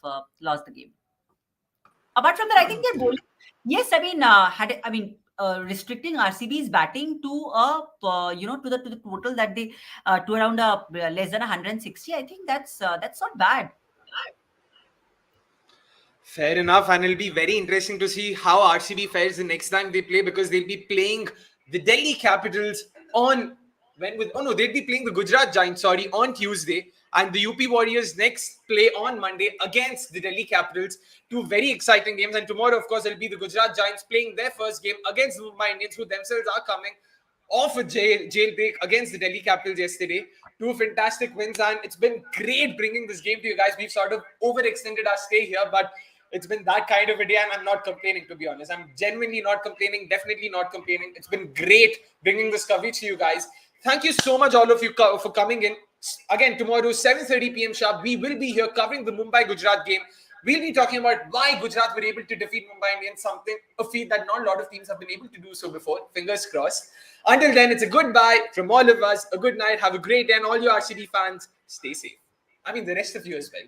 lost the game. Apart from that, I think their bowling. Yes, I mean, restricting RCB's batting to to the total that they to around less than 160. I think that's not bad. Fair enough, and it'll be very interesting to see how RCB fares the next time they play, because they'll be playing the Delhi Capitals on they'll be playing the Gujarat Giants, on Tuesday, and the UP Warriors next play on Monday against the Delhi Capitals. Two very exciting games, and tomorrow, of course, it'll be the Gujarat Giants playing their first game against the Mumbai Indians, who themselves are coming off a jailbreak against the Delhi Capitals yesterday. Two fantastic wins, and it's been great bringing this game to you guys. We've sort of overextended our stay here, but it's been that kind of a day, and I'm not complaining, to be honest. I'm genuinely not complaining, definitely not complaining. It's been great bringing this coverage to you guys. Thank you so much, all of you, for coming in. Again, tomorrow, 7:30 p.m. sharp, we will be here covering the Mumbai-Gujarat game. We'll be talking about why Gujarat were able to defeat Mumbai Indians, a feat that not a lot of teams have been able to do so before. Fingers crossed. Until then, it's a goodbye from all of us. A good night. Have a great day. And all you RCB fans, stay safe. I mean, the rest of you as well.